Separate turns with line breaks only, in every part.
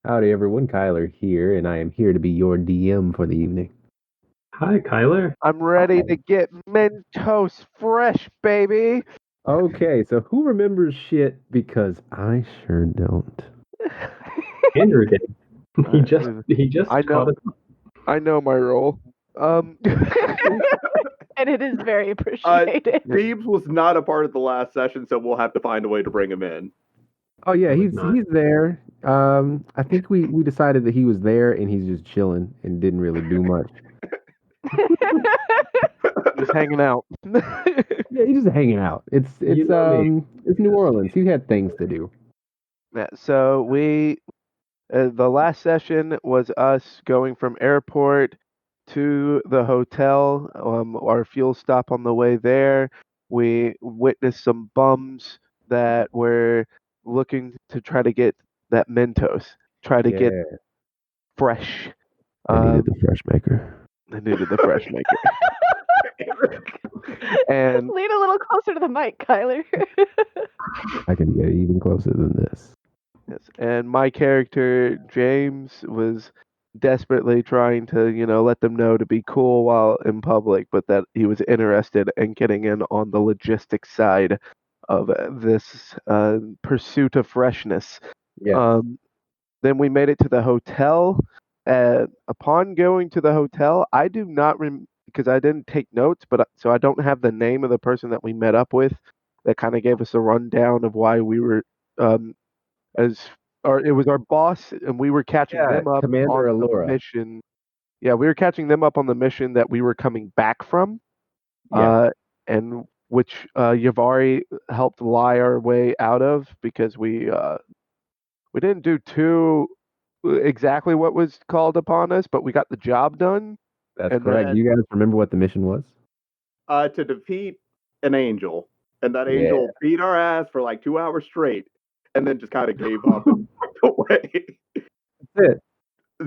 Howdy, everyone. Kyler here, and I am here to be your DM for the evening.
Hi, Kyler.
I'm ready to get Mentos fresh, baby.
Okay, so who remembers shit? Because I sure don't.
Andrew did. He just
I
caught
know.
it.
I know my role.
And it is very appreciated.
Thebes was not a part of the last session, so we'll have to find a way to bring him in.
Oh yeah,
I was
he's
not.
he's there. I think we decided that he was there and he's just chilling and didn't really do much.
Just hanging out.
Yeah, he's just hanging out. It's
You know me.
it's New Orleans. He had things to do.
Yeah, so the last session was us going from airport to the hotel. Our fuel stop on the way there. We witnessed some bums that were looking to try to get that Mentos, try to get
Yeah,
fresh.
I needed the Freshmaker.
I needed the Freshmaker. And
Lean a little closer to the mic, Kyler.
I can get even closer than this.
yes, and my character James was desperately trying to, let them know to be cool while in public, but that he was interested in getting in on the logistics side of this pursuit of freshness.
Yes.
Then we made it to the hotel. Upon going to the hotel, I do not because I didn't take notes, so I don't have the name of the person that we met up with. That kind of gave us a rundown of why we were, it was our boss, and we were catching
Yeah,
them up
Commander
on the
Allura.
mission. Yeah, we were catching them up on the mission that we were coming back from.
Yeah.
And which Yavari helped lie our way out of because we didn't do too exactly what was called upon us, but we got the job done.
That's
And
correct.
then-
You guys remember what the mission was?
To defeat an angel, and that
Yeah.
angel beat our ass for like 2 hours straight, and then just kind of gave up and walked away.
That's it.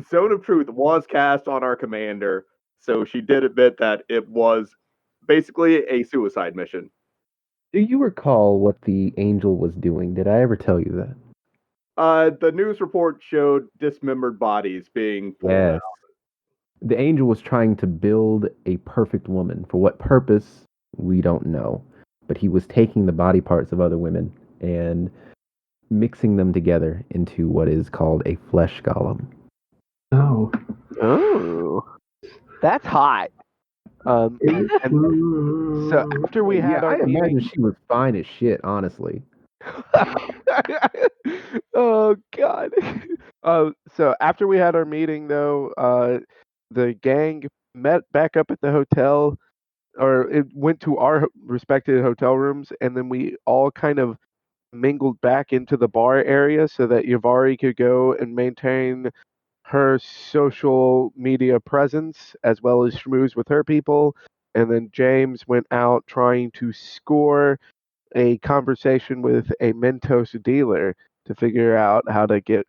Zone of Truth was cast on our commander, so she did admit that it was basically a suicide mission.
Do you recall what the angel was doing? Did I ever tell you that?
The news report showed dismembered bodies being pulled
Yes.
out.
The angel was trying to build a perfect woman. For what purpose, we don't know. But he was taking the body parts of other women and mixing them together into what is called a flesh golem.
Oh.
Oh, that's hot. And so after we had
I
our
imagine
meeting,
she was fine as shit, honestly.
oh God. So after we had our meeting, though, the gang met back up at the hotel, or it went to our respective hotel rooms, and then we all kind of mingled back into the bar area so that Yavari could go and maintain her social media presence as well as schmooze with her people. And then James went out trying to score a conversation with a Mentos dealer to figure out how to get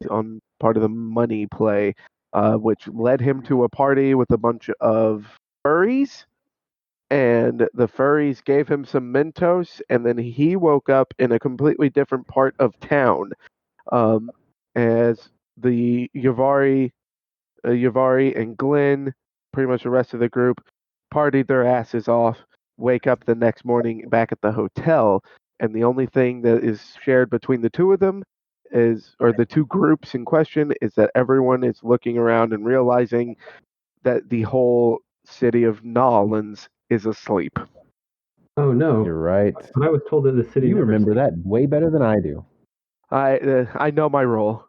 on part of the money play, which led him to a party with a bunch of furries. And the furries gave him some Mentos, and then he woke up in a completely different part of town. As the Yavari and Glenn, pretty much the rest of the group, partied their asses off, wake up the next morning back at the hotel, and the only thing that is shared between the two of them or the two groups in question, is that everyone is looking around and realizing that the whole city of Nolans is asleep.
Oh no.
You're right.
But I was told that the city.
You
never
remember
sleeps.
that way better than I do.
I know my role.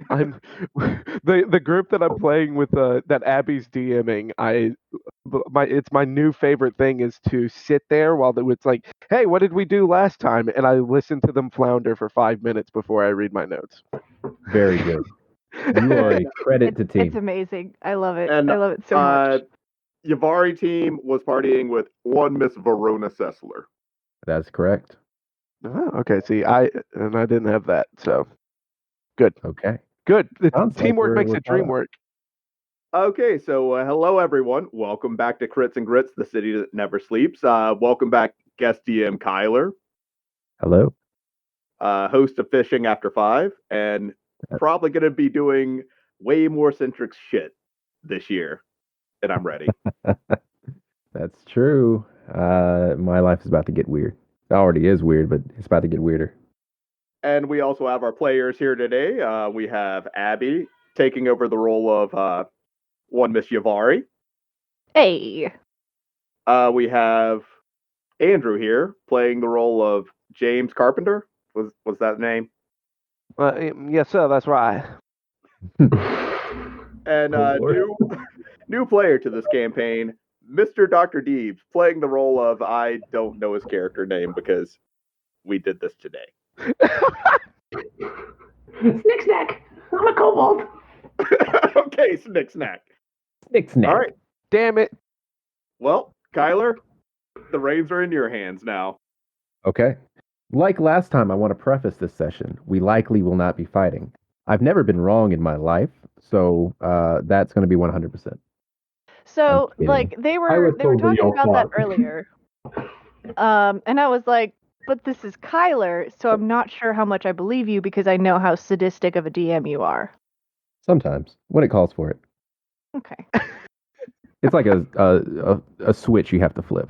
I'm the group that I'm playing with, that Abby's DMing. It's my new favorite thing is to sit there while it's like, hey, what did we do last time? And I listen to them flounder for 5 minutes before I read my notes.
Very good. You are a credit to
It's
team.
amazing. I love it.
And
I love it so much.
Yavari team was partying with one Miss Verona Sessler.
That's correct.
Oh, okay. See, I didn't have that, so good.
Okay.
Good.
Sounds like
Teamwork
we're
makes the
caught
dream
up.
work.
Okay, so hello everyone. Welcome back to Crits and Grits, the city that never sleeps. Welcome back, guest DM Kyler,
Hello.
host of Fishing After 5, and probably going to be doing way more Centric shit this year, and I'm ready.
That's true. My life is about to get weird. It already is weird, but it's about to get weirder.
And we also have our players here today. We have Abby taking over the role of one Miss Yavari.
Hey.
We have Andrew here playing the role of James Carpenter. Was that the name?
Yes, sir. That's right.
And
Lord.
new player to this campaign, Mr. Dr. Deebs, playing the role of, I don't know his character name because we did this today.
Snick snack! I'm a kobold!
Okay, Snick Snack.
Snick snack.
All right.
Damn it.
Well, Kyler, the reins are in your hands now.
Okay. Like last time, I want to preface this session. We likely will not be fighting. I've never been wrong in my life, so that's going to be 100%.
So,
kidding.
like, they
I
were
was told that
talking
y'all
about that
fought.
earlier. And I was like, but this is Kyler, so I'm not sure how much I believe you because I know how sadistic of a DM you are.
Sometimes, when it calls for it.
Okay.
It's like a switch you have to flip.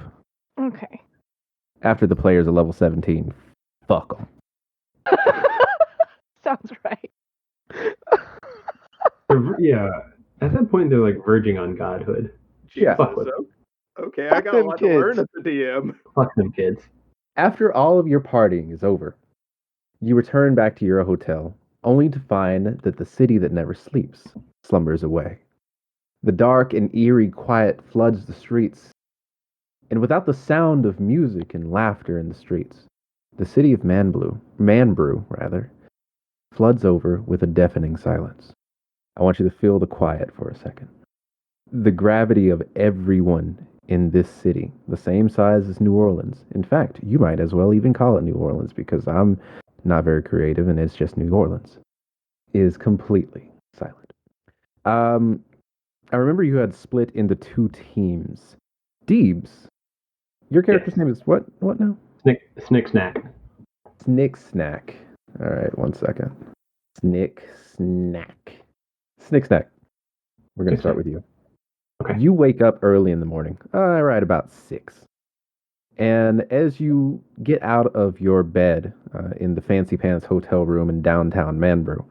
Okay.
After the players are level 17, fuck them.
Sounds right.
Yeah, at that point they're like verging on godhood.
Yeah.
Fuck with
Okay, I
Fuck
got a
them
lot to learn
kids.
as the DM.
Fuck them kids.
After all of your partying is over, you return back to your hotel, only to find that the city that never sleeps slumbers away. The dark and eerie quiet floods the streets, and without the sound of music and laughter in the streets, the city of Manbrew, floods over with a deafening silence. I want you to feel the quiet for a second. The gravity of everyone in this city, the same size as New Orleans. In fact, you might as well even call it New Orleans because I'm not very creative and it's just New Orleans, is completely silent. I remember you had split into two teams. Deebs, your character's name is what? What now?
Snick snack.
Snick Snack. All right, 1 second. Snick Snack. Snick Snack. We're going to start with you.
Okay.
You wake up early in the morning, right about 6. And as you get out of your bed in the Fancy Pants hotel room in downtown Manbrew,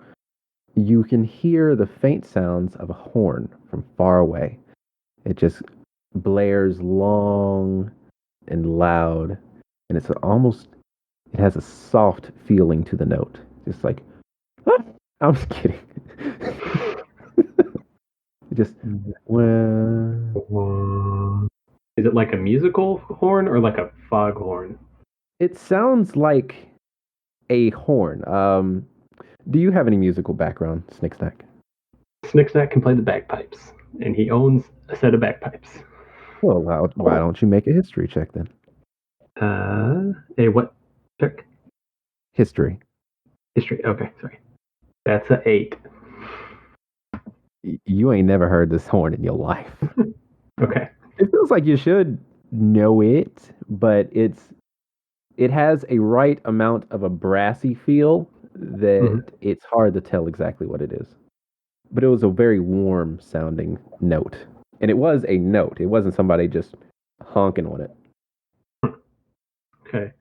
you can hear the faint sounds of a horn from far away. It just blares long and loud, and it has a soft feeling to the note. Just like, I'm just kidding. Just, well,
Is it like a musical horn or like a fog horn?
it sounds like a horn. Do you have any musical background, Snick Snack?
Snick snack can play the bagpipes, and he owns a set of bagpipes.
Well, why don't you make a history check then?
A what check?
History.
History. Okay, sorry. That's a 8.
You ain't never heard this horn in your life.
Okay.
It feels like you should know it, but it has a right amount of a brassy feel that it's hard to tell exactly what it is. But it was a very warm sounding note. And it was a note. It wasn't somebody just honking on it.
Okay.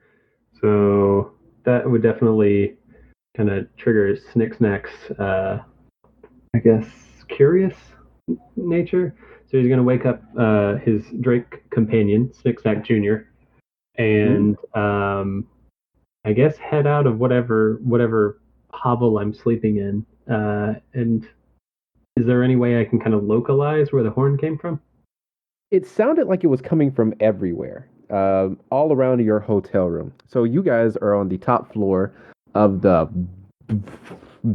So that would definitely kind of trigger Snick Snack's, I guess, curious nature. So he's going to wake up his Drake companion, Snick Snack Jr., and I guess head out of whatever hovel I'm sleeping in. And is there any way I can kind of localize where the horn came from?
It sounded like it was coming from everywhere, all around your hotel room. So you guys are on the top floor of the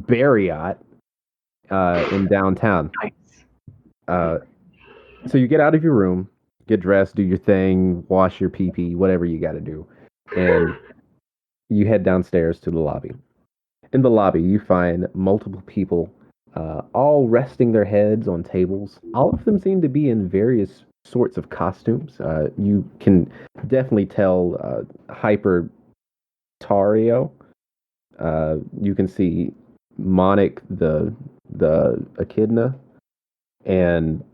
Marriott in downtown.
Nice.
So you get out of your room, get dressed, do your thing, wash your pee-pee, whatever you got to do, and you head downstairs to the lobby. In the lobby, you find multiple people, all resting their heads on tables. All of them seem to be in various sorts of costumes. You can definitely tell Hyper Tario. You can see Monic, the echidna, and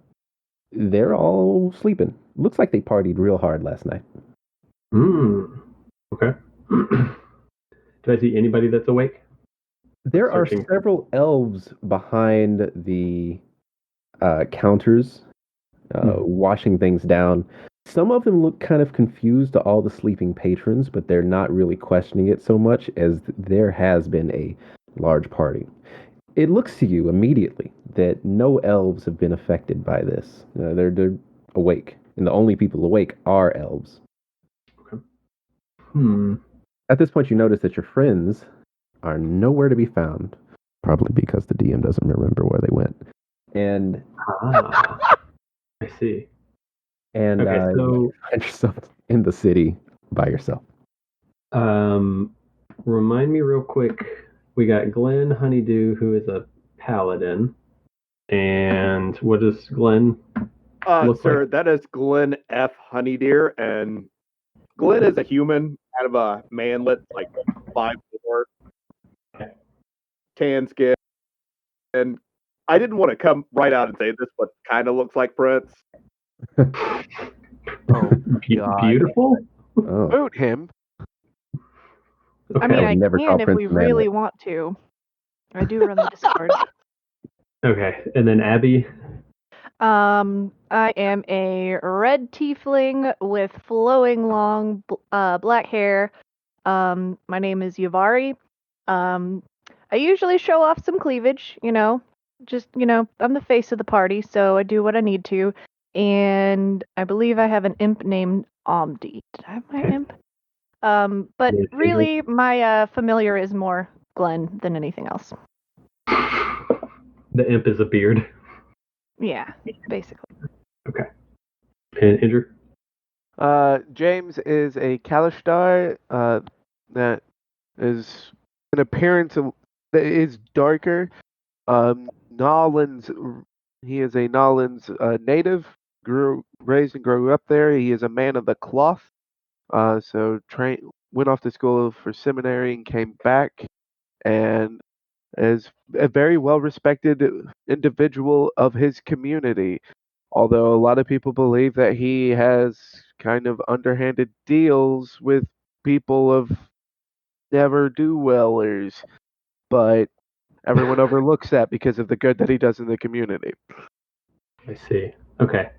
they're all sleeping. Looks like they partied real hard last night.
Okay. Do I see anybody that's awake?
There are
Searching.
several elves behind the counters, washing things down. Some of them look kind of confused to all the sleeping patrons, but they're not really questioning it so much as there has been a large party. It looks to you immediately that no elves have been affected by this. They're awake, and the only people awake are elves.
Okay.
At this point, you notice that your friends are nowhere to be found, probably because the DM doesn't remember where they went. And
I see.
And
Okay, so
you find yourself in the city by yourself.
remind me real quick. We got Glenn Honeydew, who is a paladin, and what does Glenn look
Sir,
like?
that is Glenn F. Honeydeer, and Glenn is a human, kind of a manlet, like 5'4", tan skin. And I didn't want to come right out and say this, but kind of looks like Prince.
Oh, God.
Beautiful.
Oh,
Boot him.
I mean,
would
I
never call
can if
Prince
we
a man
really
like-
want to. I do run the Discord.
Okay, and then Abby.
I am a red tiefling with flowing long black hair. My name is Yavari. I usually show off some cleavage, just, I'm the face of the party, so I do what I need to. And I believe I have an imp named Omdi. Did I have my imp? But
Yeah,
really, my familiar is more Glenn than anything else.
The imp is a beard.
Yeah, basically.
Okay. And Andrew.
James is a Kalishtar that is an appearance that is darker. Nolan's he is a Nolan's native, raised and grew up there. He is a man of the cloth. So went off to school for seminary and came back, and is a very well respected individual of his community. Although a lot of people believe that he has kind of underhanded deals with people of never do wellers, but everyone overlooks that because of the good that he does in the community.
I see. Okay.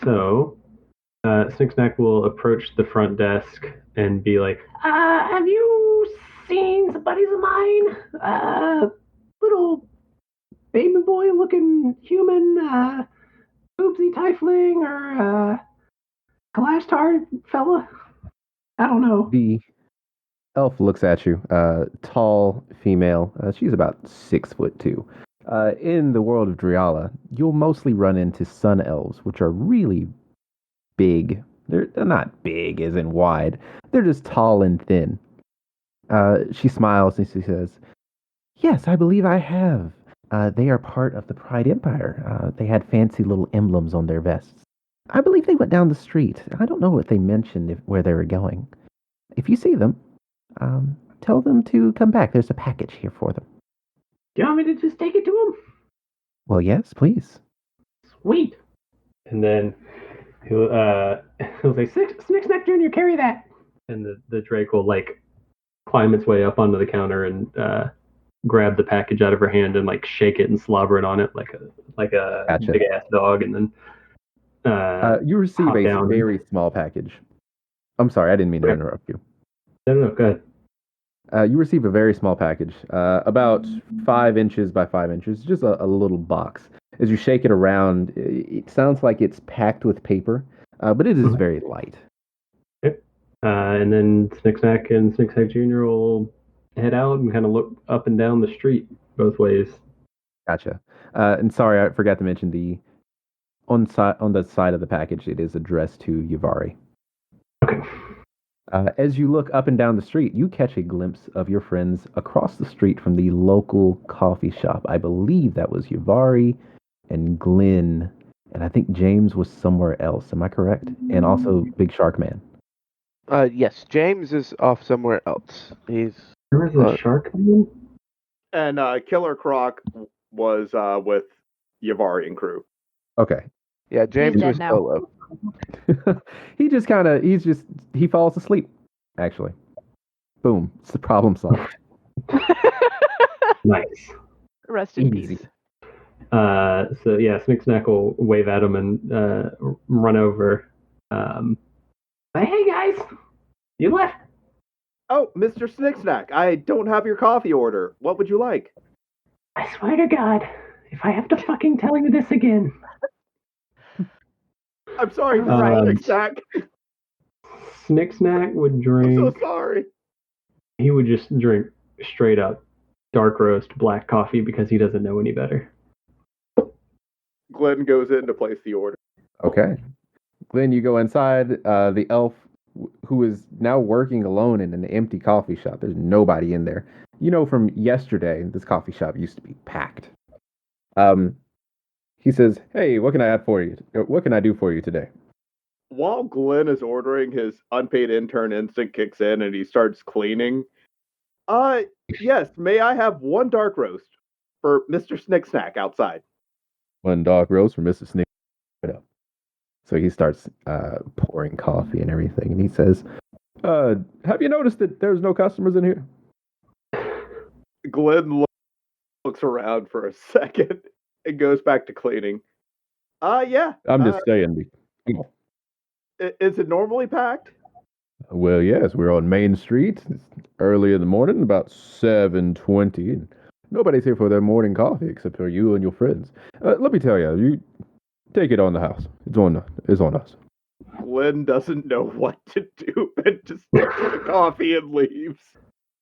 So Snicksnack will approach the front desk and be like, have you seen some buddies of mine? Little baby boy looking human, oopsie tiefling, or Kalashtar fella? I don't know.
The elf looks at you. Tall female. She's about 6'2". In the world of Driala, you'll mostly run into sun elves, which are really big. They're not big as in wide. They're just tall and thin. She smiles and she says, "Yes, I believe I have. They are part of the Pride Empire. They had fancy little emblems on their vests. I believe they went down the street. I don't know what they mentioned where they were going. If you see them, tell them to come back. There's a package here for them."
Do you want me to just take it to him?
"Well, yes, please."
Sweet. And then he'll say, Snicksnack Jr., carry that. And the Drake will climb its way up onto the counter and grab the package out of her hand and shake it and slobber it on it like a
Gotcha.
big ass dog, and then
You receive
hop
a
down.
very small package. I'm sorry, I didn't mean to interrupt you.
No, go ahead.
You receive a very small package, about 5 inches by 5 inches, just a little box. As you shake it around, it sounds like it's packed with paper, but it is very light.
Okay. And then Snicksnack and Snicksnack Jr. will head out and kind of look up and down the street both ways.
Gotcha. And sorry, I forgot to mention on the side of the package, it is addressed to Yavari.
Okay.
As you look up and down the street, you catch a glimpse of your friends across the street from the local coffee shop. I believe that was Yavari and Glenn, and I think James was somewhere else. Am I correct? And also Big Shark Man.
Yes, James is off somewhere else. He's
There was a shark man?
And Killer Croc was with Yavari and crew.
Okay.
Yeah, James
dead
was
now.
solo.
He falls asleep, actually. Boom. It's the problem solved.
Nice.
Rest in
Easy.
peace.
So yeah, Snicksnack will wave at him and run over. Hey guys, you left.
Oh, Mr. Snicksnack, I don't have your coffee order. What would you like?
I swear to God, if I have to fucking tell you this again.
I'm sorry, Mr.
Right.
Snicksnack.
Snicksnack would
I'm
drink.
so sorry.
He would just drink straight up dark roast black coffee because he doesn't know any better.
Glenn goes in to place the order.
Okay. Then you go inside. The elf, who is now working alone in an empty coffee shop. There's nobody in there. You know, from yesterday, this coffee shop used to be packed. He says, "Hey, what can I have for you? What can I do for you today?"
While Glenn is ordering, his unpaid intern instinct kicks in and he starts cleaning. Yes, may I have one dark roast for Mr. Snicksnack outside?
One dark roast for Mrs. Snick. So he starts pouring coffee and everything, and he says, "Have you noticed that there's no customers in here?"
Glenn looks around for a second and goes back to cleaning. Yeah.
I'm just saying.
Is it normally packed?
Well, yes, we're on Main Street. It's early in the morning, about 7:20, and nobody's here for their morning coffee except for you and your friends. Let me tell you take it on the house. It's on us.
Glenn doesn't know what to do and just takes the coffee and leaves.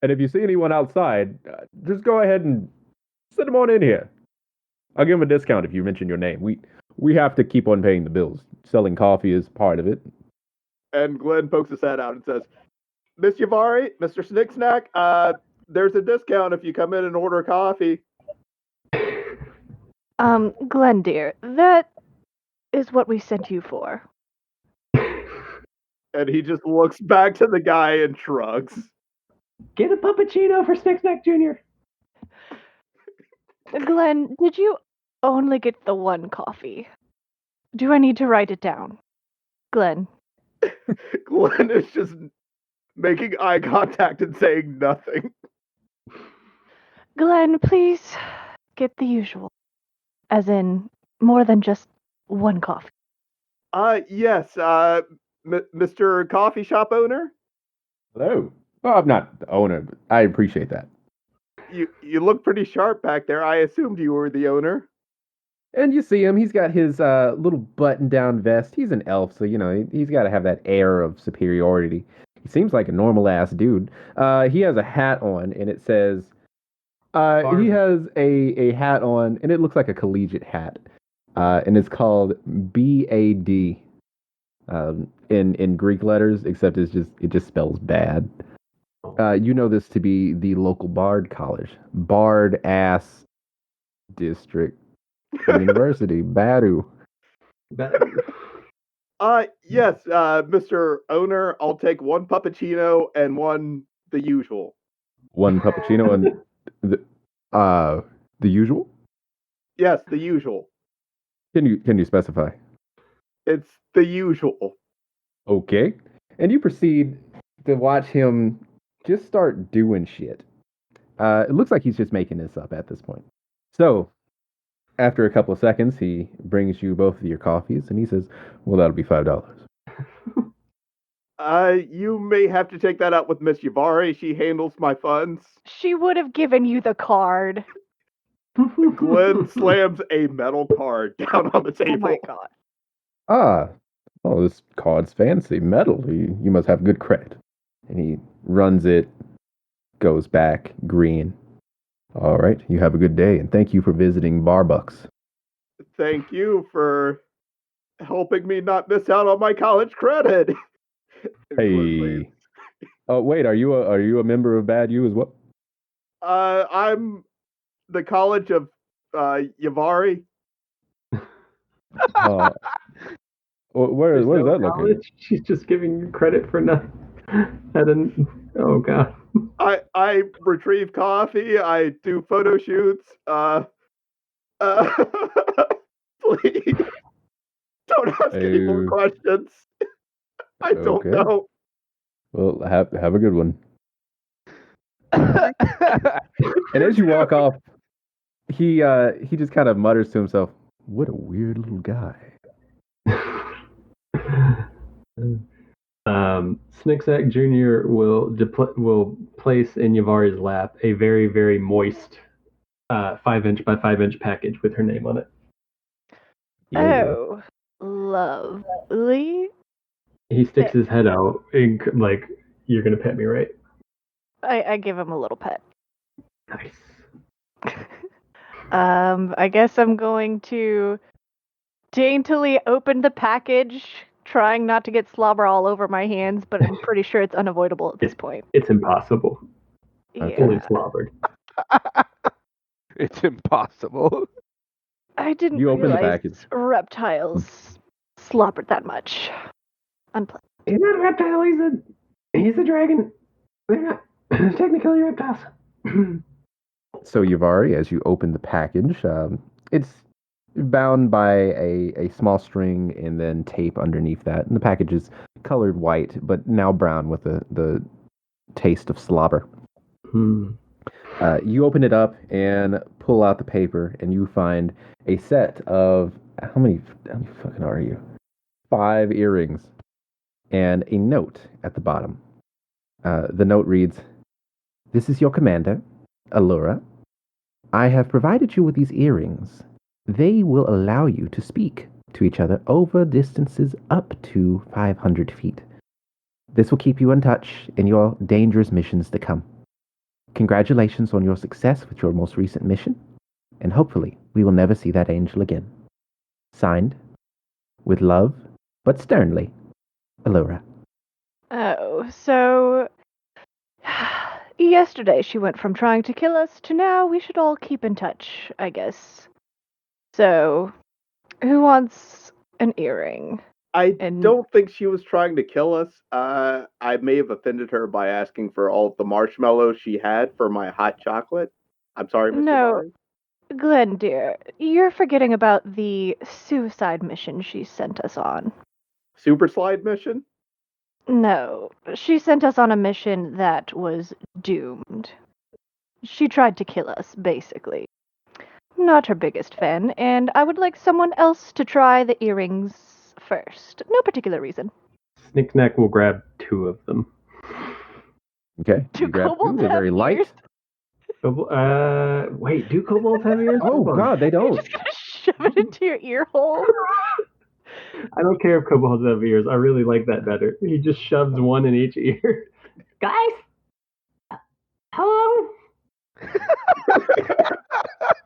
And if you see anyone outside, just go ahead and send them on in here. I'll give them a discount if you mention your name. We have to keep on paying the bills. Selling coffee is part of it.
And Glenn pokes his head out and says, Miss Yavari, Mr. Snicksnack, there's a discount if you come in and order coffee.
Glenn dear, that is what we sent you for.
And he just looks back to the guy and shrugs.
Get a puppuccino for Snicksnack Jr.
Glenn, did you only get the one coffee? Do I need to write it down? Glenn.
Glenn is just making eye contact and saying nothing.
Glenn, please get the usual. As in, more than just one coffee.
Yes, Mr. Coffee Shop owner?
Hello. Well, I'm not the owner, but I appreciate that.
You look pretty sharp back there. I assumed you were the owner.
And you see him. He's got his little button-down vest. He's an elf, so, he's got to have that air of superiority. He seems like a normal-ass dude. He has a hat on, and it says... he has a hat on, and it looks like a collegiate hat. And it's called BAD in Greek letters, except it just spells bad. You know this to be the local Bard College. Bard-ass District University. Badu.
Yes, Mr. Owner, I'll take one puppuccino and one the usual.
One puppuccino and the usual?
Yes, the usual.
Can you specify?
It's the usual.
Okay. And you proceed to watch him just start doing shit. It looks like he's just making this up at this point. So, after a couple of seconds, he brings you both of your coffees, and he says, "Well, that'll be $5."
You may have to take that out with Miss Yavari. She handles my funds.
She would have given you the card.
Glenn slams a metal card down on the table.
Oh my god.
Ah, oh, this card's fancy. Metal. You must have good credit. And he runs it, goes back, green. All right, you have a good day, and thank you for visiting Barbucks.
Thank you for helping me not miss out on my college credit.
Hey. Oh, wait, are you a member of Bad U as well?
I'm the College of Yavari.
Where is that located?
She's just giving you credit for nothing. Oh god.
I retrieve coffee. I do photo shoots. Please don't ask any more
Oh.
questions. I don't
Okay.
know.
Well, have a good one. And as you walk off, he just kind of mutters to himself, "What a weird little guy."
Snicksack Jr. will place in Yavari's lap a very, very moist 5-inch by 5-inch package with her name on it.
Oh, lovely.
He sticks his head out and like, "You're gonna pet me, right?"
I give him a little pet.
Nice.
I guess I'm going to daintily open the package, trying not to get slobber all over my hands, but I'm pretty sure it's unavoidable at this point.
It's impossible. Fully
Yeah.
slobbered.
It's impossible.
I didn't
You open the
realize
package.
reptiles slobbered that much. Unpleasant.
He's not a reptile. He's a dragon. They're not technically reptiles.
So Yavari, as you open the package, it's bound by a small string and then tape underneath that. And the package is colored white, but now brown with the taste of slobber. You open it up and pull out the paper, and you find a set of how many fucking are you? 5 earrings and a note at the bottom. The note reads, "This is your commander, Allura. I have provided you with these earrings. They will allow you to speak to each other over distances up to 500 feet. This will keep you in touch in your dangerous missions to come. Congratulations on your success with your most recent mission, and hopefully we will never see that angel again. Signed, with love, but sternly, Allura."
Oh, so yesterday she went from trying to kill us to now we should all keep in touch, I guess. So, who wants an earring?
I
And-
don't think she was trying to kill us. I may have offended her by asking for all of the marshmallows she had for my hot chocolate. I'm sorry, Mr.
No.
Mari.
Glenn, dear, you're forgetting about the suicide mission she sent us on.
Super slide mission?
No, she sent us on a mission that was doomed. She tried to kill us, basically. Not her biggest fan, and I would like someone else to try the earrings first. No particular reason.
Snicksnack will grab 2 of them.
Okay.
Do
You grab 2.
kobolds
They're very
have
light.
ears?
Wait, do kobolds have ears?
Oh
Hold on.
God, they
You're
don't.
just gonna shove it into your ear hole?
I don't care if kobolds have ears. I really like that better. He just shoves one in each ear. Guys, hello.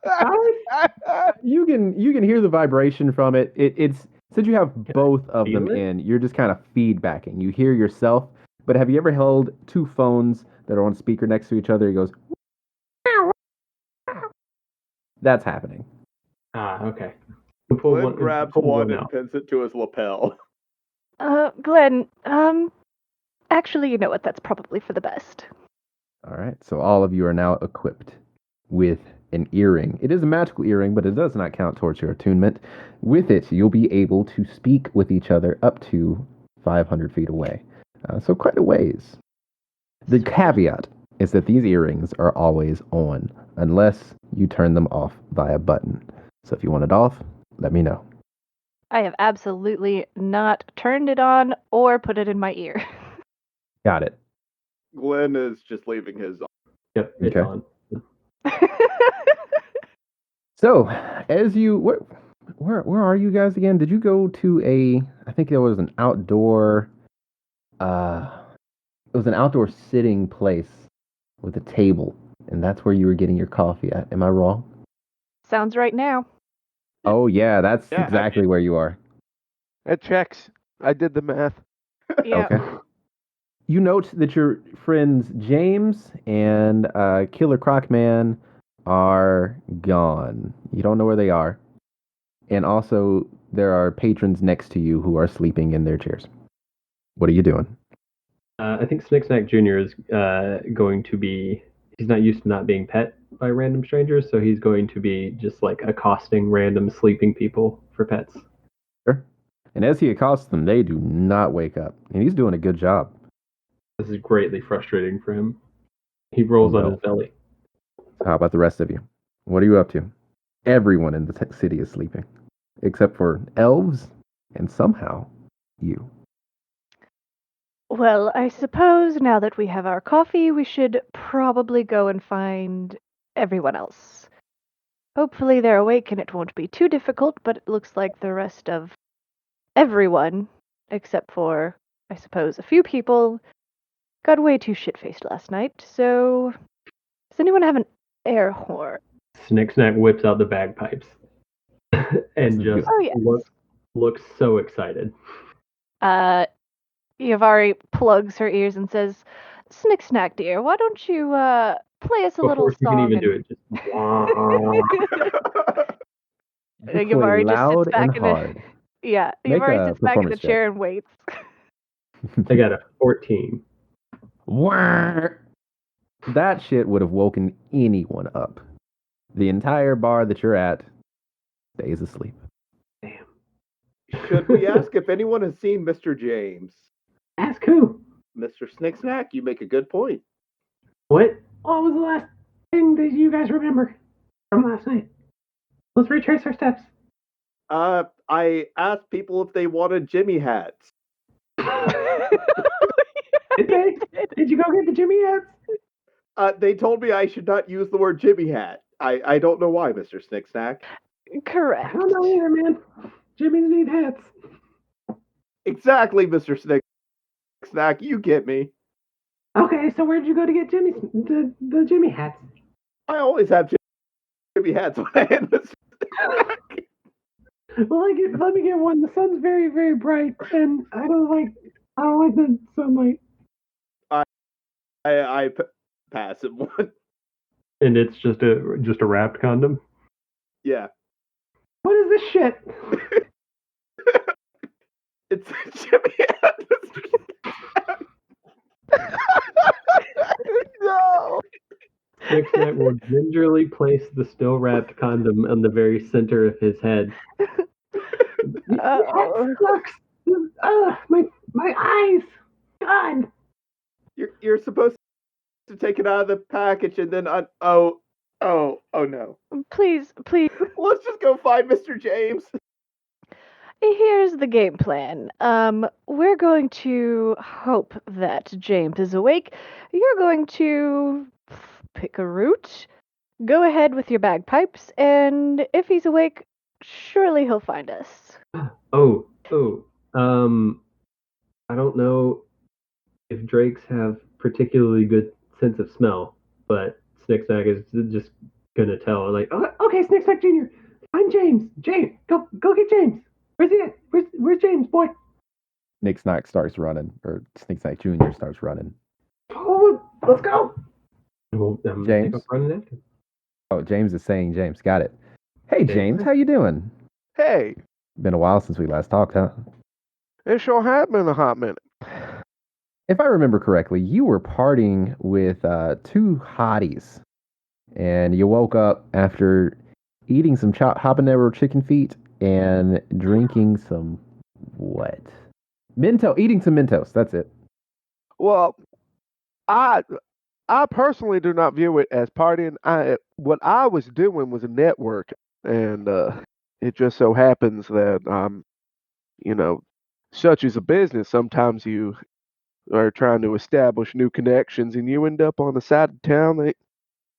Guys,
You can hear the vibration from it. It's since you have both of them
feel it?
in, you're just kind of feedbacking. You hear yourself, but have you ever held 2 phones that are on speaker next to each other? It goes. That's happening.
Okay.
Glenn grabs
pull
one
out.
and pins it to his lapel.
Glenn, actually, you know what? That's probably for the best.
All right. So all of you are now equipped with an earring. It is a magical earring, but it does not count towards your attunement. With it, you'll be able to speak with each other up to 500 feet away. So quite a ways. The caveat is that these earrings are always on, unless you turn them off via button. So if you want it off, let me know.
I have absolutely not turned it on or put it in my ear.
Got it.
Glenn is just leaving his on.
Yep, it's
Okay.
on.
So, as you where are you guys again? Did you go to I think there was an outdoor it was an outdoor sitting place with a table, and that's where you were getting your coffee at. Am I wrong?
Sounds right now.
Oh yeah, that's
Yeah,
exactly where you are.
It checks. I did the math.
Yeah.
Okay. You note that your friends James and Killer Crocman are gone. You don't know where they are. And also, there are patrons next to you who are sleeping in their chairs. What are you doing?
I think Snicksnack Jr. is going to be. He's not used to not being pet by random strangers, so he's going to be just like accosting random sleeping people for pets.
Sure. And as he accosts them, they do not wake up. And he's doing a good job.
This is greatly frustrating for him. He rolls on
no.
his belly.
So how about the rest of you? What are you up to? Everyone in the city is sleeping, except for elves and somehow you.
Well, I suppose now that we have our coffee, we should probably go and find everyone else. Hopefully they're awake and it won't be too difficult, but it looks like the rest of everyone, except for, I suppose, a few people, got way too shit-faced last night, so does anyone have an air horn?
Snicksnack whips out the bagpipes and just
Oh, yes.
looks so excited.
Yavari plugs her ears and says, Snicksnack, dear, why don't you play us a little
Before she can
song?
even do it, just
You play
Yavari just
loud
sits back
and
in
hard.
yeah,
Make
Yavari
a
sits back in the
performance check.
chair and waits.
I got a 14.
That shit would have woken anyone up. The entire bar that you're at stays asleep.
Damn.
Should we ask if anyone has seen Mr. James?
Ask who?
Mr. Snicksnack, you make a good point.
What? What was the last thing that you guys remember from last night? Let's retrace our steps.
I asked people if they wanted Jimmy hats.
Did they? Did you go get the Jimmy hats?
They told me I should not use the word Jimmy hat. I don't know why, Mr. Snicksnack.
Correct.
I don't know either, man. Jimmys need hats.
Exactly, Mr. Snicksnack. You get me.
Okay, so where'd you go to get the Jimmy hats?
I always have Jimmy hats on hand, Mr. Snicksnack.
Well, let me get one. The sun's very, very bright, and I don't like the sunlight.
I pass him one.
And it's just a wrapped condom.
Yeah.
What is this shit?
It's a Jimmy hat, Mr.
No.
Snicksnack will gingerly place the still wrapped condom on the very center of his head.
Uh-oh.
Sucks. My eyes. God.
You're supposed to take it out of the package and then oh no.
Please,
Let's just go find Mr. James.
here's the game plan. We're going to hope that James is awake. You're going to pick a route, go ahead with your bagpipes, and if he's awake, surely he'll find us.
Oh. I don't know if drakes have particularly good sense of smell, but Snicksnack is just gonna tell. Like, okay, Snicksnack Jr., find James. James, go get James. Where's he at? Where's James, boy?
Snicksnack starts running, or Snicksnack Jr. starts running.
Follow him. Let's go.
James?
I'm running after.
Oh, James is saying James. Got it. Hey, James, how you doing?
Hey,
Been a while since we last talked, huh?
it sure had been a hot minute.
If I remember correctly, you were partying with two hotties, and you woke up after eating some habanero chicken feet and drinking some what? Eating some Mentos. That's it.
Well, I personally do not view it as partying. What I was doing was a network, and it just so happens that such as a business, sometimes you are trying to establish new connections, and you end up on the side of town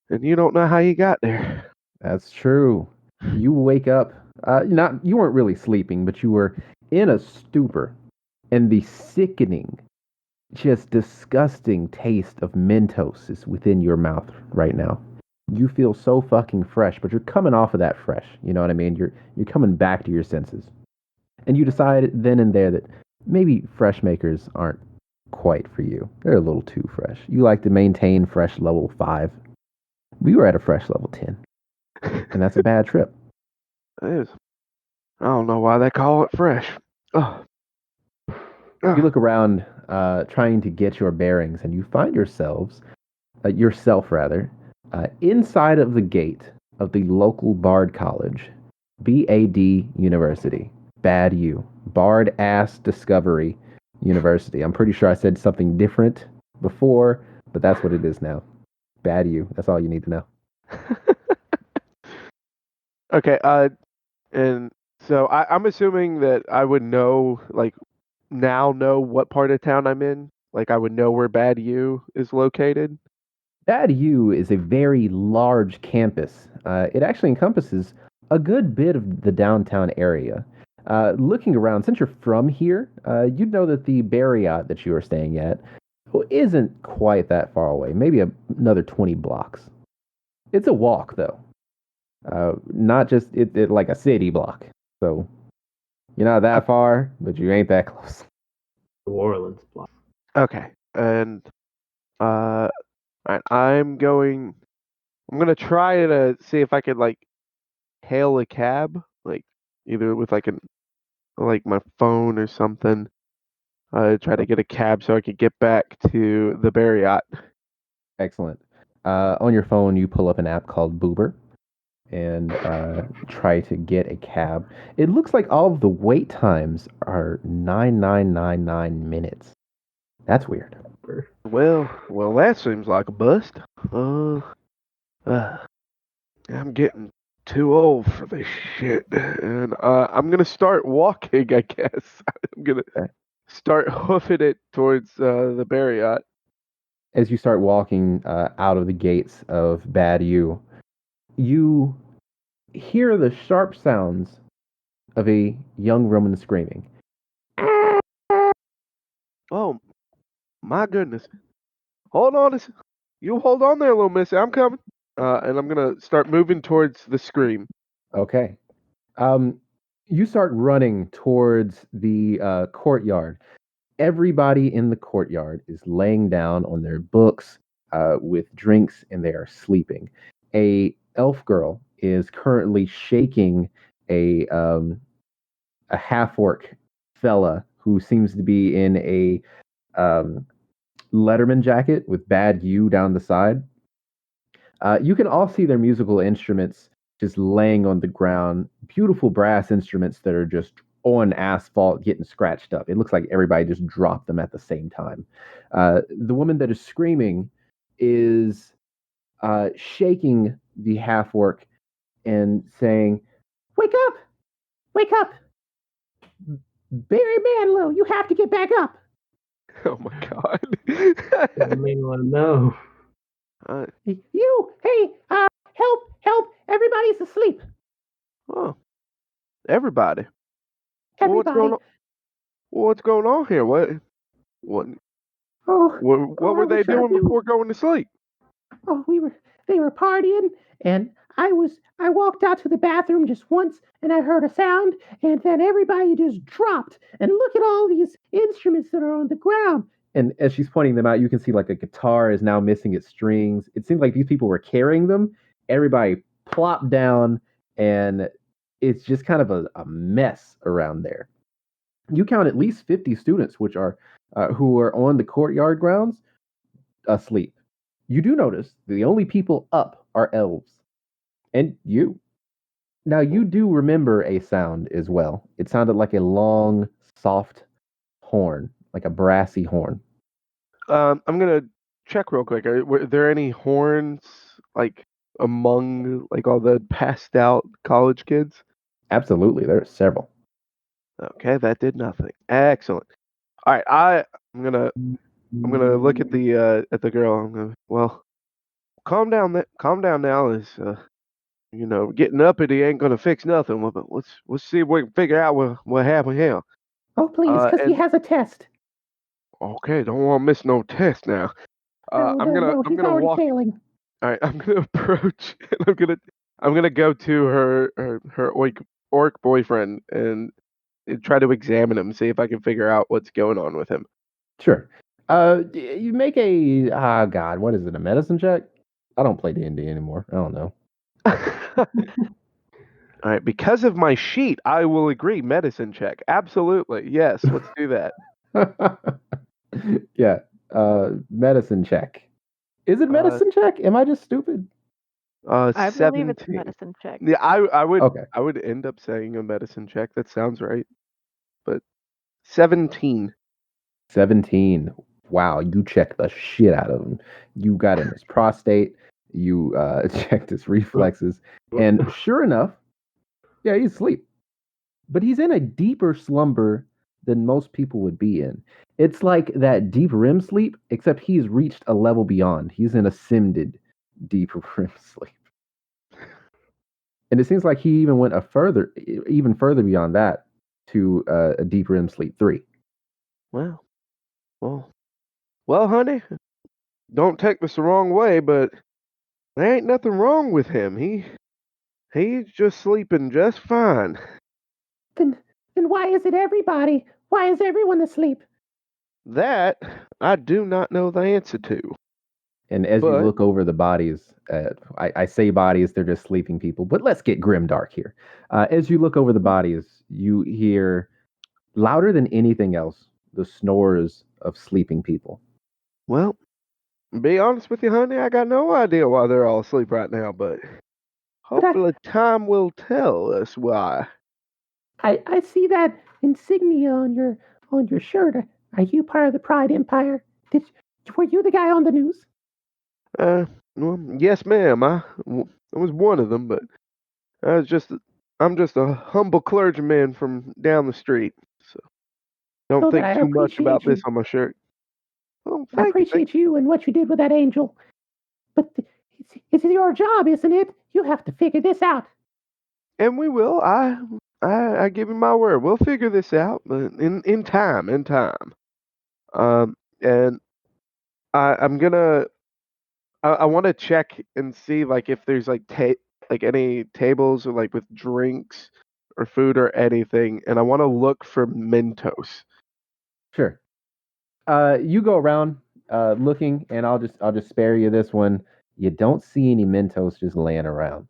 and you don't know how you got there.
That's true. You wake up. You weren't really sleeping, but you were in a stupor, and the sickening, just disgusting taste of Mentos is within your mouth right now. You feel so fucking fresh, but you're coming off of that fresh. You know what I mean? You're coming back to your senses, and you decide then and there that maybe Freshmakers aren't quite for you. They're a little too fresh. You like to maintain fresh level 5. We were at a fresh level 10, and that's a bad trip.
It is. I don't know why they call it fresh. Oh.
You look around, trying to get your bearings, and you find yourself rather, inside of the gate of the local Bard College, BAD University, Bad U, Bard Ass Discovery University. I'm pretty sure I said something different before, but that's what it is now. Bad U. That's all you need to know.
Okay. And so I'm assuming that I would know, like, now know what part of town I'm in. Like, I would know where Bad U is located.
Bad U is a very large campus. It actually encompasses a good bit of the downtown area. Looking around, since you're from here, you'd know that the Marriott that you are staying at isn't quite that far away, maybe another 20 blocks. It's a walk, though. Not just like a city block. So you're not that far, but you ain't that close.
New Orleans block.
Okay. And all right, I'm gonna try to see if I could like hail a cab, like either with like my phone or something. Try to get a cab so I could get back to the Marriott.
Excellent. On your phone, you pull up an app called Boober and try to get a cab. It looks like all of the wait times are 9999 minutes. That's weird.
Well, that seems like a bust. I'm getting too old for this shit, and I'm gonna start walking. I guess I'm gonna start hoofing it towards the Marriott.
As you start walking out of the gates of Bad U, you hear the sharp sounds of a young woman screaming.
Oh, my goodness! Hold on, you hold on there, little missy. I'm coming. And I'm gonna start moving towards the scream.
Okay. You start running towards the courtyard. Everybody in the courtyard is laying down on their books with drinks, and they are sleeping. A elf girl is currently shaking a half orc fella who seems to be in a um, Letterman jacket with Bad U down the side. You can all see their musical instruments just laying on the ground. Beautiful brass instruments that are just on asphalt getting scratched up. It looks like everybody just dropped them at the same time. The woman that is screaming is shaking the half orc and saying, "Wake up! Wake up! Barry Manilow, you have to get back up!"
Oh my god!
I may want to know.
You, hey, help! Everybody's asleep.
Oh, everybody.
Everybody.
What's going on here? What
Oh,
what were they doing before going to sleep?
Oh, they were partying, and I walked out to the bathroom just once, and I heard a sound, and then everybody just dropped. And look at all these instruments that are on the ground. And as she's pointing them out, you can see like a guitar is now missing its strings. It seems like these people were carrying them. Everybody plopped down, and it's just kind of a mess around there. You count at least 50 students, which are who are on the courtyard grounds, asleep. You do notice the only people up are elves. And you. Now, you do remember a sound as well. It sounded like a long, soft horn, like a brassy horn.
I'm going to check real quick. Were there any horns, like, among, like, all the passed out college kids?
Absolutely. There are several.
Okay, that did nothing. Excellent. All right, I'm gonna look at the girl. Well, calm down. Calm down now. Is getting uppity ain't gonna fix nothing. But let's see if we can figure out what happened here.
Oh, please, because he has a test.
Okay, don't want to miss no test now. I'm gonna walk.
Failing.
All right, I'm gonna approach. And I'm gonna go to her orc boyfriend and try to examine him, see if I can figure out what's going on with him.
Sure. You make a God, what is it? A medicine check? I don't play D&D anymore. I don't know.
All right, because of my sheet, I will agree. Medicine check, absolutely. Yes, let's do that.
Yeah. Medicine check. Is it
Uh,
medicine check? Am I just stupid?
I believe it's a
17.
medicine check.
Yeah, I would
Okay.
I would end up saying a medicine check. That sounds right. But 17.
17. Wow, you checked the shit out of him. You got in his prostate. You checked his reflexes. And sure enough, yeah, he's asleep. But he's in a deeper slumber than most people would be in. It's like that deep REM sleep, except he's reached a level beyond. He's in ascended deep REM sleep. And it seems like he even went even further beyond that to a deep REM sleep 3.
Well, well, honey, don't take this the wrong way, but there ain't nothing wrong with him. He's just sleeping just fine.
Then, then why is it everybody? Why is everyone asleep?
That I do not know the answer to.
And as you
But
look over the bodies, I say bodies, they're just sleeping people, but let's get grimdark here. As you look over the bodies, you hear louder than anything else the snores of sleeping people.
well, be honest with you, honey, I got no idea why they're all asleep right now, but hopefully time will tell us why.
I see that insignia on your shirt. Are you part of the Pride Empire? Were you the guy on the news?
Well, yes, ma'am. I was one of them, but I'm just a humble clergyman from down the street. So don't
So that
think
I
too much about
appreciate you.
this on my shirt. Oh,
I
thank you.
appreciate you and what you did with that angel. But it's your job, isn't it? You have to figure this out.
And we will. I give you my word. We'll figure this out, but in time, in time. And I'm gonna. I want to check and see like if there's like like any tables or like with drinks or food or anything, and I want to look for Mentos.
Sure. You go around looking, and I'll just spare you this one. You don't see any Mentos just laying around.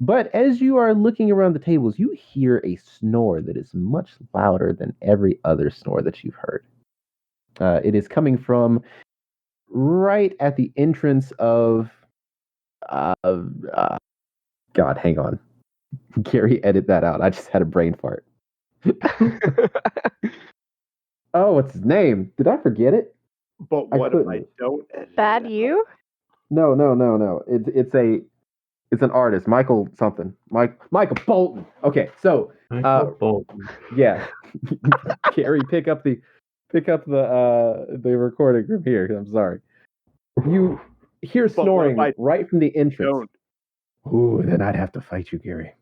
But as you are looking around the tables, you hear a snore that is much louder than every other snore that you've heard. It is coming from right at the entrance of. Uh, uh, God, hang on. Gary, edit that out. I just had a brain fart. Oh, what's his name? Did I forget it?
But what if I don't edit
Bad
it out?
you?
No. It's an artist, Michael something. Michael Bolton. Okay, so
Michael Bolton.
yeah, Gary, pick up the recording from here. I'm sorry. You hear
But what
snoring
if I
right from the entrance.
don't?
Ooh, then I'd have to fight you, Gary.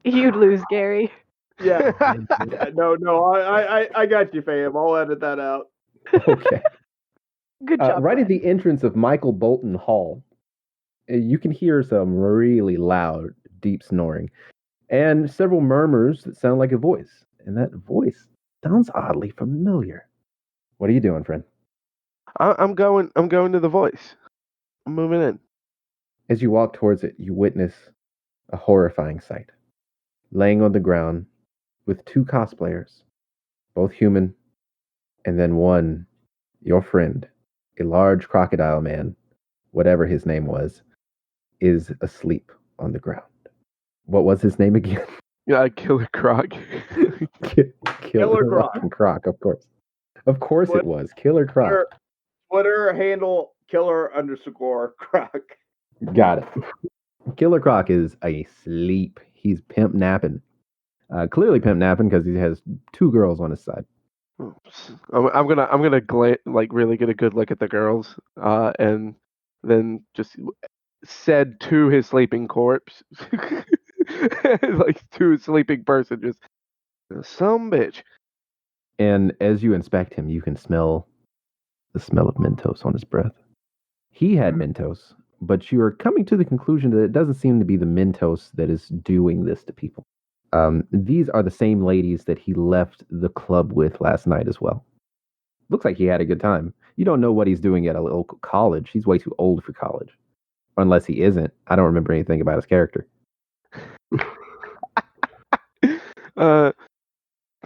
You'd lose, Gary.
Yeah. No. I got you, fam. I'll edit that out.
Okay.
Good job.
Right at
Glenn.
the entrance of Michael Bolton Hall, you can hear some really loud, deep snoring, and several murmurs that sound like a voice. And that voice sounds oddly familiar. What are you doing, friend?
I'm going to the voice. I'm moving in.
As you walk towards it, you witness a horrifying sight. Laying on the ground with two cosplayers, both human, and then one, your friend, a large crocodile man, whatever his name was, is asleep on the ground. What was his name again?
Yeah, Killer Croc.
Killer
Croc.
Croc, of course. Of course it was. Killer Croc.
Twitter handle killer_croc.
Got it. Killer Croc is asleep. He's pimp napping. Clearly pimp napping because he has two girls on his side.
I'm gonna like really get a good look at the girls, and then just said to his sleeping corpse, like to a sleeping person, just some bitch.
And as you inspect him, you can smell the smell of Mentos on his breath. He had Mentos, but you are coming to the conclusion that it doesn't seem to be the Mentos that is doing this to people. These are the same ladies that he left the club with last night as well. Looks like he had a good time. You don't know what he's doing at a local college. He's way too old for college. Unless he isn't. I don't remember anything about his character.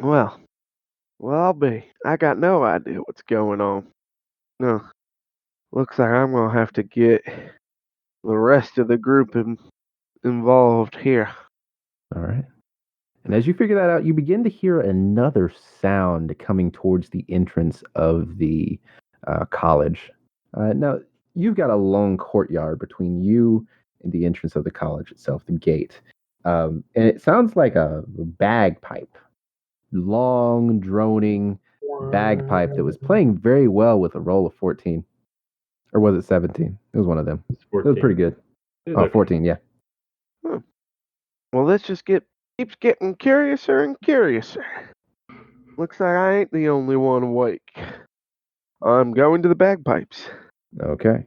Well, be. I got no idea what's going on. No. Looks like I'm going to have to get the rest of the group involved here.
All right. And as you figure that out, you begin to hear another sound coming towards the entrance of the college. Now, you've got a long courtyard between you and the entrance of the college itself, the gate. And it sounds like a bagpipe, long, droning bagpipe that was playing very well with a roll of 14. Or was it 17? It was one of them.
It's
It was
14.
pretty good.
It was
Oh,
okay.
14, yeah.
Well, let's just keeps getting curiouser and curiouser. Looks like I ain't the only one awake. I'm going to the bagpipes.
Okay.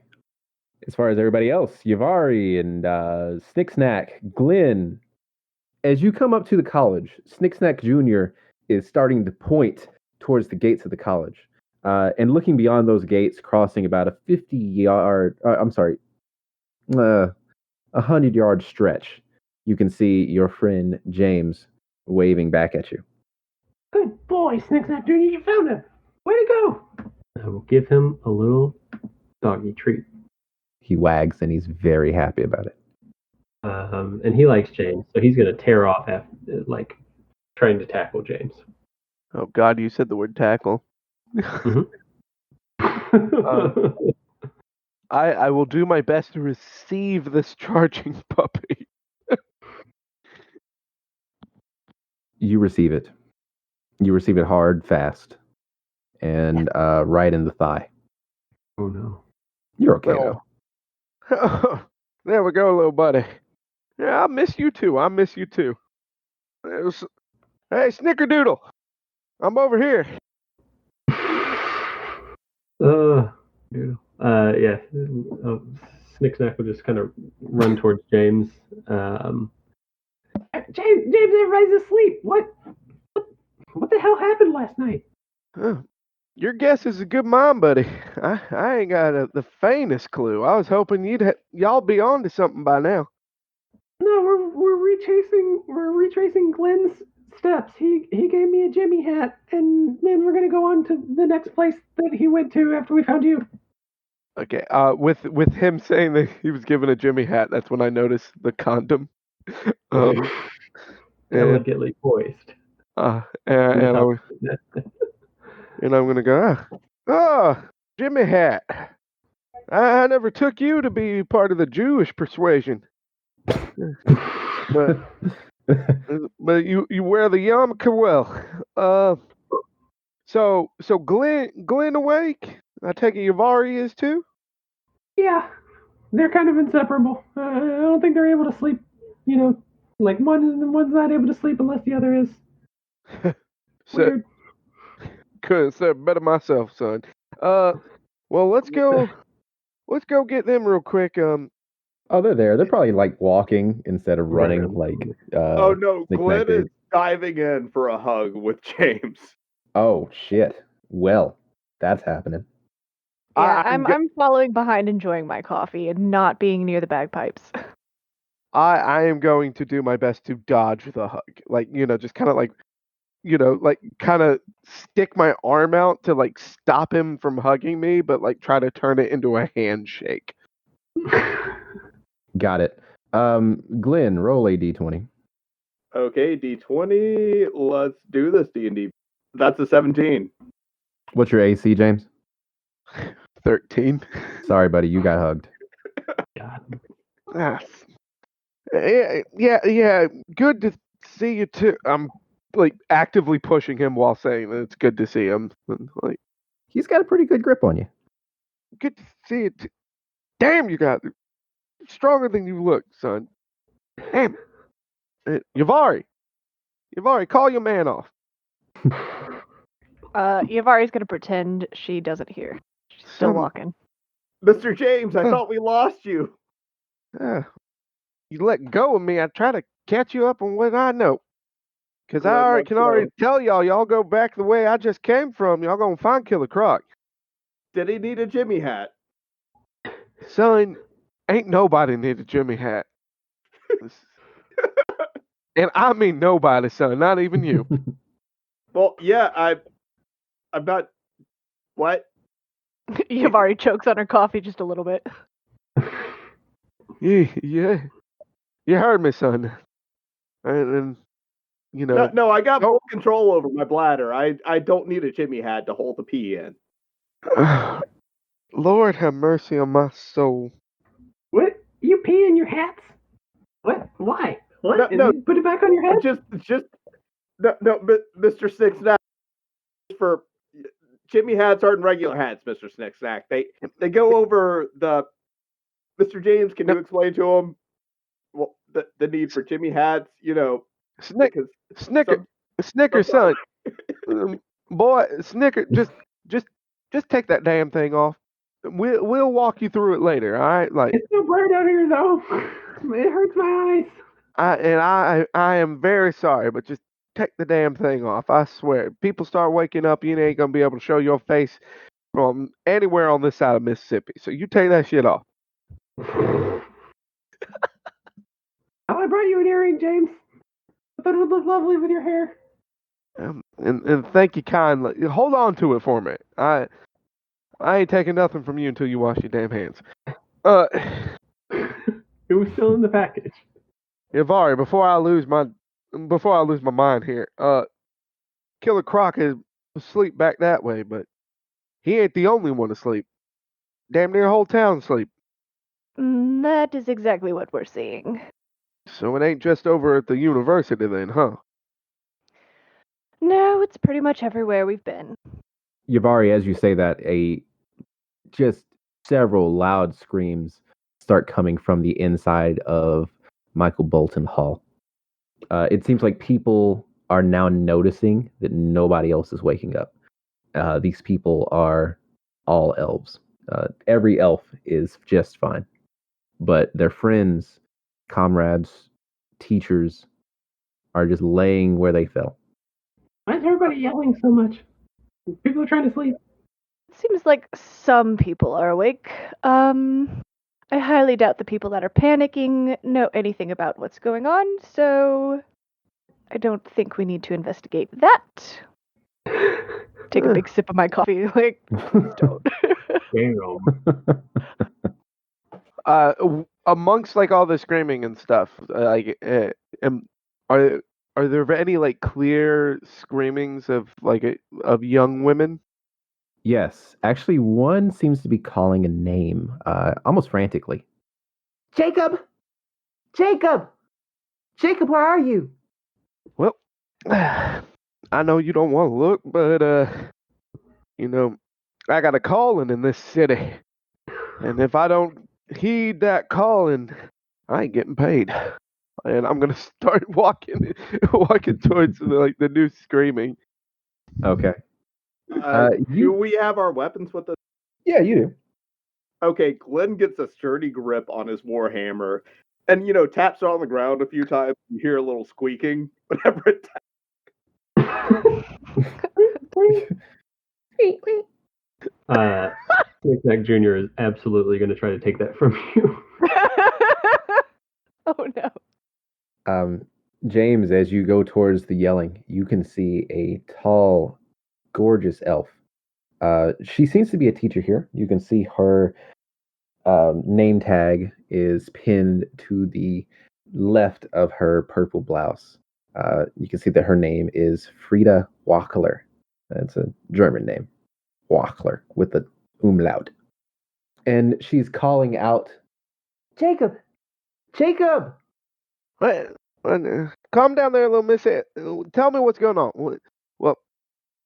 As far as everybody else, Yavari and Snicksnack, Glenn, as you come up to the college, Snicksnack Jr. is starting to point towards the gates of the college. And looking beyond those gates, crossing about a 100-yard stretch, you can see your friend James waving back at you.
Good boy, Snicksnack Jr., you found him. Way to go.
I will give him a little doggy treat.
He wags and he's very happy about it.
And he likes James, so he's going to tear off after, like, trying to tackle James.
Oh, God, you said the word tackle. I will do my best to receive this charging puppy.
You receive it. You receive it hard, fast, and right in the thigh.
Oh, no.
You're okay, though.
There we go, little buddy. Yeah, I miss you too. Hey, Snickerdoodle, I'm over here.
Dude. Yeah. Snicksnack will just kind of run towards James.
James, everybody's asleep. What the hell happened last night?
Your guess is a good mine, buddy. I ain't got the faintest clue. I was hoping y'all be on to something by now.
No, we're retracing Glenn's steps. He gave me a Jimmy hat, and then we're gonna go on to the next place that he went to after we found you.
Okay. With him saying that he was given a Jimmy hat, that's when I noticed the condom.
Delicately poised.
And I'm gonna go. Jimmy hat. I never took you to be part of the Jewish persuasion. but you wear the yarmulke well. So Glenn awake? I take it Yavari is too?
Yeah, they're kind of inseparable. I don't think they're able to sleep. You know, like one's not able to sleep unless the other is. Weird.
Couldn't say it better myself, son. Well, let's go get them real quick.
Oh, they're there. They're probably like walking instead of running. Like,
oh no,
Snicksnack
Glenn
did.
is diving in for a hug with James.
Oh shit. Well, that's happening.
Yeah, I'm following behind, enjoying my coffee and not being near the bagpipes.
I am going to do my best to dodge the hug. Like, just kind of like, kind of stick my arm out to like stop him from hugging me, but like try to turn it into a handshake.
Got it. Glenn, roll a d20.
Okay, D20. Let's do this, D&D. That's a 17.
What's your AC, James?
13.
Sorry, buddy, you got hugged.
God.
Yeah. Good to see you too. I'm like actively pushing him while saying that it's good to see him. Like,
he's got a pretty good grip on you.
Good to see you. Damn, you got stronger than you look, son. Damn. Yavari, call your man off.
Yavari's gonna pretend she doesn't hear. She's still walking.
Mr. James, I thought we lost you.
You let go of me, I try to catch you up on what I know. Because I can already tell y'all go back the way I just came from. Y'all gonna find Killer Croc.
Did he need a Jimmy hat?
Son, ain't nobody need a Jimmy hat. And I mean nobody, son, not even you.
Well, yeah, I'm not. What?
Yavari chokes on her coffee just a little bit.
Yeah. You heard me, son. And you know.
No, I got
Oh.
full control over my bladder. I don't need a Jimmy hat to hold the pee in.
Lord have mercy on my soul.
What? You pee in your hats? What? Why? What?
No,
Put it back on your head?
just no, but Mr. Snicksnack, for Jimmy hats aren't regular hats, Mr. Snicksnack. They go over the. Mr. James, can you explain to him the need for Jimmy hats?
Snicker,
sometimes-
son. Boy, Snicker, just take that damn thing off. We'll walk you through it later, all right? Like,
It's so bright out here, though. It hurts my eyes.
I am very sorry, but just take the damn thing off. I swear. People start waking up, you ain't gonna be able to show your face from anywhere on this side of Mississippi. So you take that shit off.
Oh, I brought you an earring, James. I thought it would look lovely with your hair.
And thank you kindly. Hold on to it for me. I ain't taking nothing from you until you wash your damn hands.
It was still in the package.
Yavari, before I lose my mind here, Killer Croc is asleep back that way, but he ain't the only one asleep. Damn near whole town asleep.
That is exactly what we're seeing.
So it ain't just over at the university then, huh?
No, it's pretty much everywhere we've been.
Yavari, as you say that, just several loud screams start coming from the inside of Michael Bolton Hall. It seems like people are now noticing that nobody else is waking up. These people are all elves. Every elf is just fine. But their friends, comrades, teachers are just laying where they fell.
Why is everybody yelling so much? People are trying to sleep.
Seems like some people are awake. I highly doubt the people that are panicking know anything about what's going on, so I don't think we need to investigate that. Take a big sip of my coffee, like, please don't.
Amongst like all the screaming and stuff, are there any like clear screamings of of young women?
Yes, actually, one seems to be calling a name, almost frantically. Jacob! Jacob! Jacob, where are you?
Well, I know you don't want to look, but I got a calling in this city, and if I don't heed that calling, I ain't getting paid. And I'm gonna start walking towards the new screaming.
Okay.
Do we have our weapons with us?
Yeah, you do.
Okay, Glenn gets a sturdy grip on his warhammer, and taps it on the ground a few times. You hear a little squeaking whenever it
Nick Jr. is absolutely going to try to take that from you.
Oh no.
James, as you go towards the yelling, you can see a tall, gorgeous elf. She seems to be a teacher here. You can see her name tag is pinned to the left of her purple blouse. You can see that her name is Frida Wachler. That's a German name. Wachler with the umlaut. And she's calling out, Jacob! Jacob!
Calm down there, little miss. Tell me what's going on. Well,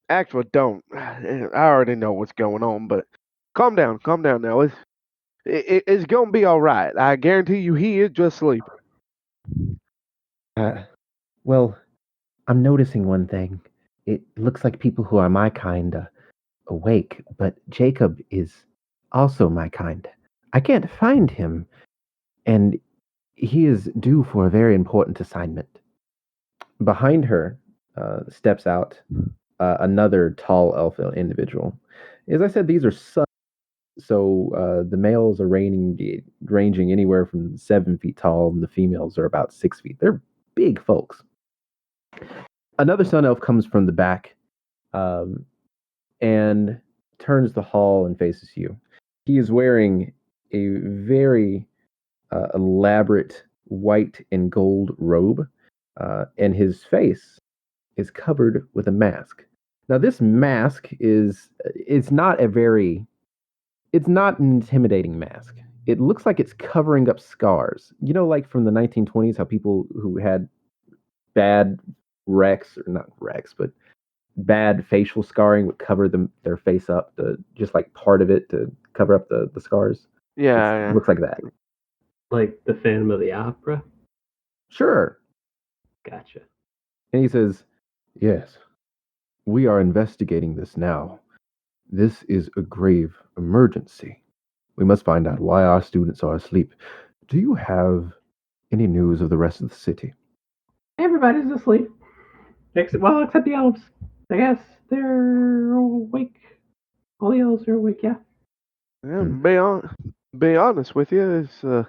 actually, don't. I already know what's going on, but calm down now. It's gonna be all right. I guarantee you, he is just sleeping.
Well, I'm noticing one thing. It looks like people who are my kind are awake, but Jacob is also my kind. I can't find him, and he is due for a very important assignment. Behind her steps out another tall elf individual. As I said, these are sons, so the males are ranging anywhere from 7 feet tall, and the females are about 6 feet. They're big folks. Another sun elf comes from the back, and turns the hall and faces you. He is wearing a very elaborate white and gold robe, and his face is covered with a mask. Now, this mask is not a very it's not an intimidating mask. It looks like it's covering up scars. You know, like from the 1920s, how people who had bad wrecks, or not wrecks, but bad facial scarring would cover their face up, just like part of it to cover up the scars.
Yeah,
It looks like that.
Like the Phantom of the Opera.
Sure.
Gotcha.
And he says, "Yes, we are investigating this now. This is a grave emergency. We must find out why our students are asleep. Do you have any news of the rest of the city?"
Everybody's asleep. Except the elves. I guess they're awake. All the elves are awake, yeah.
yeah. Be honest with you, it's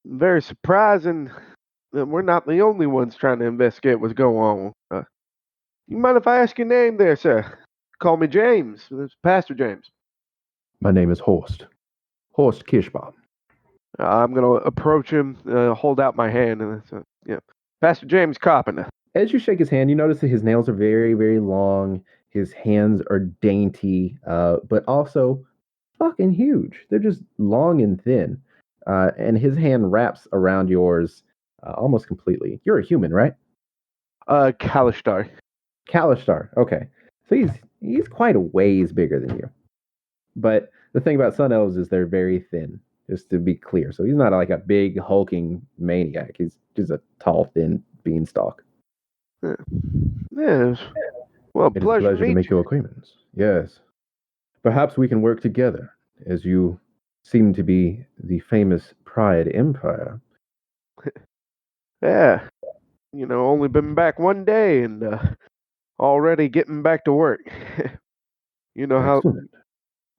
very surprising that we're not the only ones trying to investigate what's going on. You mind if I ask your name there, sir? Call me James. It's Pastor James.
My name is Horst. Horst Kirschbaum.
I'm gonna approach him, hold out my hand, and yeah, Pastor James Carpenter.
As you shake his hand, you notice that his nails are very, very long. His hands are dainty, but also fucking huge. They're just long and thin. And his hand wraps around yours almost completely. You're a human, right?
Kalishtar.
Kalishtar. Okay. So he's quite a ways bigger than you. But the thing about sun elves is they're very thin, just to be clear. So he's not like a big hulking maniac. He's just a tall, thin beanstalk.
Yes. Well,
It is a
pleasure
pleasure to make your acquaintance. Yes. Perhaps we can work together, as you seem to be the famous Pride Empire.
Yeah. Only been back one day and already getting back to work. you know how
Excellent.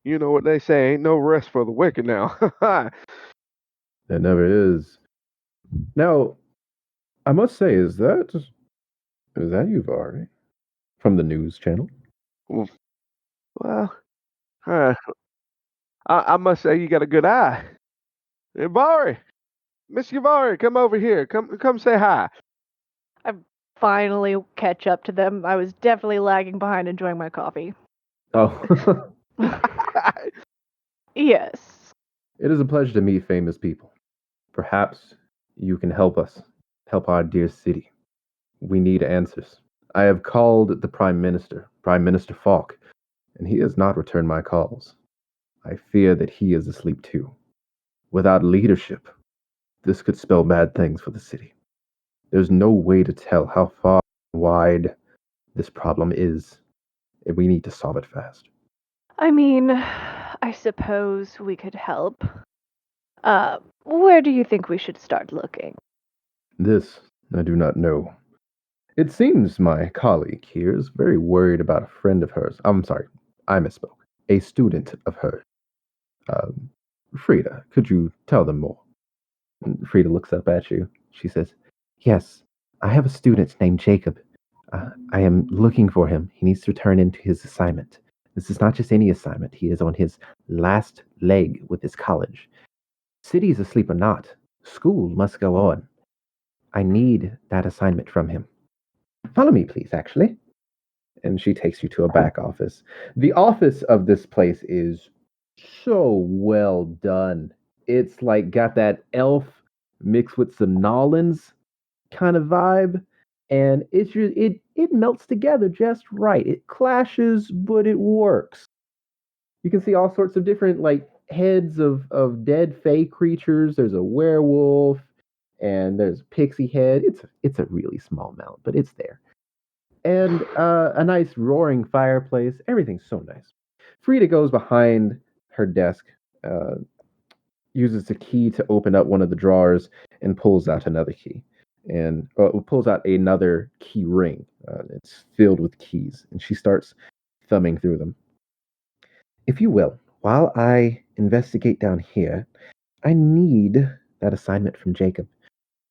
you know what they say, ain't no rest for the wicked now.
There never is. Now, I must say, is that Uvari from the news channel?
Well, uh, I must say you got a good eye. Yavari, Miss Yavari, come over here. Come say hi.
I finally catch up to them. I was definitely lagging behind enjoying my coffee.
Oh,
Yes.
it is a pleasure to meet famous people. Perhaps you can help us, help our dear city. We need answers. I have called the Prime Minister, Prime Minister Falk, and he has not returned my calls. I fear that he is asleep too. Without leadership, this could spell bad things for the city. There's no way to tell how far and wide this problem is, and we need to solve it fast.
I mean, I suppose we could help. Where do you think we should start looking?
This I do not know. It seems my colleague here is very worried about a friend of hers. I'm sorry, I misspoke. A student of hers. Um, Frida, could you tell them more? And Frida looks up at you. She says, "Yes, I have a student named Jacob. I am looking for him. He needs to return into his assignment. This is not just any assignment. He is on his last leg with his college. City is asleep or not, school must go on. I need that assignment from him. Follow me, please, actually." And she takes you to a back office. The office of this place is so well done. It's like got that elf mixed with some Nolans kind of vibe, and it melts together just right. It clashes, but it works. You can see all sorts of different like heads of dead fey creatures. There's a werewolf, and there's a pixie head. It's a really small mount, but it's there. And a nice roaring fireplace. Everything's so nice. Frida goes behind her desk, uh, uses the key to open up one of the drawers, and pulls out another key. And pulls out another key ring. It's filled with keys, and she starts thumbing through them. "If you will, while I investigate down here, I need that assignment from Jacob.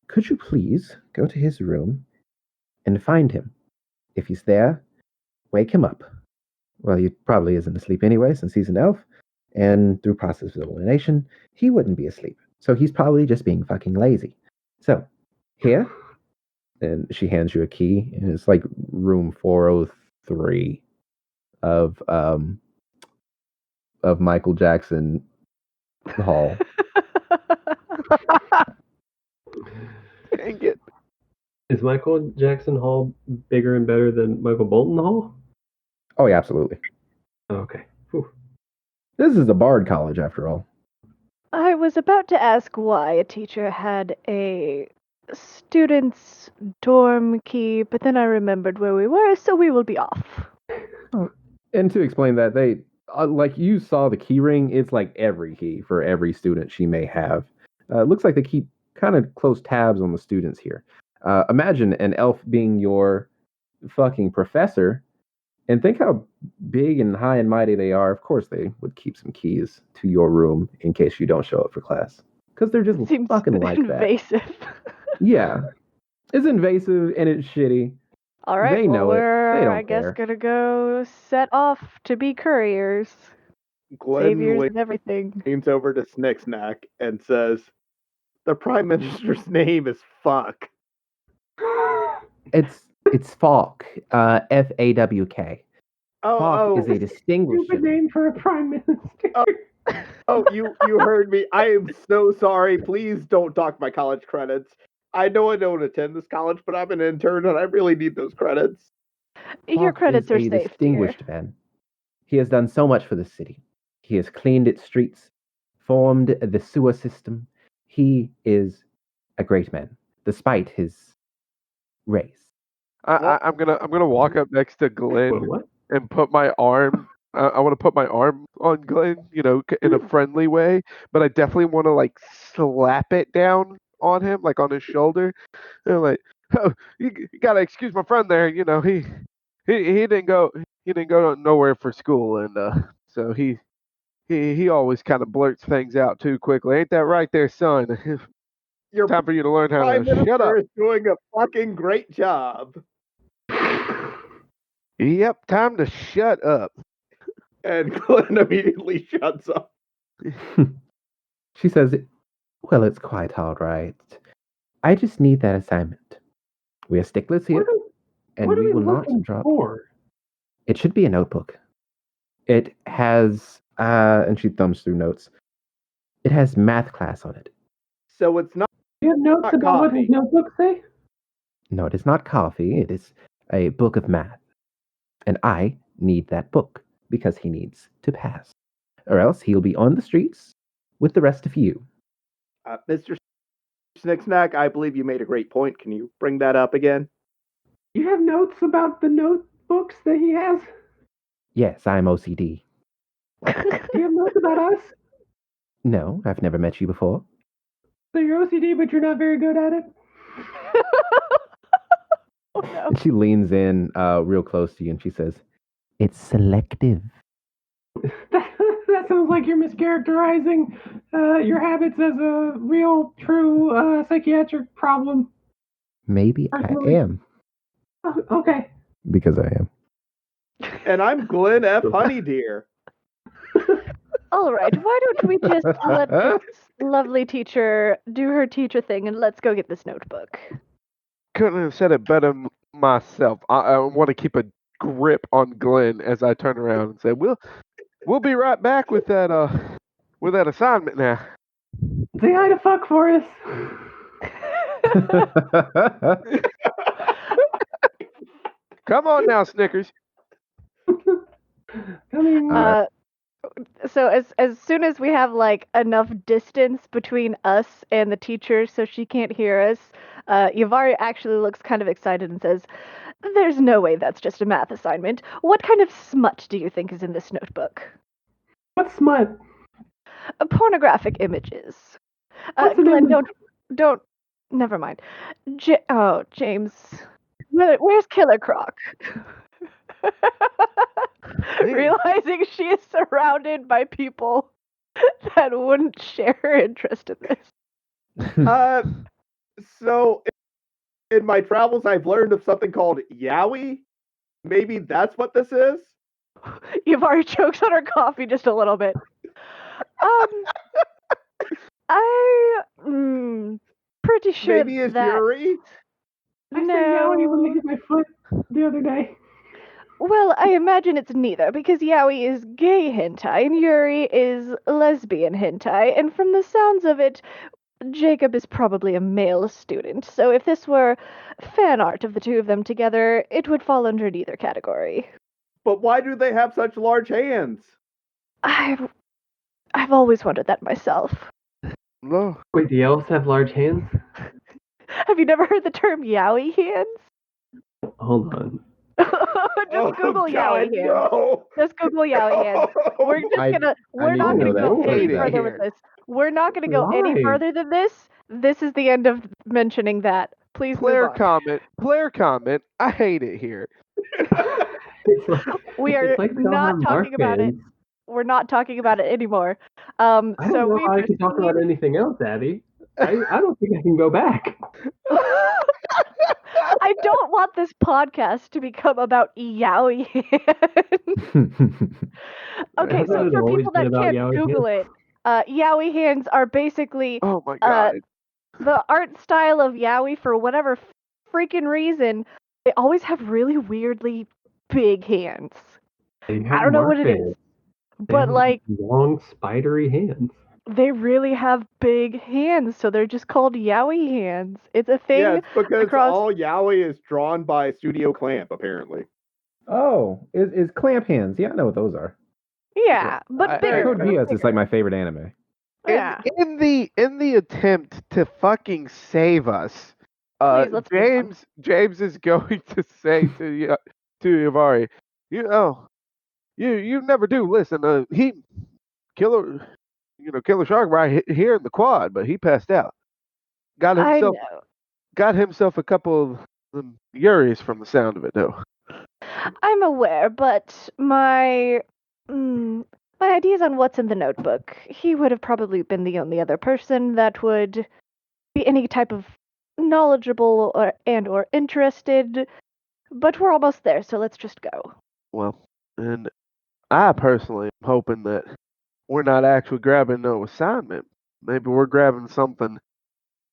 Could you please go to his room and find him? If he's there, wake him up. Well, he probably isn't asleep anyway, since he's an elf. And through process of elimination, he wouldn't be asleep. So he's probably just being fucking lazy. So, here, and she hands you a key, and it's like room 403 of Michael Jackson Hall.
Dang it.
Is Michael Jackson Hall bigger and better than Michael Bolton Hall?
Oh, yeah, absolutely.
Oh, okay. Whew.
This is a bard college, after all.
I was about to ask why a teacher had a student's dorm key, but then I remembered where we were, so we will be off.
And to explain that, they like you saw the key ring. It's like every key for every student she may have. It looks like they keep kind of close tabs on the students here. Imagine an elf being your fucking professor, and think how big and high and mighty they are. Of course, they would keep some keys to your room in case you don't show up for class, because they're just
Seems
fucking like that.
invasive.
Yeah, it's invasive and it's shitty.
All right,
They know
well,
it. They
we're,
don't
I guess,
care.
gonna go set off to be couriers,
Glenn
saviors, and everything.
leans over to Snicksnack and says, "The Prime Minister's name is fuck."
It's Falk. Fawk. Falk is a distinguished
Stupid
gentleman.
name for a prime minister.
Oh, you heard me. I am so sorry. Please don't dock my college credits. I know I don't attend this college, but I'm an intern and I really need those credits.
Your
Falk
credits
is
are
a
safe, dear.
distinguished man. He has done so much for the city. He has cleaned its streets, formed the sewer system. He is a great man, despite his race.
I'm gonna walk up next to
Wait,
Glenn
what?
and put my arm. I want to put my arm on Glenn, in a friendly way, but I definitely want to like slap it down on him, like on his shoulder, and like, oh, you gotta excuse my friend there. He didn't go nowhere for school, and so he always kind of blurts things out too quickly. Ain't that right, there, son?
Your
Time for you to learn how
Prime
to shut up.
Minister is doing a fucking great job.
Yep, time to shut up.
And Glenn immediately shuts up.
She says, well, it's quite all right. I just need that assignment. We are sticklers here, and
What are
we will not
looking
drop.
for?
It should be a notebook. It has, and she thumbs through notes. It has math class on it.
So it's not
Do you have notes
Not
about what
coffee.
his notebooks say?
No, it is not coffee. It is a book of math. And I need that book because he needs to pass. Or else he'll be on the streets with the rest of you.
Mr. Snicksnack, I believe you made a great point. Can you bring that up again?
You have notes about the notebooks that he has?
Yes, I'm OCD.
Do you have notes about us?
No, I've never met you before.
So you're OCD, but you're not very good at it?
Oh no.
And she leans in real close to you and she says, it's selective.
That sounds like you're mischaracterizing your habits as a real, true psychiatric problem.
Maybe
Personally.
I am.
Oh, okay.
Because I am.
And I'm Glenn F. Honeydeer.
All right, why don't we just let this lovely teacher do her teacher thing and let's go get this notebook.
Couldn't have said it better myself. I want to keep a grip on Glenn as I turn around and say, "We'll be right back with that assignment now."
Say hi to fuck for us.
Come on now, Snickers.
Coming.
So as soon as we have like enough distance between us and the teacher so she can't hear us, Yavari actually looks kind of excited and says, "There's no way that's just a math assignment. What kind of smut do you think is in this notebook?"
What smut?
Pornographic images.
What's the
Glenn,
name
don't. Never mind. James, where's Killer Croc? Realizing she is surrounded by people that wouldn't share her interest in this.
So in my travels, I've learned of something called yaoi. Maybe that's what this is?
You've already choked on her coffee just a little bit. Pretty sure
Maybe it's
that
Yuri.
I said Yowie when I
no.
hit my foot the other day.
Well, I imagine it's neither because Yaoi is gay hentai and Yuri is lesbian hentai, and from the sounds of it, Jacob is probably a male student. So if this were fan art of the two of them together, it would fall under neither category.
But why do they have such large hands?
I've always wondered that myself.
No.
Wait, the elves have large hands?
Have you never heard the term yaoi hands?
Hold on.
Just Google yaoi
God,
hands.
no.
Just Google yaoi hands. We're just
I
gonna. We're
need
not
to
gonna
know
go
that.
any
Hate it
further
here.
with this. We're not gonna go any
Why?
further than this. This is the end of mentioning that. Please
Player
move on.
comment. I hate it here.
It's like,
We are
it's like they all
not
have
talking about it.
fans.
We're not talking about it anymore.
I don't
So
know
we
how I can talk about anything else, Abby. I don't think I can go back.
I don't want this podcast to become about yaoi hands. Okay,
Hasn't
so
it
for
always
people
been
that
about
can't
yaoi
Google
hands?
it, yaoi hands are basically
Oh my god.
the art style of yaoi for whatever freaking reason. They always have really weirdly big hands.
They
I
have
don't know what
mark
it
hands.
is,
They
but
have
like
long, spidery hands.
they really have big hands, so they're just called yaoi hands. It's a thing
Yeah, it's because
across.
all yaoi is drawn by Studio Clamp, apparently.
Oh, is clamp hands? Yeah, I know what those are.
Yeah, but
I-
bigger.
Code Geass is
bigger.
like my favorite anime.
Yeah.
In the attempt to fucking save us,
Please, let's move on.
James is going to say to Yavari, you never do listen. He killer shark right here in the quad, but he passed out. Got
I
himself
know.
got himself a couple of Yuris from the sound of it though.
I'm aware, but my ideas on what's in the notebook. He would have probably been the only other person that would be any type of knowledgeable or interested. But we're almost there, so let's just go.
Well, and I personally am hoping that we're not actually grabbing no assignment. Maybe we're grabbing something that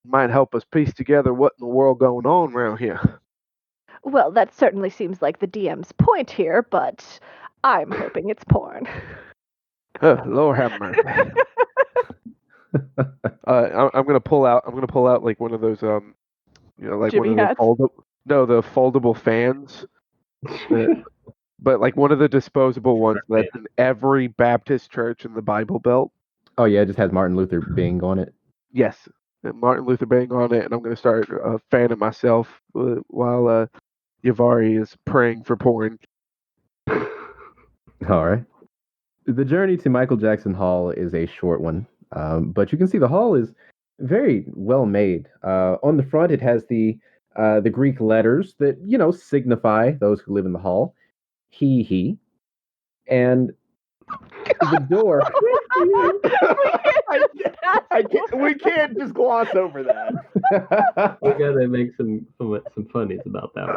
might help us piece together what in the world going on around here.
Well, that certainly seems like the DM's point here, but I'm hoping it's porn.
Lord have mercy. I'm gonna pull out. I'm gonna pull out like one of those like
Jimmy
one of
hats?
the foldable fans. But like one of the disposable ones that's in every Baptist church in the Bible Belt.
Oh yeah, it just has Martin Luther Bing on it.
Yes, and Martin Luther Bang on it, and I'm gonna start fanning myself while Yavari is praying for porn.
All right. The journey to Michael Jackson Hall is a short one, but you can see the hall is very well made. On the front, it has the Greek letters that signify those who live in the hall. He, and the door.
We can't just gloss over that.
We gotta make some funnies about that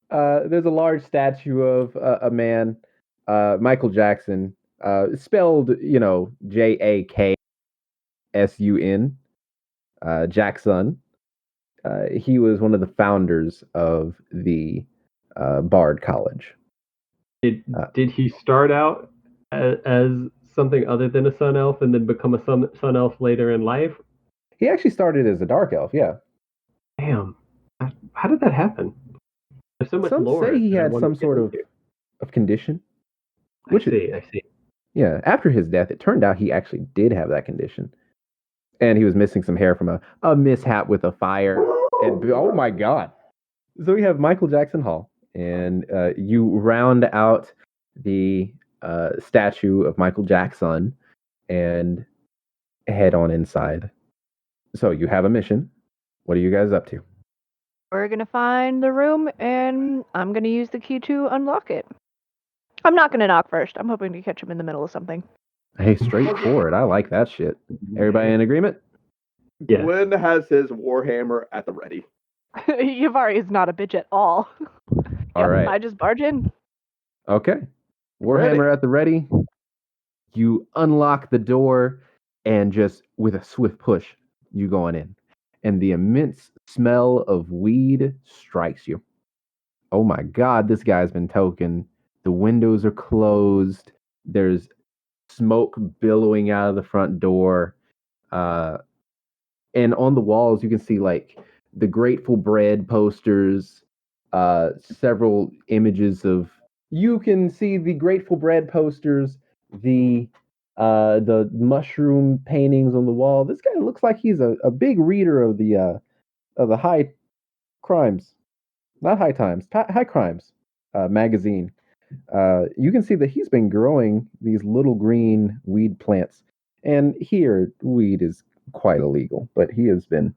one.
There's a large statue of a man, Michael Jackson, spelled Jaksun, Jackson. He was one of the founders of the Bard College.
Did he start out as something other than a sun elf and then become a sun elf later in life?
He actually started as a dark elf. Yeah.
Damn, how did that happen? There's so much
Some
lore.
say he
that I
had
wanted
some
to get
sort of
into.
condition.
I see.
Yeah. After his death, it turned out he actually did have that condition, and he was missing some hair from a mishap with a fire. And oh my god! So we have Michael Jackson Hall, and you round out the statue of Michael Jackson and head on inside. So you have a mission. What are you guys up to?
We're gonna find the room, and I'm gonna use the key to unlock it. I'm not gonna knock first. I'm hoping to catch him in the middle of something.
Hey, straightforward. I like that shit. Everybody in agreement?
Yeah.
Glenn has his warhammer at the ready.
Yavari is not a bitch at all.
All right.
I just barge in.
Okay. Warhammer at the ready. You unlock the door and just with a swift push, you go on in. And the immense smell of weed strikes you. Oh my God, this guy's been token. The windows are closed. There's smoke billowing out of the front door. Uh, and on the walls, you can see like the Grateful Bread posters, several images of. You can see the Grateful Bread posters, the mushroom paintings on the wall. This guy looks like he's a big reader of the high crimes, not high times, high crimes magazine. You can see that he's been growing these little green weed plants. And here, weed is quite illegal, but he has been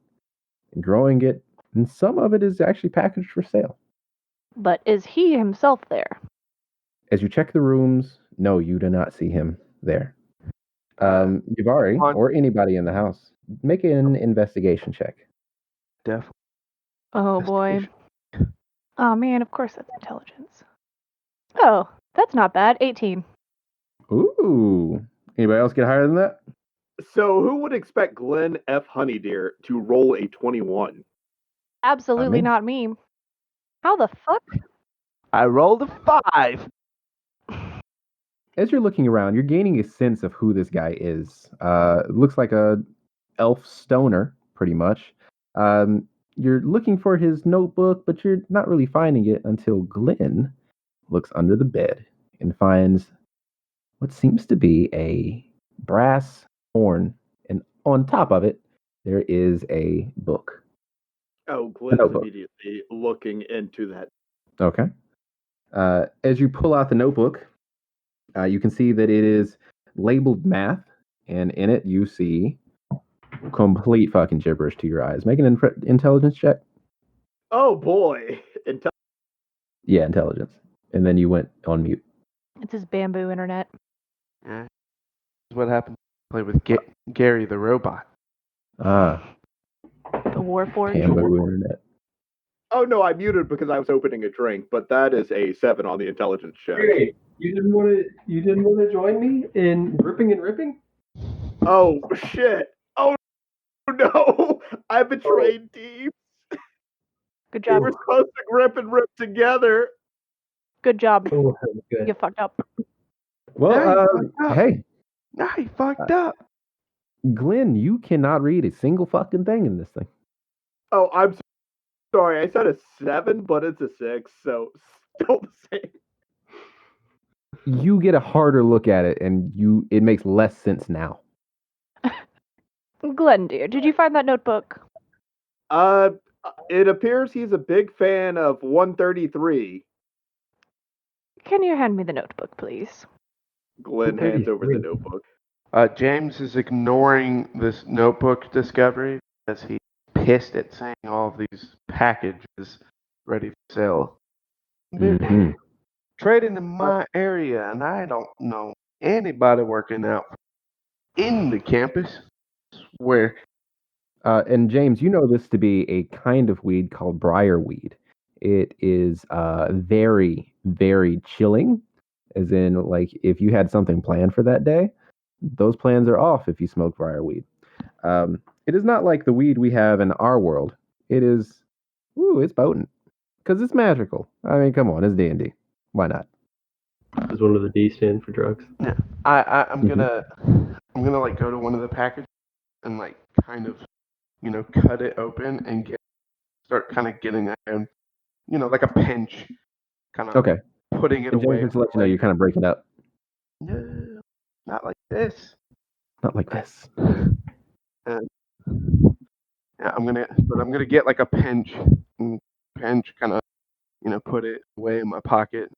growing it, and some of it is actually packaged for sale.
But is he himself there?
As you check the rooms, no, you do not see him there. Yavari, or anybody in the house, make an investigation check.
Definitely.
Oh boy. Oh man, of course that's intelligence. Oh, that's not bad. 18.
Ooh. Anybody else get higher than that?
So who would expect Glenn F. Honeydeer to roll a 21?
Absolutely not me. How the fuck?
I rolled a 5.
As you're looking around, you're gaining a sense of who this guy is. It looks like a elf stoner, pretty much. You're looking for his notebook, but you're not really finding it until Glenn looks under the bed and finds what seems to be a brass horn, and on top of it, there is a book.
Oh, Glenn's immediately looking into that.
Okay. As you pull out the notebook, you can see that it is labeled math, and in it you see complete fucking gibberish to your eyes. Make an intelligence check.
Oh boy.
Yeah, intelligence. And then you went on mute.
It's his bamboo internet.
Yeah. That's what happened. Play with Gary the robot.
Ah.
The Warforged.
Bamboo internet.
Oh no, I muted because I was opening a drink, but that is a 7 on the intelligence check.
Hey, you didn't want to join me in ripping and ripping?
Oh shit. Oh no. I betrayed team.
Good
We
job.
were supposed to grip and rip together.
Good job.
Oh, that was good.
You fucked up.
Well, hey.
Nah, he fucked up.
Glenn, you cannot read a single fucking thing in this thing.
Oh, I'm sorry. I said a 7, but it's a 6, so still the same.
You get a harder look at it, and it makes less sense now.
Glenn, dear, did you find that notebook?
It appears he's a big fan of 133.
Can you hand me the notebook, please?
Glenn hands over the notebook.
James is ignoring this notebook discovery as he's pissed at seeing all of these packages ready for sale.
Mm-hmm.
Trading in my area, and I don't know anybody working out in the campus. Where?
And James, you know this to be a kind of weed called briarweed. It is very, very chilling, as in, like, if you had something planned for that day, those plans are off if you smoke briarweed. It is not like the weed we have in our world. It is, it's potent, because it's magical. I mean, come on, it's D&D. Why not?
Does one of the D stand for drugs?
Yeah, I'm gonna like go to one of the packages and like kind of, cut it open and start kind of getting a hand, like a pinch, kind of
Okay.
putting it
And
away.
James, just to let you know, you're kind of breaking up.
No, not like this.
Not like this.
Yeah, I'm gonna get like a pinch, kind of, put it away in my pocket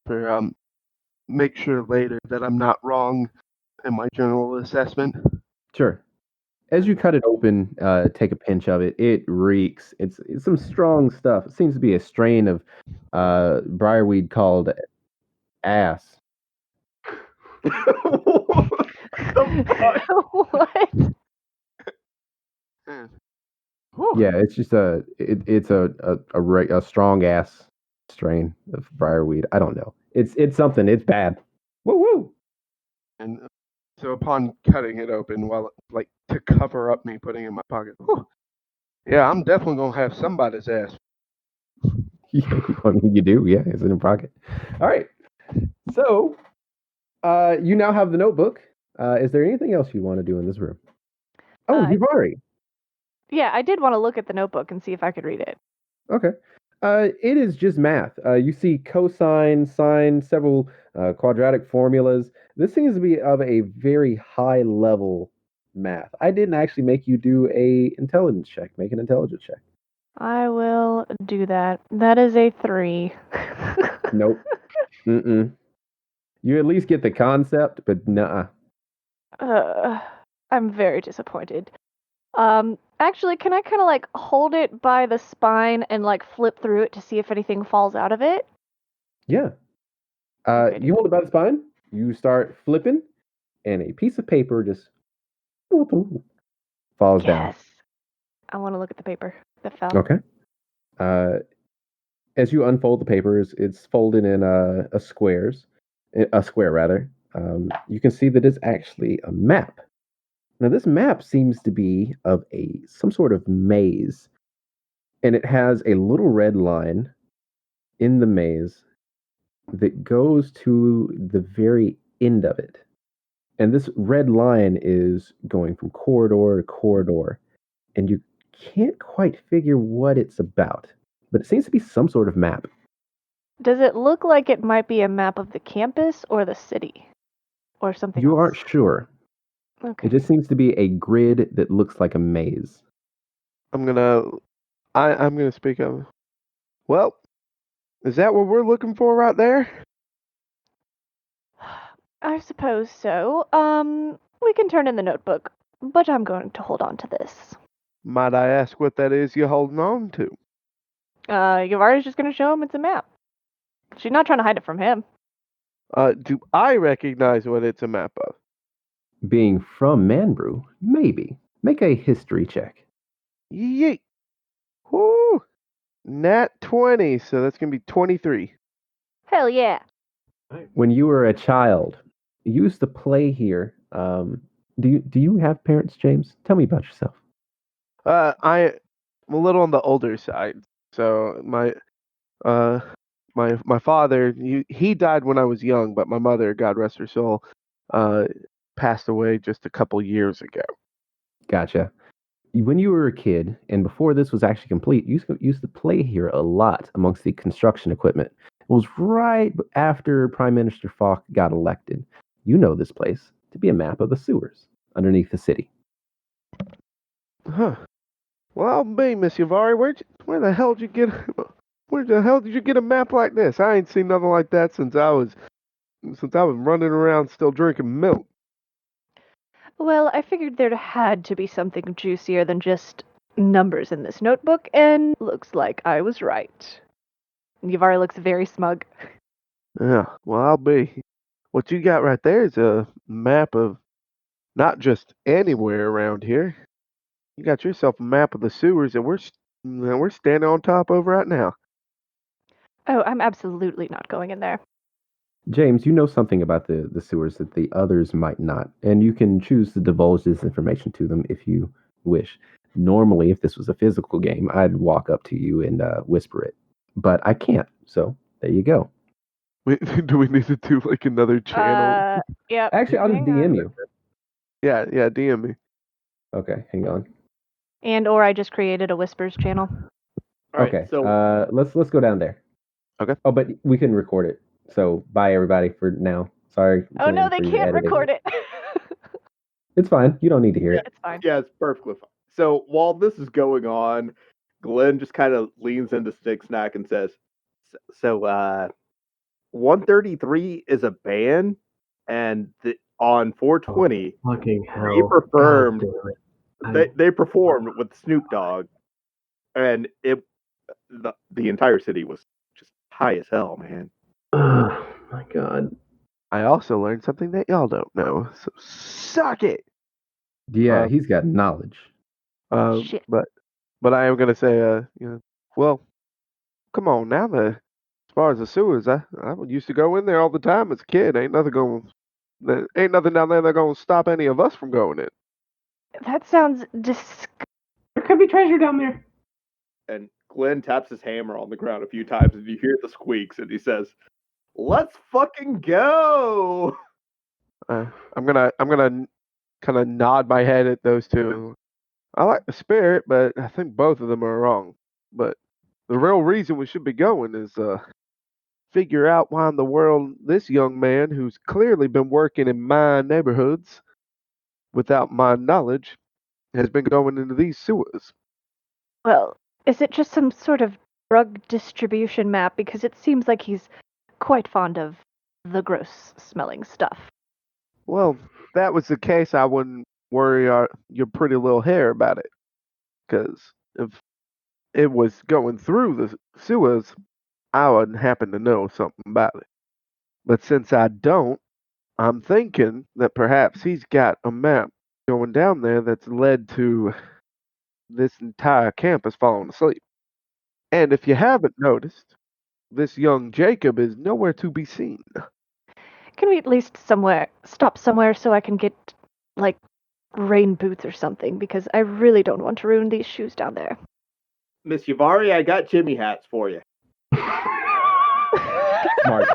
for make sure later that I'm not wrong in my general assessment.
Sure. As you cut it open, take a pinch of it. It reeks. It's some strong stuff. It seems to be a strain of briarweed called ass.
What the fuck?
What?
Yeah, it's just it's a strong ass strain of briarweed. I don't know. It's something. It's bad. Woo woo.
And so upon cutting it open, while like to cover up me putting it in my pocket, yeah, I'm definitely gonna have somebody's ass.
Yeah, I mean, you do. Yeah, it's in your pocket. All right. So, you now have the notebook. Is there anything else you want to do in this room? Oh,
Uh,
Yubari.
Yeah, I did want to look at the notebook and see if I could read it.
Okay. It is just math. You see cosine, sine, several quadratic formulas. This seems to be of a very high level math. I didn't actually make you do a intelligence check. Make an intelligence check.
I will do that. That is a 3.
Nope. Mm-mm. You at least get the concept, but nah.
I'm very disappointed. Actually, can I kind of like hold it by the spine and like flip through it to see if anything falls out of it?
Yeah.
Okay,
You hold it by the spine. You start flipping, and a piece of paper just falls down.
yes. I want to look at the paper that fell.
Okay. Uh, as you unfold the papers, it's folded in a square rather. You can see that it's actually a map. Now, this map seems to be of some sort of maze, and it has a little red line in the maze that goes to the very end of it. And this red line is going from corridor to corridor, and you can't quite figure what it's about, but it seems to be some sort of map.
Does it look like it might be a map of the campus or the city? Or something
You
else?
aren't sure.
Okay.
It just seems to be a grid that looks like a maze.
I'm gonna speak up. Well, is that what we're looking for right there?
I suppose so. We can turn in the notebook, but I'm going to hold on to this.
Might I ask what that is you're holding on to?
Yavari's just going to show him it's a map. She's not trying to hide it from him.
Do I recognize what it's a map of?
Being from Manbrew, maybe. Make a history check.
Yeet. Whoo! Nat 20, so that's gonna be 23.
Hell yeah.
When you were a child, you used to play here. Do you have parents, James? Tell me about yourself.
I'm a little on the older side. So uh my father, he died when I was young, but my mother, God rest her soul, passed away just a couple years ago.
Gotcha. When you were a kid, and before this was actually complete, you used to play here a lot amongst the construction equipment. It was right after Prime Minister Falk got elected. You know this place to be a map of the sewers underneath the city.
Huh. Well, I'll be, Miss Yavari. Where the hell did you get where the hell did you get a map like this? I ain't seen nothing like that since I was running around still drinking milk.
Well, I figured there had to be something juicier than just numbers in this notebook, and looks like I was right. Yavari looks very smug.
Yeah, well, I'll be. What you got right there is a map of not just anywhere around here. You got yourself a map of the sewers that we're standing on top of right now.
Oh, I'm absolutely not going in there.
James, you know something about the sewers that the others might not, and you can choose to divulge this information to them if you wish. Normally, if this was a physical game, I'd walk up to you and whisper it, but I can't. So there you go.
Do we need to do like another channel?
Yeah.
Actually, I'll just
hang on.
DM you.
Yeah, DM me.
Okay, hang on.
And or I just created a whispers channel.
All right,
Okay,
so
let's go down there.
Okay.
Oh, but we couldn't record it. So bye everybody for now. Sorry.
Oh no,
Glenn,
they
for your
can't
editing.
record it.
It's fine. You don't need to hear it.
It's fine.
yeah, it's perfectly fine. So while this is going on, Glenn just kind of leans into Stick Snack and says, "So, 133 is a band, and on 420
Fucking hell.
they performed.
God damn it.
They performed with Snoop Dogg, and the entire city was just high as hell, man."
Oh my god.
I also learned something that y'all don't know. So suck it.
Yeah,
Uh,
he's got knowledge.
Shit.
But I am gonna say, well, come on now. The far as the sewers, I used to go in there all the time as a kid. Ain't nothing down there that's gonna stop any of us from going in.
That sounds disgusting.
There could be treasure down there.
And Glenn taps his hammer on the ground a few times, and you hear the squeaks, and he says, "Let's fucking go!"
I'm gonna kind of nod my head at those two. I like the spirit, but I think both of them are wrong. But the real reason we should be going is figure out why in the world this young man, who's clearly been working in my neighborhoods without my knowledge, has been going into these sewers.
Well, is it just some sort of drug distribution map? Because it seems like he's quite fond of the gross smelling stuff.
Well, if that was the case, I wouldn't worry your pretty little hair about it. Because if it was going through the sewers, I would happen to know something about it. But since I don't, I'm thinking that perhaps he's got a map going down there that's led to this entire campus falling asleep. And if you haven't noticed, this young Jacob is nowhere to be seen.
Can we at least stop somewhere so I can get, like, rain boots or something? Because I really don't want to ruin these shoes down there.
Miss Yavari, I got Jimmy hats for you.
Smart.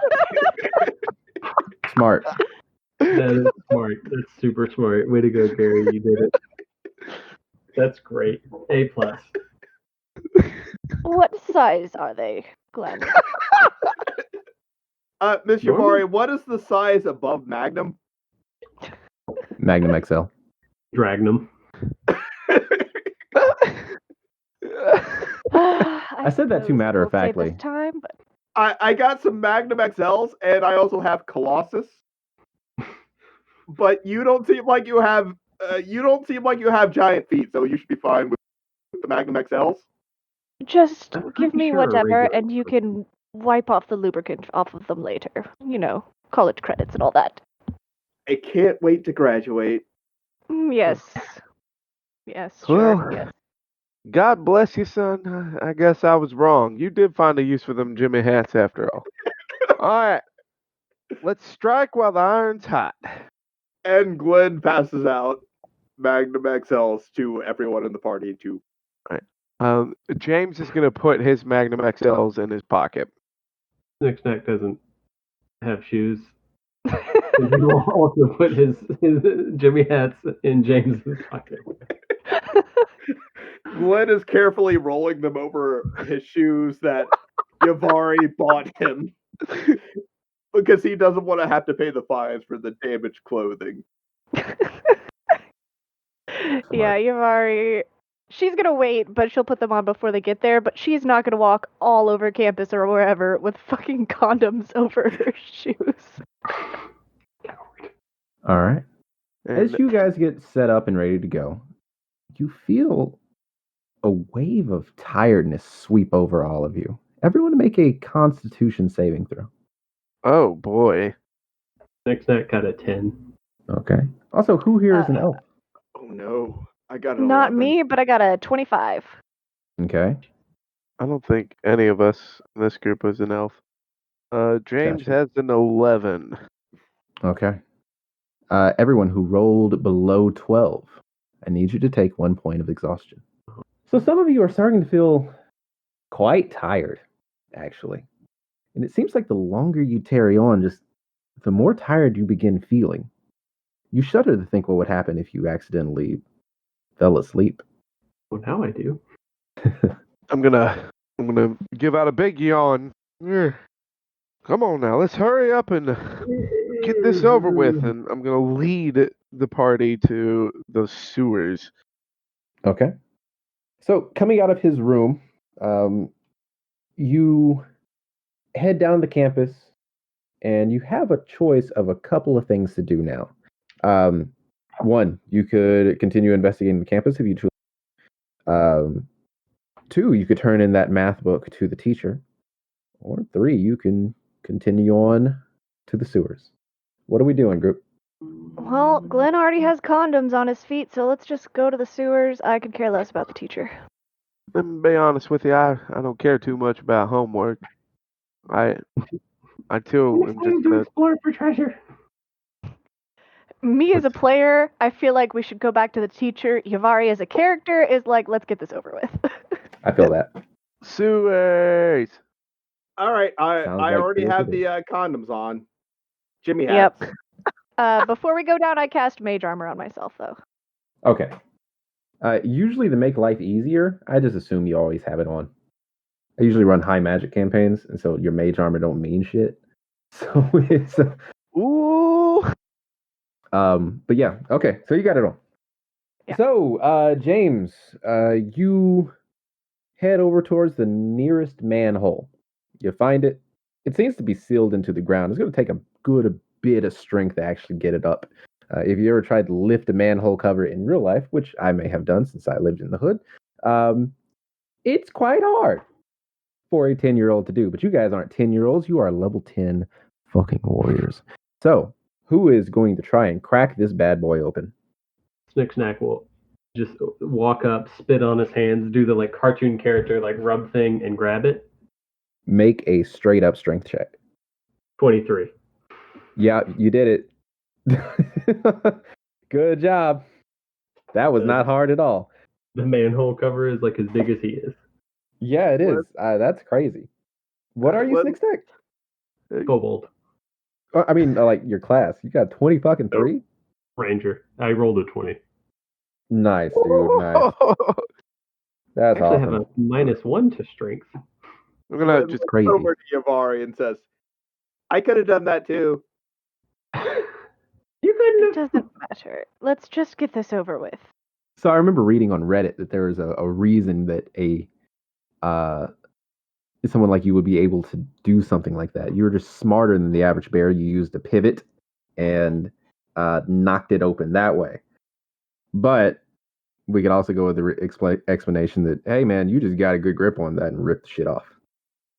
Smart.
That is smart. That's super smart. Way to go, Gary. You did it. That's great. A+.
What size are they, Glenn?
Miss
Normal?
Yavari, what is the size above Magnum?
Magnum XL.
Dragnum.
I
said that too
suppose
matter-of-factly.
it's okay this time, but
I got some Magnum XLs, and I also have Colossus. But you don't seem like you have giant feet, so you should be fine with the Magnum XLs.
just
I'm
give
pretty
me
sure a
whatever,
regular
and you can wipe off the lubricant off of them later. You know, college credits and all that.
I can't wait to graduate.
Yes. Yes, sure.
Well,
Yes.
God bless you, son. I guess I was wrong. You did find a use for them Jimmy hats after all. All right. Let's strike while the iron's hot.
And Glenn passes out Magnum XLs to everyone in the party too.
James is going to put his Magnum XLs in his pocket.
Snack doesn't have shoes. And he will also put his Jimmy hats in James's pocket.
Glenn is carefully rolling them over his shoes that Yavari bought him because he doesn't want to have to pay the fines for the damaged clothing.
Yeah, Yavari. She's gonna wait, but she'll put them on before they get there. But she's not gonna walk all over campus or wherever with fucking condoms over her shoes.
All right. As
And
you guys get set up and ready to go, you feel a wave of tiredness sweep over all of you. Everyone make a Constitution saving throw.
oh boy.
Snack got a 10.
Okay. Also, who here is an elf?
Oh no, I got an
Not
11.
me, but I got a 25.
Okay.
I don't think any of us in this group is an elf. James
Gotcha.
has an 11.
Okay. Everyone who rolled below 12, I need you to take 1 point of exhaustion. So some of you are starting to feel quite tired, actually. And it seems like the longer you tarry on, just the more tired you begin feeling. You shudder to think what would happen if you accidentally fell asleep.
Well, now I do.
I'm gonna give out a big yawn. Come on now, let's hurry up and get this over with. And I'm gonna lead the party to the sewers.
Okay. So coming out of his room, you head down the campus, and you have a choice of a couple of things to do now. One, you could continue investigating the campus if you choose. 2, you could turn in that math book to the teacher. Or 3, you can continue on to the sewers. What are we doing, group?
Well, Glenn already has condoms on his feet, so let's just go to the sewers. I could care less about the teacher.
Let me be honest with you, I don't care too much about homework. I too
I'm
am just
excited to
gonna.
explore for treasure.
Me as a player, I feel like we should go back to the teacher. Yavari as a character is like, let's get this over with.
I feel that.
Sewers.
All right, I
Sounds
I
like
already
this
have
it is.
the condoms on. Jimmy hats.
Yep. Before we go down, I cast mage armor on myself, though.
Okay. Usually to make life easier, I just assume you always have it on. I usually run high magic campaigns, and so your mage armor don't mean shit. So it's
Ooh.
but yeah, okay. So you got it on.
Yeah.
So, James, you head over towards the nearest manhole. You find it. It seems to be sealed into the ground. It's going to take a good bit of strength to actually get it up. If you ever tried to lift a manhole cover in real life, which I may have done since I lived in the hood, it's quite hard for a 10-year-old to do. But you guys aren't 10-year-olds. You are level 10 fucking warriors. So, who is going to try and crack this bad boy open?
Snicksnack will just walk up, spit on his hands, do the like cartoon character like rub thing, and grab it.
Make a straight up strength check.
23.
Yeah, you did it. Good job. That was not hard at all.
The manhole cover is like as big as he is.
Yeah, it is. That's crazy. What are you,
What-
Snickstack?
Kobold.
I mean, like your class. You got 20 fucking 3?
Ranger. I rolled a 20.
Nice, dude. Nice. That's
I actually
awesome.
have a -1 to strength.
I'm gonna
Glenn
just
looks
crazy.
over to Yavari and says, "I could have done that too."
You couldn't
It
have.
doesn't matter. Let's just get this over with.
So I remember reading on Reddit that there was a reason that someone like you would be able to do something like that. You were just smarter than the average bear. You used a pivot and knocked it open that way. But we could also go with the explanation that, hey, man, you just got a good grip on that and ripped the shit off.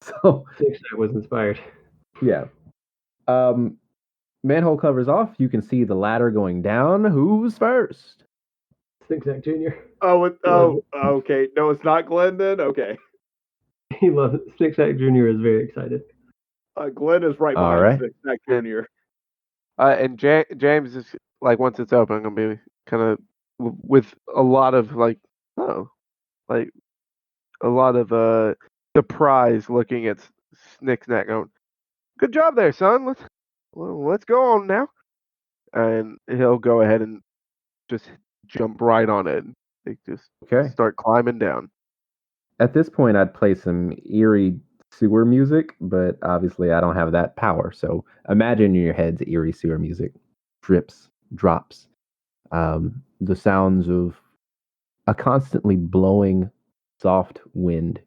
So,
Snicksnack was inspired.
yeah. Manhole covers off. You can see the ladder going down. Who's first?
Snicksnack Jr.
Okay. No, it's not Glenn then. Okay,
He loves it. Snicksnack Jr. is very excited.
Glenn is right
All
behind
right.
Snack Jr.
and James is like, once it's open, I'm gonna be kind of with a lot of like a lot of surprise looking at Snicksnack going, "Good job there, son. Let's go on now." And he'll go ahead and just jump right on it. They just
Okay.
start climbing down.
At this point, I'd play some eerie sewer music, but obviously I don't have that power. So imagine in your head's eerie sewer music. Drips, drops, the sounds of a constantly blowing soft wind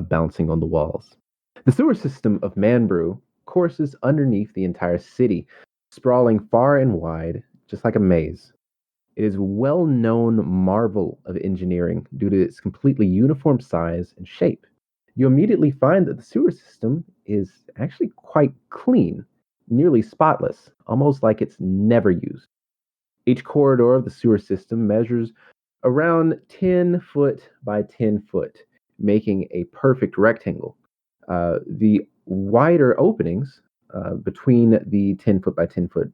bouncing on the walls. The sewer system of Manbrew courses underneath the entire city, sprawling far and wide, just like a maze. It is a well-known marvel of engineering due to its completely uniform size and shape. You immediately find that the sewer system is actually quite clean, nearly spotless, almost like it's never used. Each corridor of the sewer system measures around 10 foot by 10 foot, making a perfect rectangle. The wider openings between the 10 foot by 10 foot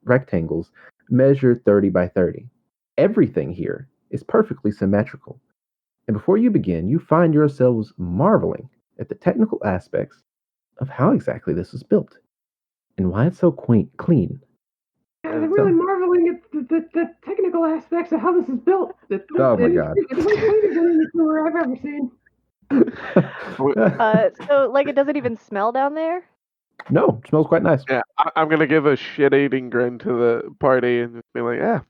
rectangles measure 30 by 30. Everything here is perfectly symmetrical. And before you begin, you find yourselves marveling at the technical aspects of how exactly this was built and why it's so clean.
I'm really marveling at the technical aspects of how this is built.
Oh my God.
It's way cleaner than any sewer I've ever seen.
So, like, it doesn't even smell down there?
No, it smells quite nice.
Yeah, I'm gonna give a shit-eating grin to the party and just be like, "Yeah,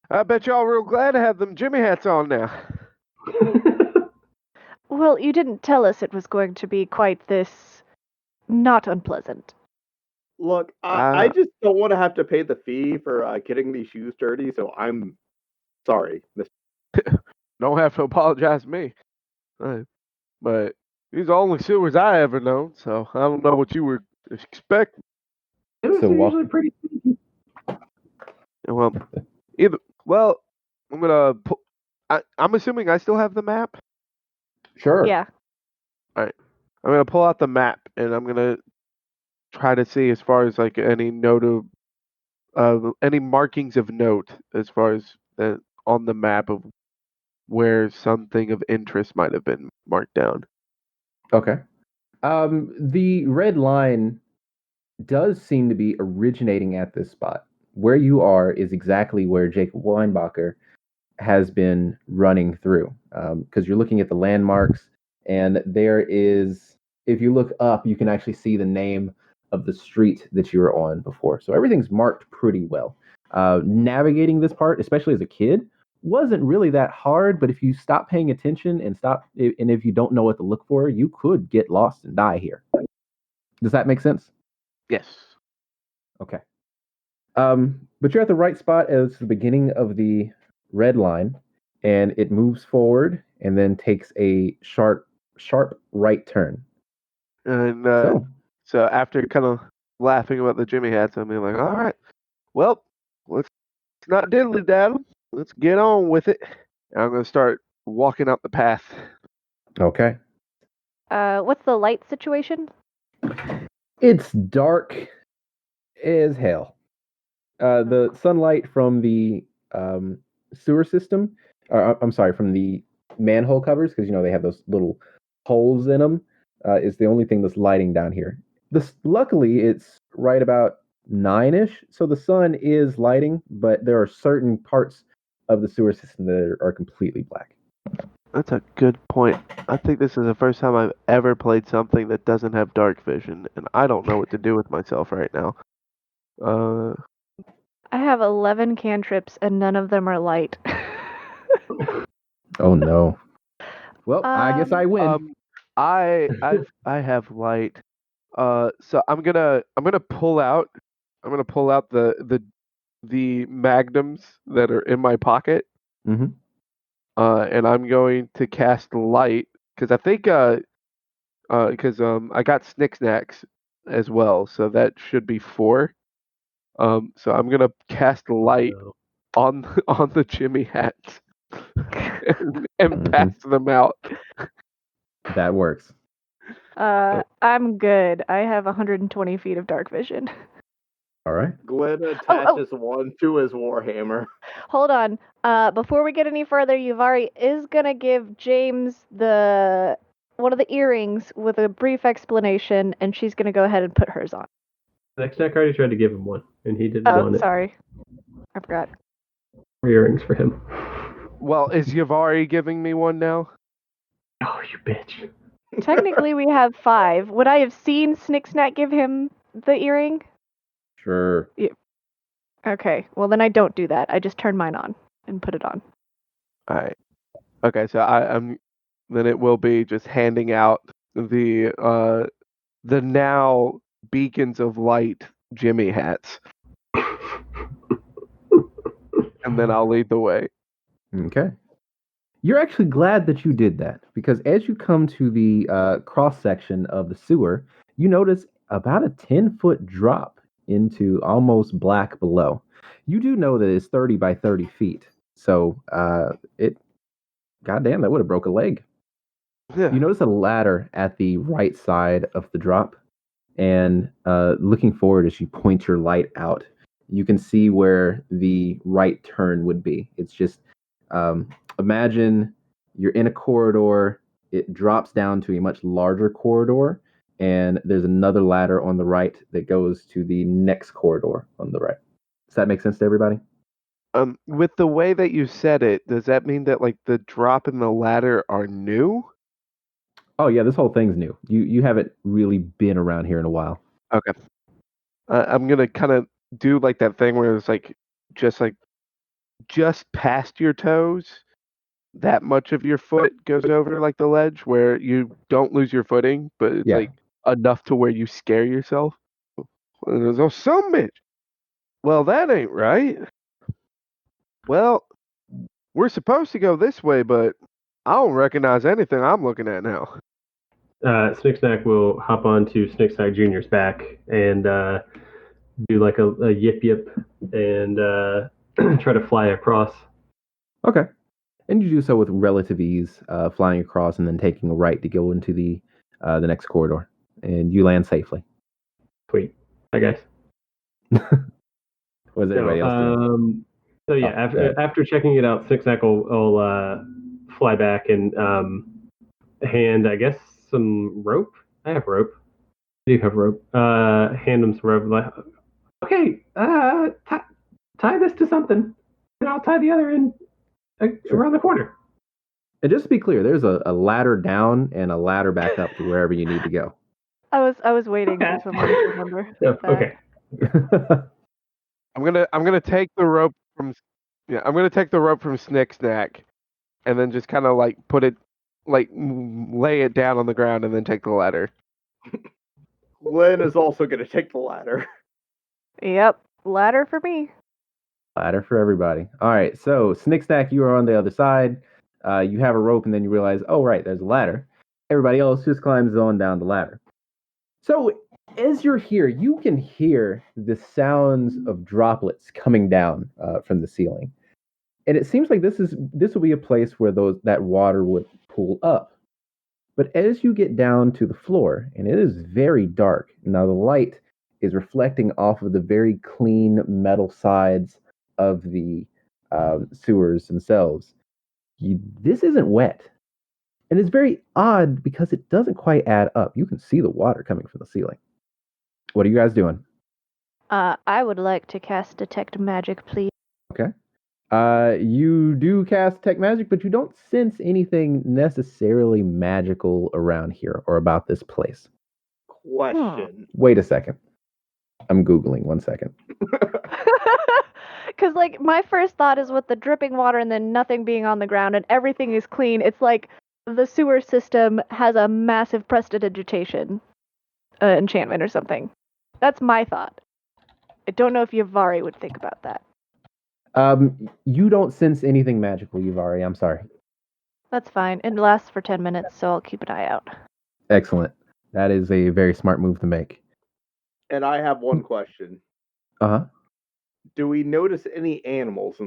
I bet y'all real glad to have them Jimmy hats on now."
Well, you didn't tell us it was going to be quite this not unpleasant.
Look, I just don't want to have to pay the fee for getting these shoes dirty, so I'm sorry, Mr.
Don't have to apologize to me. But these are the only sewers I ever known, so I don't know what you were expecting.
Sewers
So
are
walk-
usually pretty stinky.
Well, I'm gonna. I'm assuming I still have the map.
Sure.
Yeah.
I'm gonna pull out the map and I'm gonna try to see as far as like any any markings of note as far as on the map of where something of interest might have been marked down.
Okay. The red line does seem to be originating at this spot. Where you are is exactly where Jacob Weinbacher has been running through, because you're looking at the landmarks, and there is, if you look up, you can actually see the name of the street that you were on before. So everything's marked pretty well. Navigating this part, especially as a kid, wasn't really that hard, but if you stop paying attention and if you don't know what to look for, you could get lost and die here. Does that make sense?
Yes.
Okay. But you're at the right spot as the beginning of the red line, and it moves forward and then takes a sharp right turn.
And
So,
so after kind of laughing about the Jimmy hats, I'm like, all right, well, let's not diddly daddle. Let's get on with it. And I'm gonna start walking up the path.
okay.
What's the light situation?
It's dark as hell. The sunlight from the sewer system, I'm sorry, from the manhole covers, because they have those little holes in them, is the only thing that's lighting down here. Luckily, it's right about 9-ish, so the sun is lighting, but there are certain parts of the sewer system that are completely black.
That's a good point. I think this is the first time I've ever played something that doesn't have dark vision, and I don't know what to do with myself right now.
I have 11 cantrips and none of them are light.
Oh no. Well, I guess I win.
I have light. So I'm gonna pull out the magnums that are in my pocket.
Mm-hmm.
And I'm going to cast light because I think because I got Snicksnacks as well, so that should be 4. So I'm gonna cast light on the Jimmy hats and pass them out.
That works.
I'm good. I have 120 feet of dark vision.
All right.
Glenn attaches one to his warhammer.
Hold on. Before we get any further, Yuvari is gonna give James one of the earrings with a brief explanation, and she's gonna go ahead and put hers on.
Snicksnack already tried to give him one, and he didn't want it.
Sorry. I forgot.
Earrings for him.
Well, is Yavari giving me one now?
Oh, you bitch.
Technically, we have 5. Would I have seen Snicksnack give him the earring?
Sure.
Yeah. Okay. Well, then I don't do that. I just turn mine on and put it on.
All right. Okay, so then it will be just handing out the now beacons of light Jimmy hats. And then I'll lead the way.
Okay. You're actually glad that you did that, because as you come to the cross section of the sewer, you notice about a 10-foot drop into almost black below. You do know that it's 30 by 30 feet, so goddamn, that would have broke a leg.
Yeah.
You notice a ladder at the right side of the drop, and looking forward as you point your light out, you can see where the right turn would be. It's just imagine you're in a corridor, it drops down to a much larger corridor, and there's another ladder on the right that goes to the next corridor on the right. Does that make sense to everybody?
With the way that you said it, does that mean that like the drop and the ladder are new?
Oh yeah, this whole thing's new. You haven't really been around here in a while.
Okay. I'm gonna kind of do like that thing where it's like just past your toes, that much of your foot goes over like the ledge where you don't lose your footing, but it's like enough to where you scare yourself. And there's, oh, some bitch. Well, that ain't right. Well, we're supposed to go this way, but I don't recognize anything I'm looking at now.
Snicksnack will hop onto Snicksnack Jr.'s back and do like a yip yip and try to fly across.
Okay. And you do so with relative ease, flying across and then taking a right to go into the next corridor. and you land safely.
Sweet. I guess.
What's everybody else doing?
So yeah, after checking it out, Snicksnack will fly back and hand, I guess, some rope. I have rope. I do have rope. Hand him some rope. Like,
Okay, tie this to something, and I'll tie the other end around the corner.
And just to be clear, there's a ladder down and a ladder back up to wherever you need to go.
I was waiting for someone to remember. that.
okay.
I'm gonna take the rope from Snicksnack, and then just kind of like put it, like lay it down on the ground, and then take the ladder.
Glenn is also going to take the ladder.
Yep, ladder for me.
Ladder for everybody. All right, so Snicksnack, you are on the other side. You have a rope, and then you realize, oh, right, there's a ladder. Everybody else just climbs on down the ladder. So as you're here, you can hear the sounds of droplets coming down from the ceiling. And it seems like this will be a place where that water would pool up. But as you get down to the floor, and it is very dark, now the light is reflecting off of the very clean metal sides of the sewers themselves. This isn't wet. And it's very odd because it doesn't quite add up. You can see the water coming from the ceiling. What are you guys doing?
I would like to cast Detect Magic, please.
Okay. You do cast Detect Magic, but you don't sense anything necessarily magical around here or about this place.
Question.
Wait a second. I'm Googling. 1 second.
Because, like, my first thought is with the dripping water and then nothing being on the ground and everything is clean, it's like the sewer system has a massive prestidigitation enchantment or something. That's my thought. I don't know if Yavari would think about that.
You don't sense anything magical, Yavari. I'm sorry.
That's fine. It lasts for 10 minutes, so I'll keep an eye out.
Excellent. That is a very smart move to make.
And I have one question.
Uh-huh.
Do we notice any animals?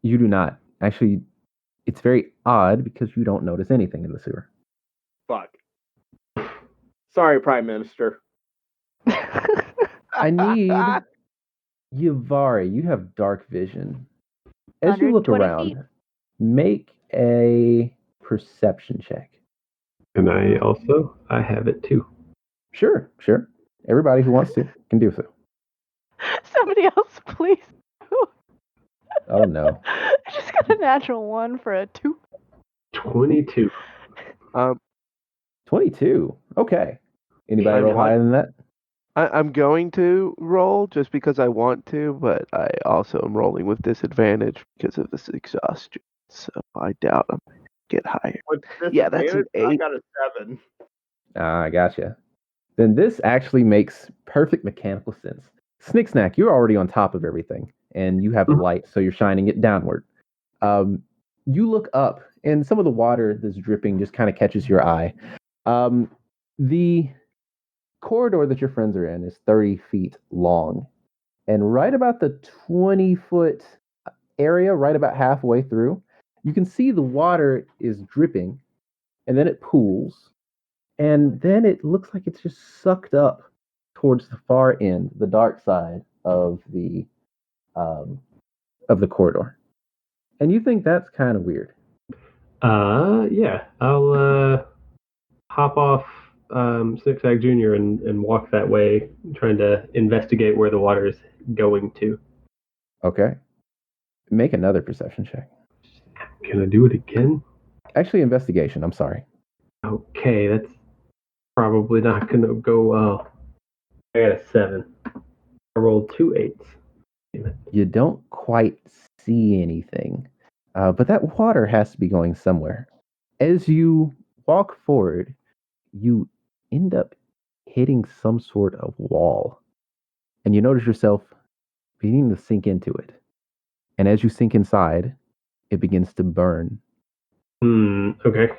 You do not. Actually, it's very odd because you don't notice anything in the sewer.
Fuck. Sorry, Prime Minister.
I need Yavari. You have dark vision. As you look
120
around,
feet.
make a perception check.
And I have it too.
Sure. Everybody who wants to can do so.
Somebody else, please.
Oh no.
I just got a natural 1 for a 2.
22.
22. Okay. Anybody roll higher than that?
I'm going to roll just because I want to, but I also am rolling with disadvantage because of this exhaustion. So I doubt I'm going to get higher. Yeah, that's an 8.
I got a 7.
I gotcha. Then this actually makes perfect mechanical sense. Snicksnack, you're already on top of everything, and you have the light, so you're shining it downward. You look up, and some of the water that's dripping just kind of catches your eye. The corridor that your friends are in is 30 feet long, and right about the 20-foot area, right about halfway through, you can see the water is dripping, and then it pools, and then it looks like it's just sucked up towards the far end, the dark side of the corridor. And you think that's kind of weird.
Yeah. I'll hop off Snicksnack Jr. and walk that way, trying to investigate where the water is going to.
Okay. Make another perception check.
Can I do it again?
Actually, investigation. I'm sorry.
Okay, that's probably not going to go well. I got a 7. I rolled 2 8s. Damn it.
You don't quite see anything, but that water has to be going somewhere. As you walk forward, you end up hitting some sort of wall, and you notice yourself beginning to sink into it. And as you sink inside, it begins to burn.
Okay.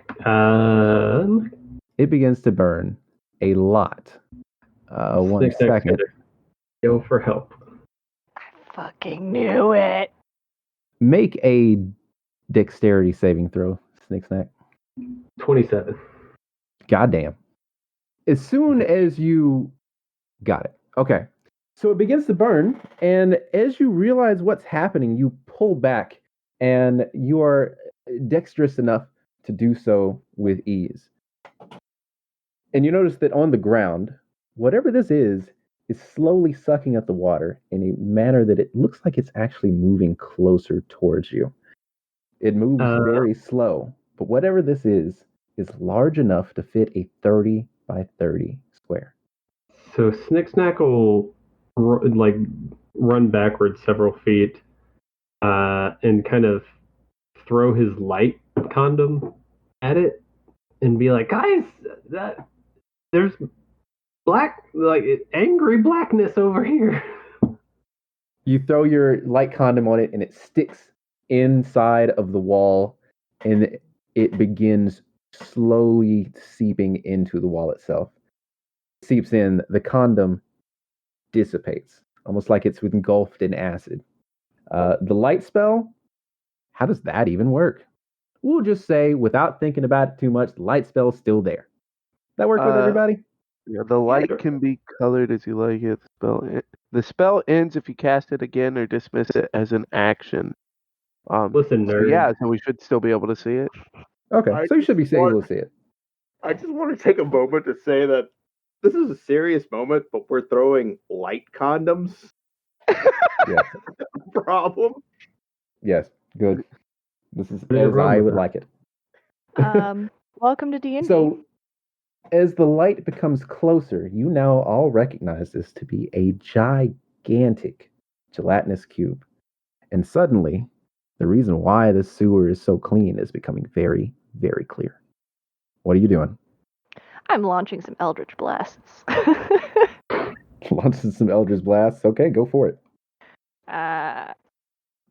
It begins to burn a lot. 1 second.
Go for help.
I fucking knew it.
Make a dexterity saving throw, Snicksnack.
27.
Goddamn. As soon as you got it. Okay. So it begins to burn, and as you realize what's happening, you pull back, and you are dexterous enough to do so with ease. And you notice that on the ground, whatever this is slowly sucking up the water in a manner that it looks like it's actually moving closer towards you. It moves very slow, but whatever this is large enough to fit a 30 by 30 square.
So Snicksnack will run backwards several feet and kind of throw his light condom at it and be like, guys, there's angry blackness over here.
You throw your light condom on it and it sticks inside of the wall and it begins slowly seeping into the wall itself. It seeps in, the condom dissipates, almost like it's engulfed in acid. The light spell, how does that even work? We'll just say, without thinking about it too much, the light spell's still there. That work with everybody?
Yeah, the light can be colored as you like it. The spell ends if you cast it again or dismiss it as an action.
Listen, nerd.
So we should still be able to see it.
Okay, so you should be able to see it.
I just want to take a moment to say that this is a serious moment, but we're throwing light condoms.
Yes.
Problem.
Yes, good. This is as I would like it.
Welcome to D&D.
So, as the light becomes closer, you now all recognize this to be a gigantic gelatinous cube. And suddenly, the reason why this sewer is so clean is becoming very, very clear. What are you doing?
I'm launching some Eldritch Blasts.
Launching some Eldritch Blasts? Okay, go for it.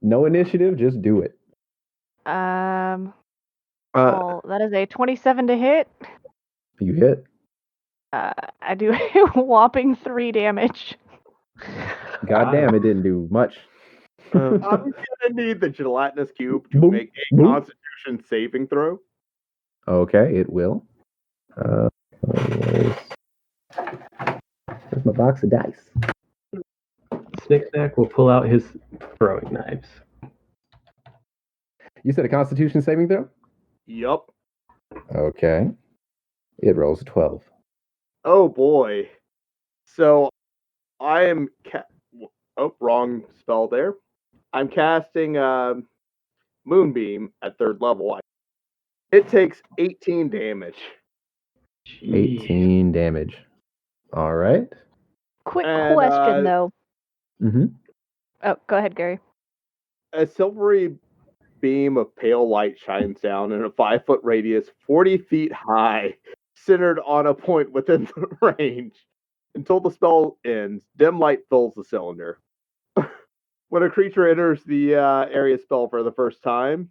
No initiative, just do it.
That is a 27 to hit.
You hit.
I do a whopping 3 damage.
God damn, it didn't do much.
I'm gonna need the gelatinous cube to make a Constitution saving throw.
Okay, it will. Where's my box of dice?
Snicksnack will pull out his throwing knives.
You said a Constitution saving throw?
Yup.
Okay. It rolls a 12.
Oh boy. So I am wrong spell there. I'm casting Moonbeam at 3rd level. It takes 18 damage.
18 damage. All right.
Quick question, though.
Mm-hmm.
Oh, go ahead, Gary.
A silvery beam of pale light shines down in a 5-foot radius, 40 feet high, centered on a point within the range. Until the spell ends, dim light fills the cylinder. When a creature enters the area spell for the first time,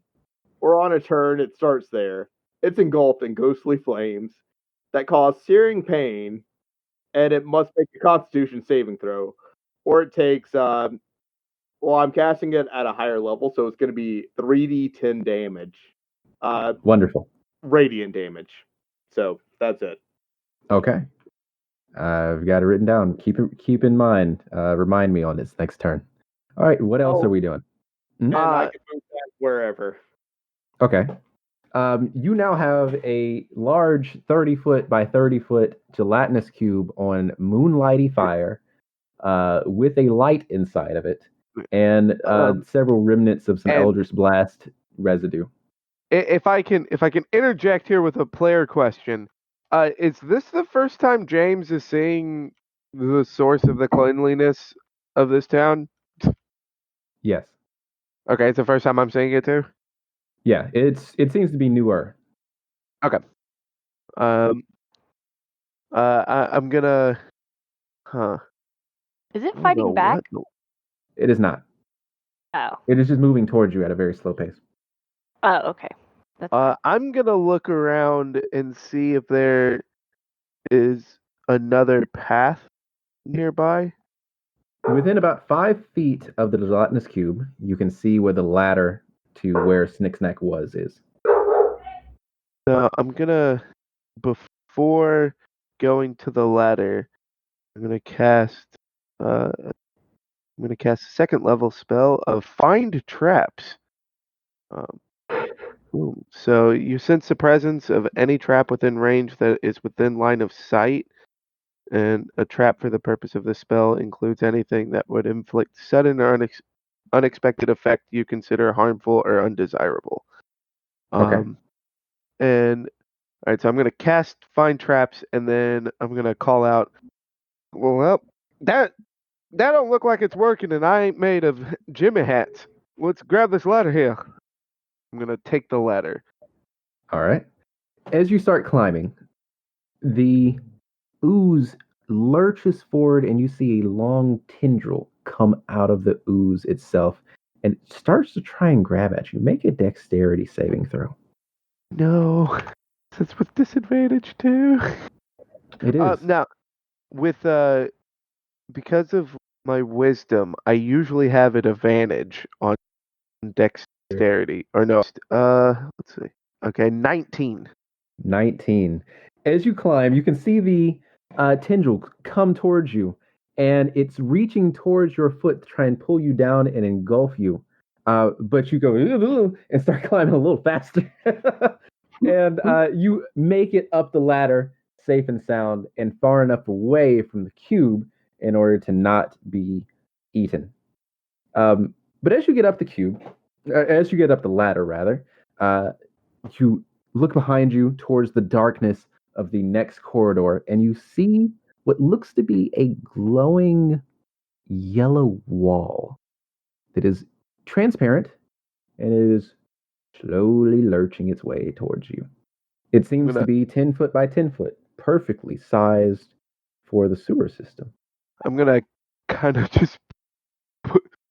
or on a turn, it starts there. It's engulfed in ghostly flames that cause searing pain, and it must make a Constitution saving throw, or it takes. I'm casting it at a higher level, so it's going to be 3d10 damage.
Wonderful.
Radiant damage. So that's it.
Okay. I've got it written down. Keep in mind. Remind me on this next turn. All right. What else are we doing?
And I can move that wherever.
Okay. You now have a large 30-foot by 30-foot gelatinous cube on moonlighty fire, with a light inside of it, and several remnants of some Eldritch Blast residue.
If I can interject here with a player question, is this the first time James is seeing the source of the cleanliness of this town?
Yes.
Okay, it's the first time I'm seeing it too.
Yeah, it seems to be newer.
Okay. I'm gonna.
Is it fighting back?
It is not.
Oh.
It is just moving towards you at a very slow pace.
Oh, okay.
I'm gonna look around and see if there is another path nearby.
Within about 5 feet of the gelatinous cube, you can see where the ladder to where Snicksnack was is.
I'm gonna, before going to the ladder, I'm gonna cast a second level spell of Find Traps. So you sense the presence of any trap within range that is within line of sight, and a trap for the purpose of this spell includes anything that would inflict sudden or unexpected effect you consider harmful or undesirable.
Okay.
And all right, so I'm gonna cast Find Traps, and then I'm gonna call out. Well, that don't look like it's working, and I ain't made of Jimmy hats. Let's grab this ladder here. I'm gonna take the ladder.
All right. As you start climbing, the ooze lurches forward, and you see a long tendril come out of the ooze itself, and it starts to try and grab at you. Make a dexterity saving throw.
No, that's with disadvantage too.
It is.
Now, with because of my wisdom, I usually have an advantage on dexterity. Or no, let's see. Okay, 19.
19. As you climb, you can see the tendril come towards you, and it's reaching towards your foot to try and pull you down and engulf you. But you go and start climbing a little faster. And you make it up the ladder safe and sound and far enough away from the cube in order to not be eaten. But as you get up the cube, as you get up the ladder, rather, you look behind you towards the darkness of the next corridor, and you see what looks to be a glowing yellow wall that is transparent and it is slowly lurching its way towards you. It seems to be 10 foot by 10 foot, perfectly sized for the sewer system.
I'm gonna kind of just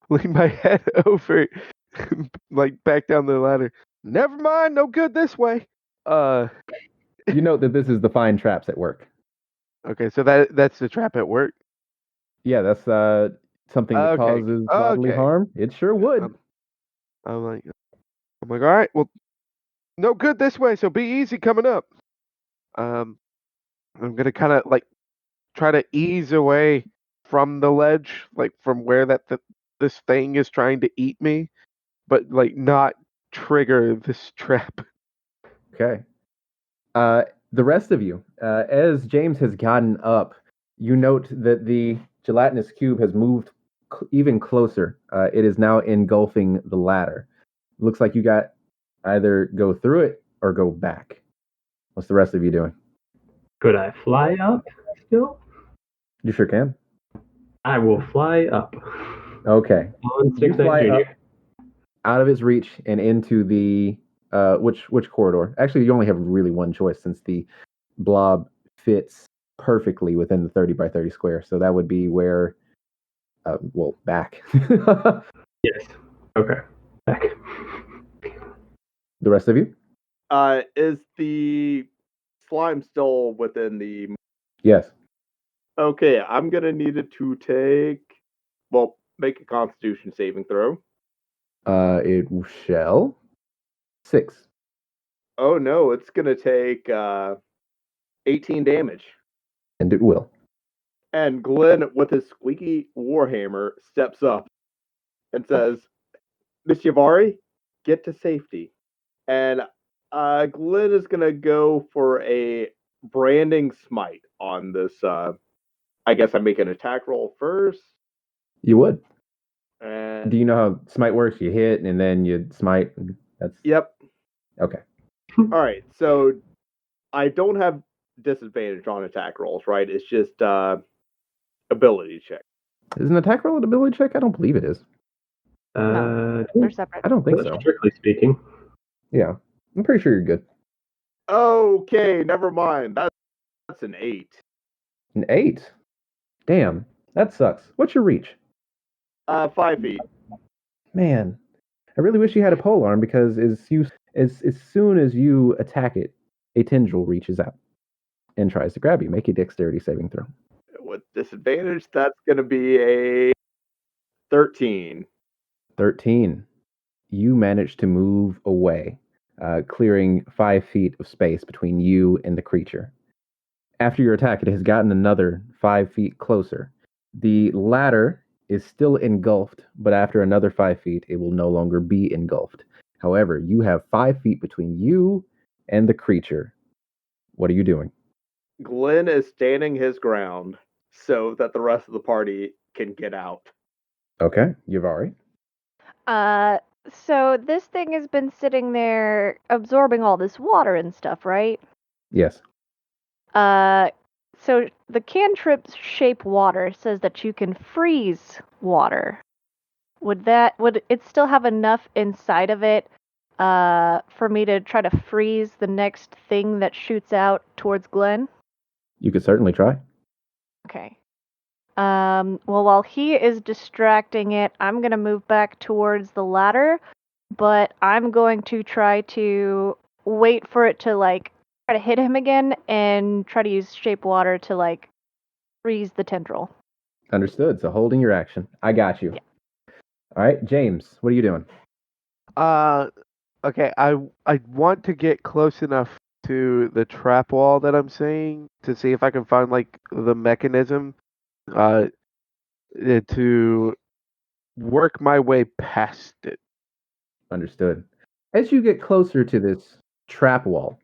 lean my head over, like back down the ladder. Never mind, no good this way.
You note that this is the Find Traps at work.
Okay, so that's the trap at work.
Yeah, that's something that causes bodily harm. It sure would.
I'm like, all right, well, no good this way, so be easy coming up. I'm gonna kind of like try to ease away from the ledge, like from where this thing is trying to eat me, but like not trigger this trap.
Okay. The rest of you, as James has gotten up, you note that the gelatinous cube has moved even closer. It is now engulfing the ladder. Looks like you got either go through it or go back. What's the rest of you doing?
Could I fly up still?
You sure can.
I will fly up.
Okay.
On
You fly up out of its reach and into the which corridor? Actually, you only have really one choice since the blob fits perfectly within the 30 by 30 square. So that would be where, back.
Yes. Okay. Back.
The rest of you?
Is the slime still within the...
Yes.
Okay, I'm going to need it to make a constitution saving throw.
It shall. 6.
Oh no, it's going to take 18 damage.
And it will.
And Glenn, with his squeaky warhammer, steps up and says, Miss Yavari, get to safety. And Glenn is going to go for a branding smite on this. I guess I make an attack roll first.
You would.
And
do you know how smite works? You hit and then you smite. That's
Yep.
Okay.
All right. So I don't have disadvantage on attack rolls, right? It's just ability check.
Is an attack roll an ability check? I don't believe it is.
No, they're separate.
I don't think so.
Strictly speaking.
Yeah. I'm pretty sure you're good.
Okay, never mind. That's an 8.
An 8? Damn. That sucks. What's your reach?
5 feet.
Man, I really wish you had a pole arm because as soon as you attack it, a tendril reaches out and tries to grab you. Make a dexterity saving throw.
With disadvantage, that's going to be a 13.
13. You manage to move away, clearing 5 feet of space between you and the creature. After your attack, it has gotten another 5 feet closer. The ladder is still engulfed, but after another 5 feet, it will no longer be engulfed. However, you have 5 feet between you and the creature. What are you doing?
Glenn is standing his ground so that the rest of the party can get out.
Okay, Yavari.
So this thing has been sitting there absorbing all this water and stuff, right?
Yes.
So the cantrip's shape water says that you can freeze water. Would it still have enough inside of it for me to try to freeze the next thing that shoots out towards Glenn?
You could certainly try.
Okay. Well, while he is distracting it, I'm gonna move back towards the ladder, but I'm going to try to wait for it to try to hit him again and try to use shape water to freeze the tendril.
Understood. So holding your action. I got you.
Yeah.
All right, James, what are you doing?
Okay, I want to get close enough to the trap wall that I'm seeing to see if I can find the mechanism to work my way past it.
Understood. As you get closer to this trap wall,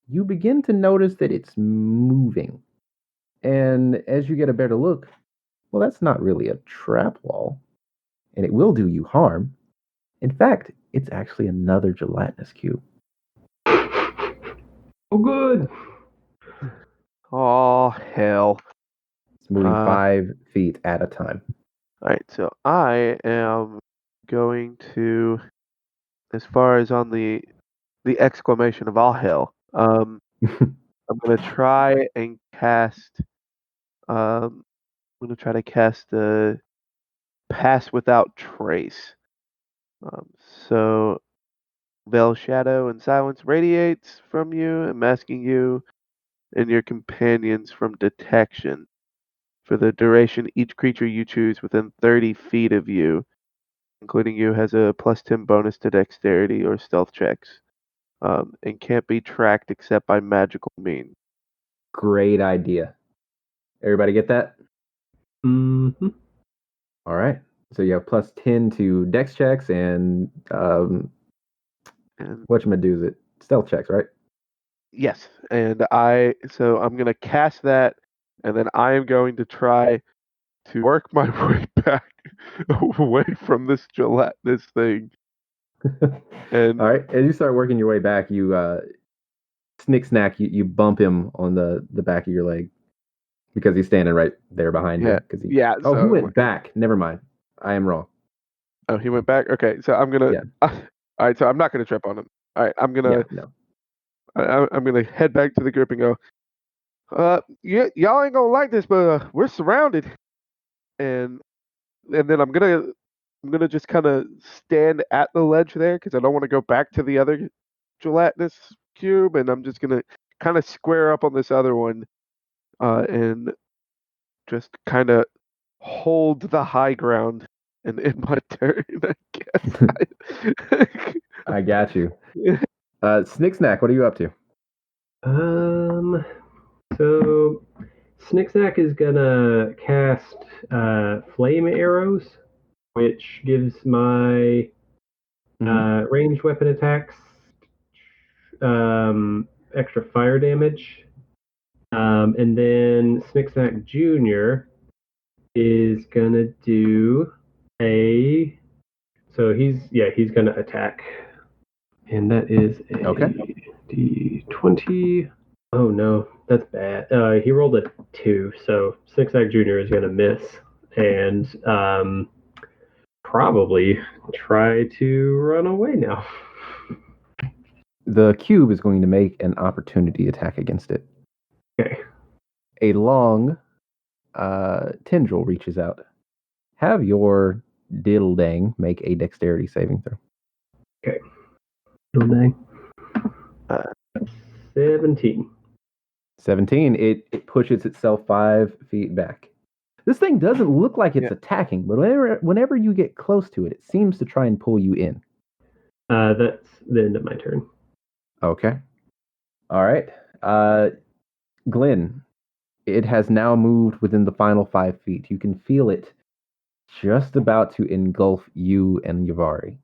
you begin to notice that it's moving. And as you get a better look, well, that's not really a trap wall, and it will do you harm. In fact, it's actually another gelatinous cube.
Oh, good.
Oh hell!
It's moving 5 feet at a time.
All right, so I am going to, as far as on the exclamation of all hell, I'm gonna try and cast. I'm gonna try to cast the pass without trace. So veil, shadow, and silence radiates from you, masking you and your companions from detection. For the duration, each creature you choose within 30 feet of you, including you, has a +10 bonus to dexterity or stealth checks, and can't be tracked except by magical means.
Great idea. Everybody get that?
Mm-hmm.
All right. So you have +10 to dex checks and
And
whatchamacallit, stealth checks, right?
yes, and I'm gonna cast that, and then I am going to try to work my way back away from this gelatinous thing. And
All right. As you start working your way back, you snack, you bump him on the back of your leg because he's standing right there behind you.
Yeah.
Oh, he
So
went back. Never mind. I am wrong.
oh, he went back. Okay, so I'm gonna.
Yeah.
All right, so I'm not gonna trip on him. All right, I'm gonna.
Yeah, no.
I'm gonna head back to the group and go. Y'all ain't gonna like this, but we're surrounded, and then I'm gonna just kind of stand at the ledge there because I don't want to go back to the other gelatinous cube, and I'm just gonna kind of square up on this other one, and just kind of hold the high ground. And in my turn, I guess.
I got you. Snicksnack, what are you up to?
So Snicksnack is gonna cast flame arrows, which gives my ranged weapon attacks extra fire damage. And then Snicksnack Jr. is gonna do he's gonna attack. And that is a
Okay.
D20. Oh no, that's bad. He rolled a 2, so Snicksnack Jr. is gonna miss and probably try to run away now.
The cube is going to make an opportunity attack against it.
Okay.
A long tendril reaches out. Have your diddle dang make a dexterity saving throw.
Okay. Diddle dang. 17.
17. It pushes itself 5 feet back. This thing doesn't look like it's attacking, but whenever you get close to it, it seems to try and pull you in.
That's the end of my turn.
Okay. All right. Glenn, it has now moved within the final 5 feet. You can feel it just about to engulf you and Yavari.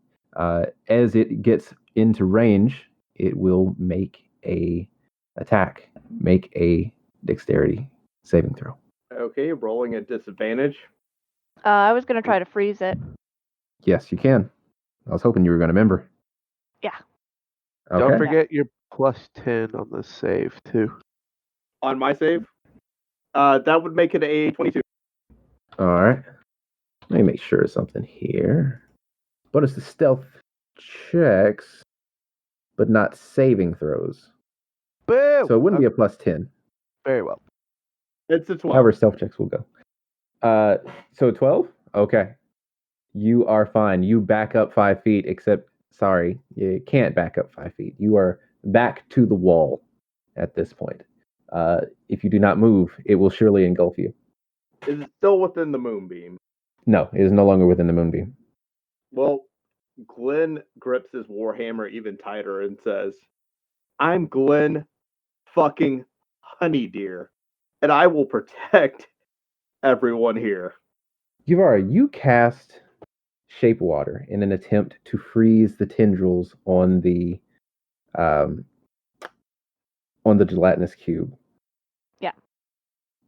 As it gets into range, it will make a attack. Make a dexterity saving throw.
Okay, rolling at disadvantage.
I was gonna try to freeze it.
Yes, you can. I was hoping you were going to remember.
Yeah.
Okay.
Don't forget your +10 on the save too.
On my save, that would make it a 22.
All right. Let me make sure of something here. What is the stealth checks, but not saving throws?
Boo!
So it wouldn't be a +10.
Very well.
It's a 12.
However, stealth checks will go. So 12? Okay. You are fine. You back up 5 feet, except, sorry, you can't back up 5 feet. You are back to the wall at this point. If you do not move, it will surely engulf you.
Is it still within the moonbeam?
No, it is no longer within the moonbeam.
Well, Glenn grips his warhammer even tighter and says, I'm Glenn fucking Honeydeer, and I will protect everyone here.
Yuvara, you cast Shape Water in an attempt to freeze the tendrils on the gelatinous cube.
Yeah.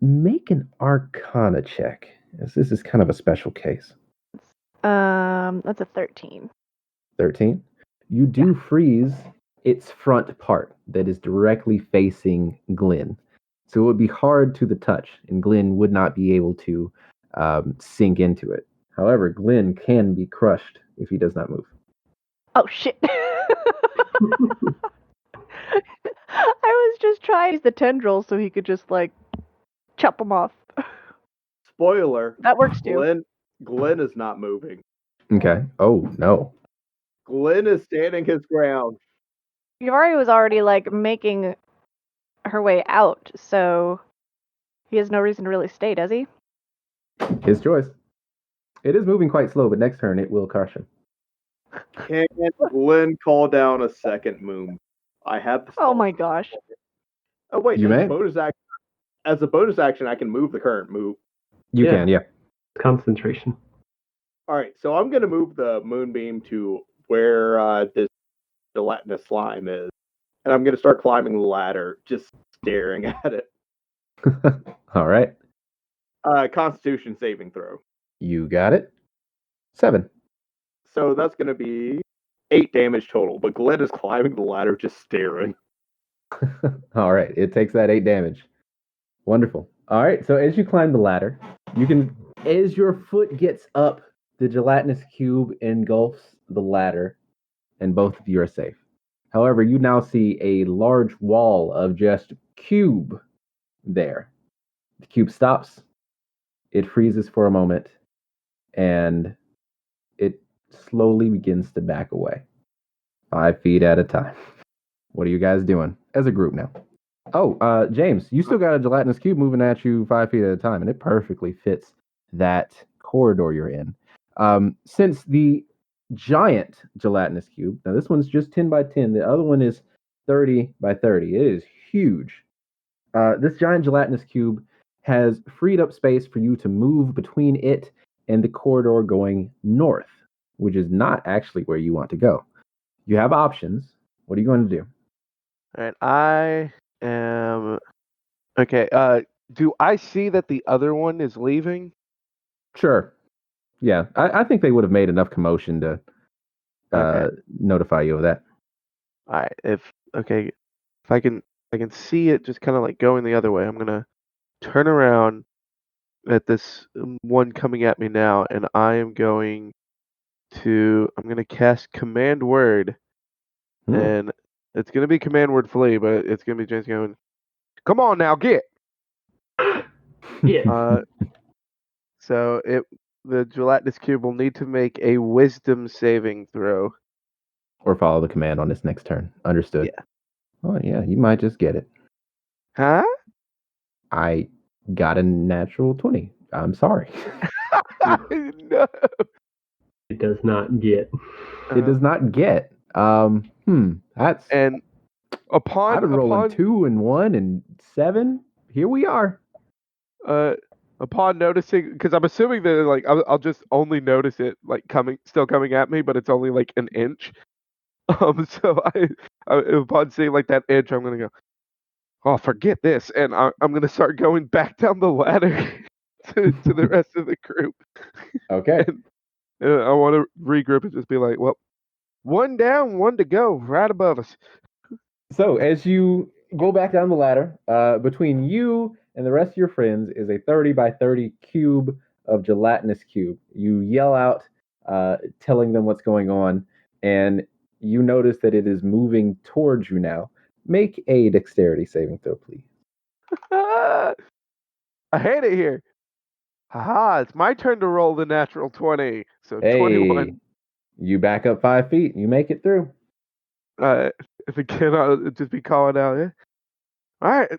Make an Arcana check, as this is kind of a special case.
That's a 13.
13. You do freeze its front part that is directly facing Glenn. So it would be hard to the touch, and Glenn would not be able to sink into it. However, Glenn can be crushed if he does not move.
Oh shit. I was just trying to use the tendrils so he could just like chop them off.
Spoiler,
That works too.
Glenn is not moving.
Okay. Oh, no.
Glenn is standing his ground.
Yavari was already like making her way out, so he has no reason to really stay, does he?
His choice. It is moving quite slow, but next turn it will crush him.
Can Glenn call down a second moon? I have the
Oh my gosh.
Oh wait,
You
as
may.
a bonus action, I can move the current move.
You
Yeah.
can, yeah.
Concentration.
All right, so I'm gonna move the moonbeam to where this gelatinous slime is, and I'm gonna start climbing the ladder, just staring at it.
All right.
Constitution saving throw.
You got it. 7.
So that's gonna be 8 damage total. But Glenn is climbing the ladder, just staring.
All right. It takes that 8 damage. Wonderful. All right. So as you climb the ladder, as your foot gets up, the gelatinous cube engulfs the ladder, and both of you are safe. However, you now see a large wall of just cube there. The cube stops. It freezes for a moment, and it slowly begins to back away, 5 feet at a time. What are you guys doing as a group now? Oh, James, you still got a gelatinous cube moving at you 5 feet at a time, and it perfectly fits that corridor you're in. Since the giant gelatinous cube, now this one's just 10 by 10, the other one is 30 by 30. It is huge. This giant gelatinous cube has freed up space for you to move between it and the corridor going north, which is not actually where you want to go. You have options. What are you going to do?
All right, I am okay. Do I see that the other one is leaving?
Sure. Yeah, I think they would have made enough commotion to
Okay.
notify you of that.
All right. If I can see it just kind of like going the other way. I'm gonna turn around at this one coming at me now, and I'm gonna cast Command Word, and it's gonna be Command Word Flee, but it's gonna be James going, "Come on now, get!"
Yeah.
So the gelatinous cube will need to make a Wisdom saving throw.
Or follow the command on its next turn. Understood.
Yeah.
Oh, yeah, you might just get it.
Huh?
I got a natural 20. I'm sorry.
No.
It does not get.
It does not get. That's
And Upon
I've been rolling
upon
2 and 1 and 7. Here we are.
upon noticing, because I'm assuming that like I'll just only notice it like still coming at me, but it's only like an inch. So upon seeing like that inch, I'm gonna go, oh, forget this, and I'm gonna start going back down the ladder to the rest of the group.
Okay.
And I want to regroup and just be like, well, one down, one to go, right above us.
So as you go back down the ladder, between you and the rest of your friends is a 30 by 30 cube of gelatinous cube. You yell out, telling them what's going on, and you notice that it is moving towards you now. Make a dexterity saving throw, please.
I hate it here. Haha, it's my turn to roll the natural 20. So
Hey,
21.
you back up 5 feet. You make it through.
If again, I'll just be calling out, yeah. All right,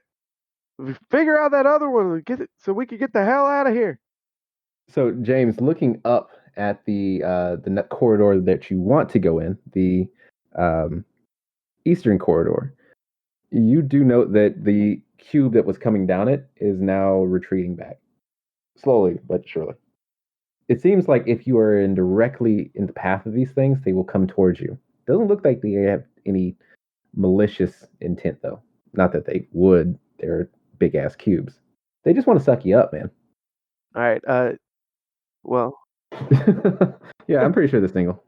figure out that other one and get it so we can get the hell out of here.
So James, looking up at the corridor that you want to go in, the eastern corridor, you do note that the cube that was coming down it is now retreating back, slowly but surely. It seems like if you are directly in the path of these things, they will come towards you. Doesn't look like they have any malicious intent, though. Not that they would. They're big ass cubes. They just want to suck you up, man.
All right, well,
Yeah, I'm pretty sure they're single.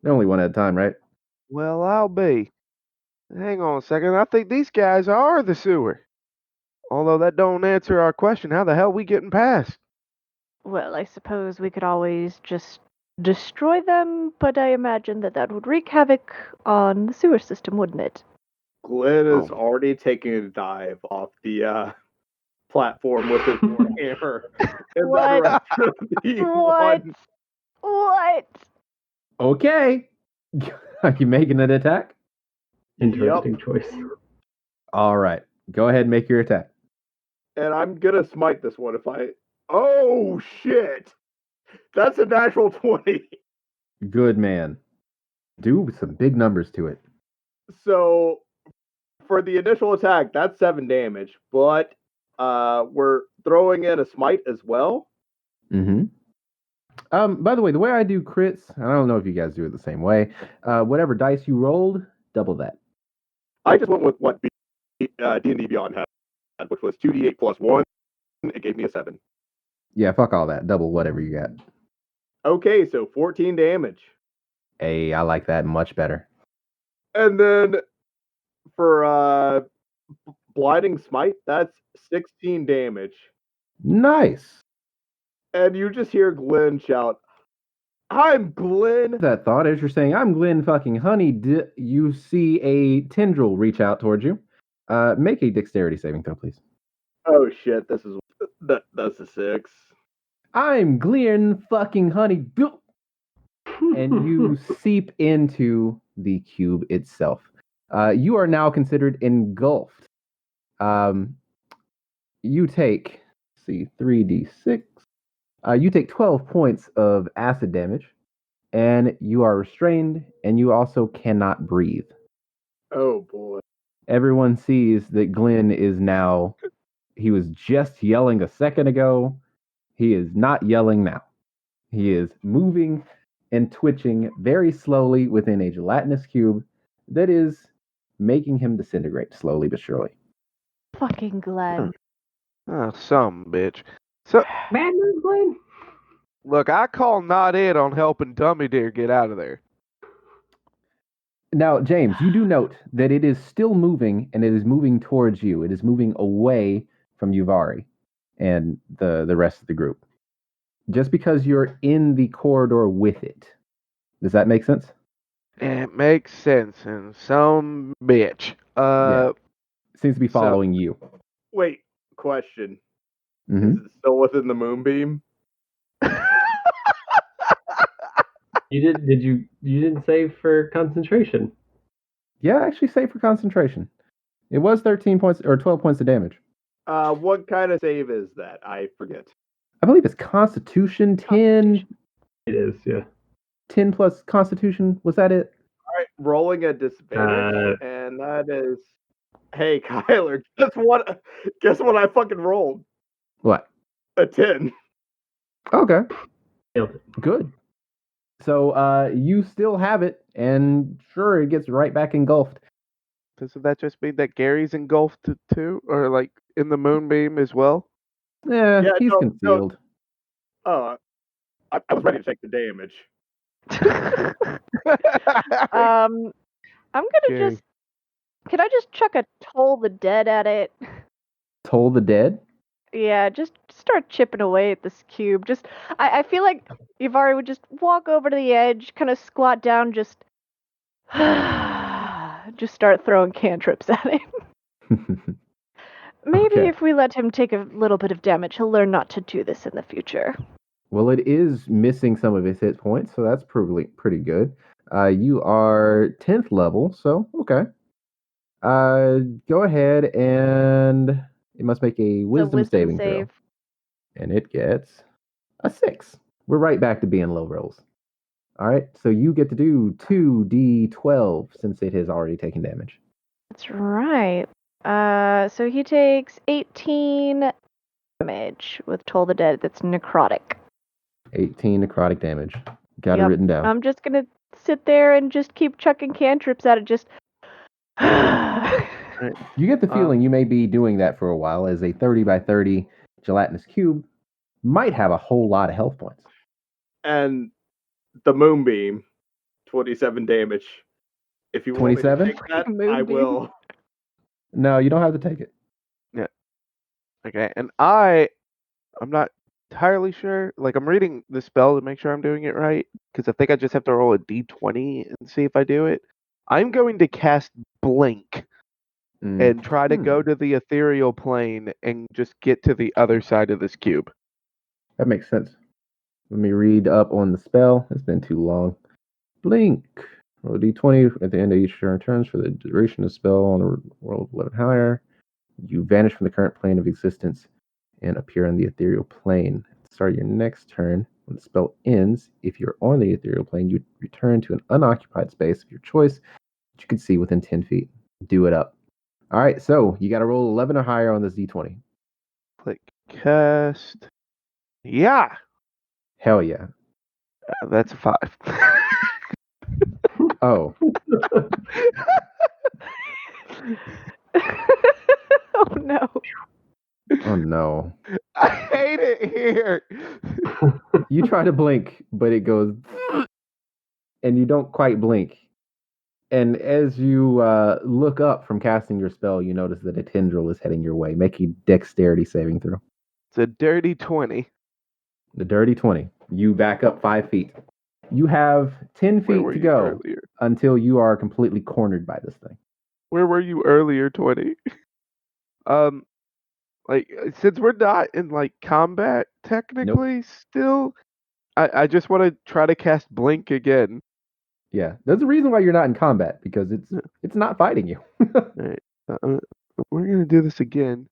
They're only one at a time, right?
well, I'll be. Hang on a second. I think these guys are the sewer. Although that don't answer our question. How the hell we getting past?
Well, I suppose we could always just destroy them, but I imagine that would wreak havoc on the sewer system, wouldn't it?
Glenn is
Oh.
already taking a dive off the platform with his warhammer. In
What?
the direction of the
What?
one.
What?
Okay. Are you making an attack?
Interesting choice.
All right. Go ahead and make your attack.
And I'm gonna smite this one if I. Oh shit! That's a natural 20.
Good man. Do some big numbers to it.
So for the initial attack, that's 7 damage, but we're throwing in a smite as well.
Mm-hmm. By the way, the way I do crits, I don't know if you guys do it the same way. Whatever dice you rolled, double that.
I just went with what D&D Beyond had, which was 2d8 plus 1. It gave me a 7.
Yeah, fuck all that. Double whatever you got.
Okay, so 14 damage.
Hey, I like that much better.
And then for blinding smite, that's 16 damage.
Nice.
And you just hear Glenn shout, "I'm Glenn!"
That thought, as you're saying, I'm Glenn fucking Honey, you see a tendril reach out towards you. Make a dexterity saving throw, please.
Oh shit, that's a 6.
I'm Glenn fucking Honey. And you seep into the cube itself. You are now considered engulfed. You take, 3d6. You take 12 points of acid damage, and you are restrained, and you also cannot breathe.
Oh boy.
Everyone sees that Glenn is now, he was just yelling a second ago. He is not yelling now. He is moving and twitching very slowly within a gelatinous cube that is making him disintegrate slowly but surely.
Fucking Glenn.
Oh, some bitch. So,
Bad news, Glenn.
look, I call not in on helping Dummy Deer get out of there.
Now, James, you do note that it is still moving, and it is moving towards you. It is moving away from Uvari and the rest of the group. Just because you're in the corridor with it. Does that make sense?
It makes sense, and some bitch.
Yeah. Seems to be following you.
Wait, question.
Mhm.
Is it still within the moonbeam?
You didn't save for concentration.
Yeah, actually save for concentration. It was 13 points or 12 points of damage.
What kind of save is that? I forget.
I believe it's Constitution 10.
It is, yeah.
10 plus Constitution. Was that it?
All right, rolling a disadvantage, and that is. Hey, Kyler, guess what I fucking rolled?
What?
A 10.
Okay,
Nailed it.
good. So you still have it, and sure, it gets right back engulfed.
Doesn't that just mean that Gary's engulfed too, or like in the moonbeam as well?
Yeah, he's
no.
concealed.
I was ready to take the damage.
I'm gonna
Gary.
just. Can I just chuck a Toll the Dead at it?
Toll the dead.
Yeah, just start chipping away at this cube. I feel like Ivari would just walk over to the edge, kind of squat down, just start throwing cantrips at him. Maybe
Okay.
if we let him take a little bit of damage, he'll learn not to do this in the future.
Well, it is missing some of his hit points, so that's pretty good. You are 10th level, so okay. Go ahead and it must make a
It's a
wisdom saving
save.
throw. And it gets a 6. We're right back to being low rolls. All right, so you get to do 2d12 since it has already taken damage.
That's right. So he takes 18 damage with Toll the Dead. That's necrotic.
18 necrotic damage. Got it
Yep.
written down.
I'm just gonna sit there and just keep chucking cantrips at it. Just.
You get the feeling you may be doing that for a while, as a 30 by 30 gelatinous cube might have a whole lot of health points.
And the moonbeam, 27 damage. If you want me to
27?
take that, I
Moonbeam.
will.
No, you don't have to take it.
Okay, and I'm not entirely sure. Like, I'm reading the spell to make sure I'm doing it right, because I think I just have to roll a d20 and see if I do it. I'm going to cast Blink and try to go to the ethereal plane and just get to the other side of this cube.
That makes sense. Let me read up on the spell. It's been too long. Blink. Roll a d20 at the end of each turn turns for the duration of the spell on a roll of 11 higher. You vanish from the current plane of existence and appear on the ethereal plane. At the start of your next turn, when the spell ends, if you're on the ethereal plane, you return to an unoccupied space of your choice that you can see within 10 feet. Do it up. All right, so you got to roll 11 or higher on this d20.
Click cast. Yeah,
Hell yeah.
that's a 5.
Oh,
Oh no.
oh no.
I hate it here.
You try to blink, but it goes, and you don't quite blink. And as you look up from casting your spell, you notice that a tendril is heading your way. Make a dexterity saving throw.
It's a dirty 20.
The dirty 20. You back up 5 feet. You have 10
Where
feet
were
to
you
go
earlier?
until you are completely cornered by this thing.
Where were you earlier, 20? Like, since we're not in like combat technically still, I just want to try to cast Blink again.
Yeah, there's a reason why you're not in combat, because it's not fighting you.
Alright, we're gonna do this again.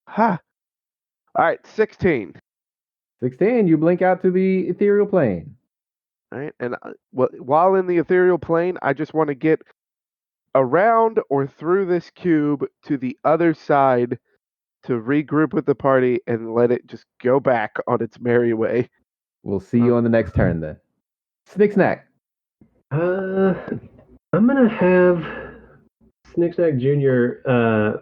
Ha! Alright, 16.
16, you blink out to the ethereal plane.
Alright, and while in the ethereal plane, I just want to get around or through this cube to the other side to regroup with the party and let it just go back on its merry way.
We'll see you on the next turn then. Snick Snack.
I'm gonna have Snicksnack Jr. I'm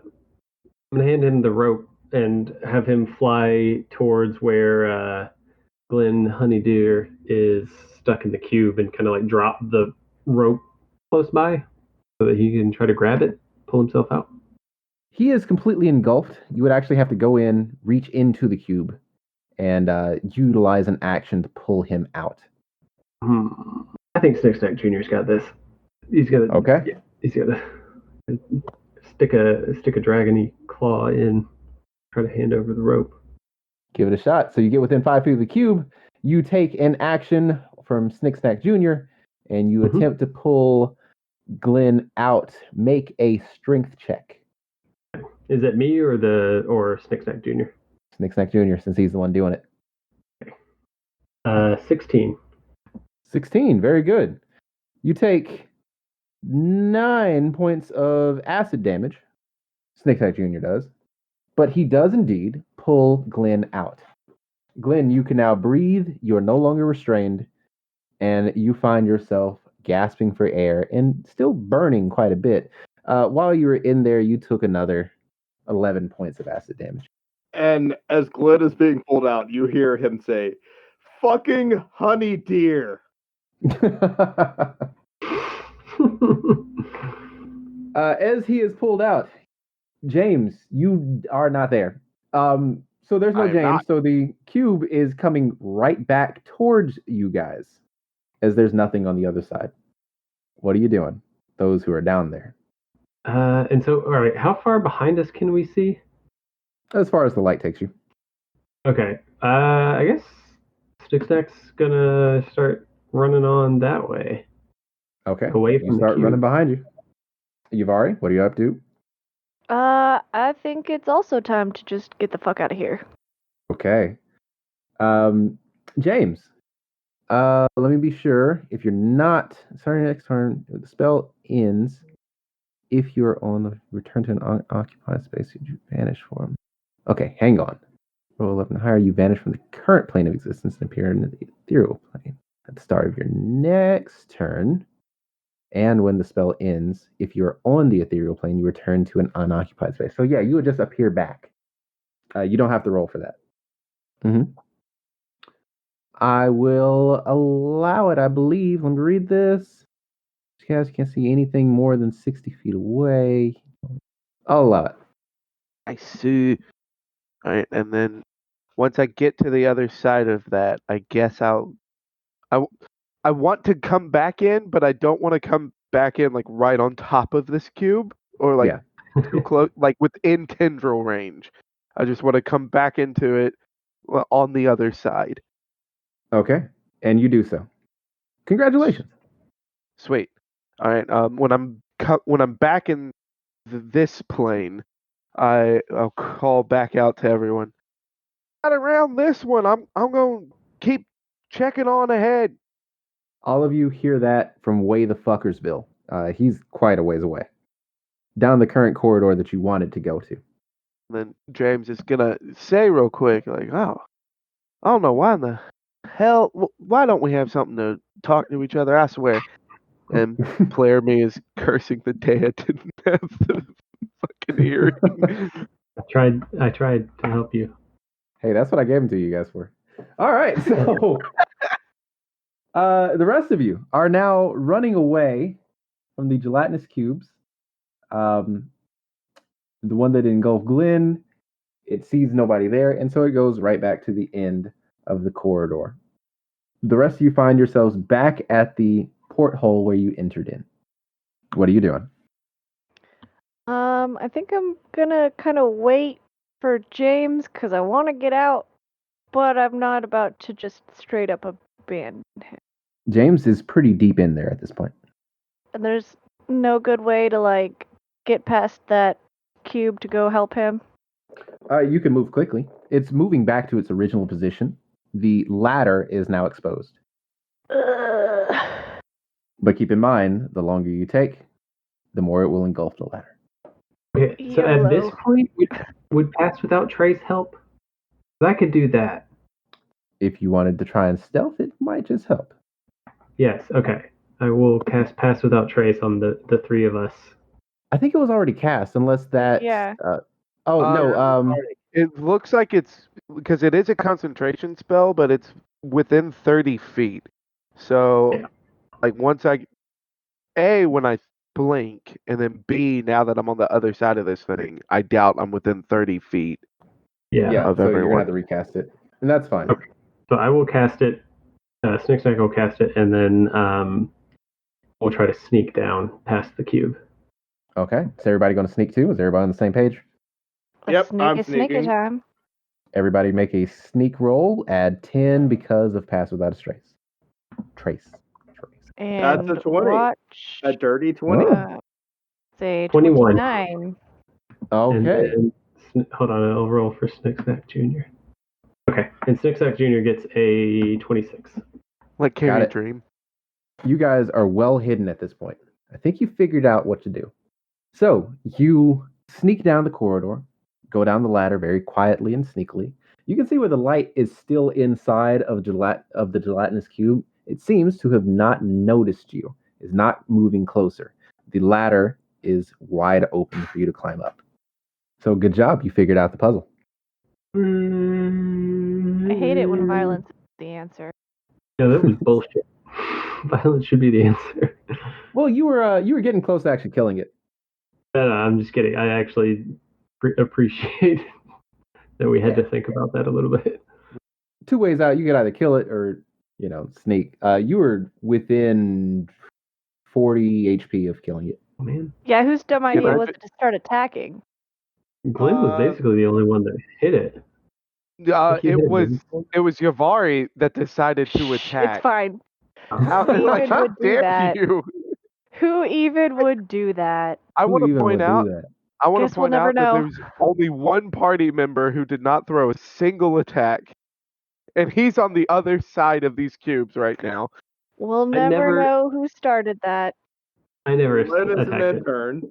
gonna hand him the rope and have him fly towards where Glenn Honeydeer is stuck in the cube and kind of like drop the rope close by so that he can try to grab it, pull himself out.
He is completely engulfed. You would actually have to go in, reach into the cube, and utilize an action to pull him out.
I think Snicksnack Jr.'s got this. He's got to.
Okay.
Yeah, he's got to stick a dragony claw in, try to hand over the rope.
Give it a shot. So you get within 5 feet of the cube. You take an action from Snicksnack Jr. and you attempt to pull Glenn out. Make a strength check.
Is it me or Snicksnack Jr.?
Snicksnack Jr., since he's the one doing it.
16.
16, very good. You take 9 points of acid damage. Snakeside Jr. does. But he does indeed pull Glenn out. Glenn, you can now breathe. You are no longer restrained. And you find yourself gasping for air and still burning quite a bit. While you were in there, you took another 11 points of acid damage.
And as Glenn is being pulled out, you hear him say, "Fucking honey deer."
As he is pulled out, James, you are not there. So there's no
I am
James.
not.
So the cube is coming right back towards you guys, as there's nothing on the other side. What are you doing? Those who are down there.
And so, all right, how far behind us can we see?
As far as the light takes you.
Okay. I guess Stickstack's gonna start running on that way,
Okay.
away
You
from the
start
cube.
running behind you. Yavari, what are you up to?
I think it's also time to just get the fuck out of here.
Okay. James. Let me be sure. If you're not starting next turn, the spell ends. If you're on the return to an unoccupied space, you vanish for him. Okay, hang on. Roll 11 higher, you vanish from the current plane of existence and appear in the ethereal plane at the start of your next turn. And when the spell ends, if you're on the ethereal plane, you return to an unoccupied space. So yeah, you would just appear back. You don't have to roll for that. I will allow it, I believe. Let me read this. You guys can't see anything more than 60 feet away. I'll allow it.
I see. All right, and then once I get to the other side of that, I guess I want to come back in, but I don't want to come back in like right on top of this cube or like too close, like within tendril range. I just want to come back into it on the other side.
Okay, and you do so. Congratulations.
Sweet. All right. When I'm back in this plane, I'll call back out to everyone. Not around this one. I'm gonna keep checking on ahead.
All of you hear that from way the fuckersville. He's quite a ways away. Down the current corridor that you wanted to go to.
And then James is gonna say real quick, like, "Oh, I don't know why in the hell. Why don't we have something to talk to each other? I swear." And player me is cursing the dead to have the fucking hearing.
I tried to help you.
Hey, that's what I gave him to you guys for. All right, so the rest of you are now running away from the gelatinous cubes. The one that engulfed Glenn, it sees nobody there, and so it goes right back to the end of the corridor. The rest of you find yourselves back at the porthole where you entered in. What are you doing?
I think I'm gonna kind of wait for James because I want to get out, but I'm not about to just straight up abandon him.
James is pretty deep in there at this point.
And there's no good way to like get past that cube to go help him.
You can move quickly. It's moving back to its original position. The ladder is now exposed. But keep in mind, the longer you take, the more it will engulf the ladder.
Okay, so at this point, would pass without trace help? I could do that.
If you wanted to try and stealth, it might just help.
Yes, okay. I will cast pass without trace on the three of us.
I think it was already cast, unless that.
Yeah.
No.
It looks like it's because it is a concentration spell, but it's within 30 feet. So,
Yeah.
like once when I blink, and then B, now that I'm on the other side of this thing, I doubt I'm within 30 feet.
Yeah.
Of
so you're
everyone.
gonna have to recast it, and that's fine.
Okay. So I will cast it. Snicksnack will cast it, and then we'll try to sneak down past the cube.
Okay. Is everybody going to sneak too? Is everybody on the same page?
Yep, I'm
Sneaky
sneaking.
time.
Everybody make a sneak roll. Add 10 because of pass without a trace. Trace.
And
That's a 20.
watch.
A dirty 20.
Say
21.
29.
Okay.
And then, hold on, I'll roll for Snicksnack Jr. Okay, and Snicksnack Jr. gets a 26.
Like
Got
Carrie
it.
Dream.
You guys are well hidden at this point. I think you figured out what to do. So you sneak down the corridor, go down the ladder very quietly and sneakily. You can see where the light is still inside of the gelatinous cube. It seems to have not noticed you, is not moving closer. The ladder is wide open for you to climb up. So good job, you figured out the puzzle.
I hate it when violence is the answer.
Yeah, that was bullshit. Violence should be the answer.
Well, you were getting close to actually killing it.
No, I'm just kidding. I actually appreciate that we had to think about that a little bit.
Two ways out. You could either kill it or, sneak. You were within 40 HP of killing it.
Oh, man.
Yeah, whose dumb idea
but-
was it to start attacking?
Glenn was basically the only one that hit it. Think you hit
It was Yavari that decided to attack.
It's fine.
How,
Who
like,
even
how
would do
dare
that?
you?
Who even would do that?
I want
Who
to
even
point
would do
out.
that?
I want
Guess
to
we'll
point
never
out that
know.
there's only one party member who did not throw a single attack, and he's on the other side of these cubes right now.
We'll
never-
never know who started that.
I never
Glenn is an
attacked it.
intern.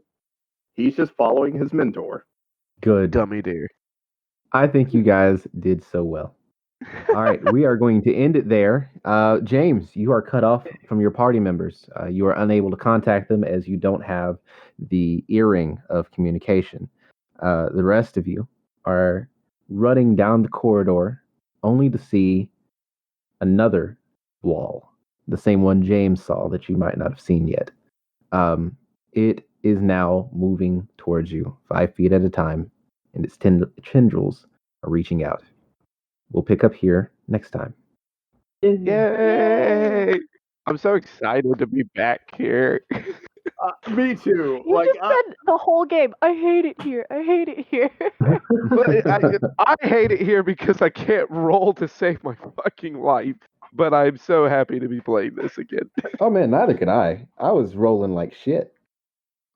He's just following his mentor.
Good.
Dummy dear.
I think you guys did so well. All right, we are going to end it there. James, you are cut off from your party members. You are unable to contact them as you don't have the earring of communication. The rest of you are running down the corridor only to see another wall, the same one James saw that you might not have seen yet. It is now moving towards you 5 feet at a time, and its tendrils are reaching out. We'll pick up here next time.
Yay! I'm so excited to be back here.
Me too.
You just said the whole game. I hate it here. I hate it here.
But I hate it here because I can't roll to save my fucking life. But I'm so happy to be playing this again.
Oh man, neither could I. I was rolling like shit.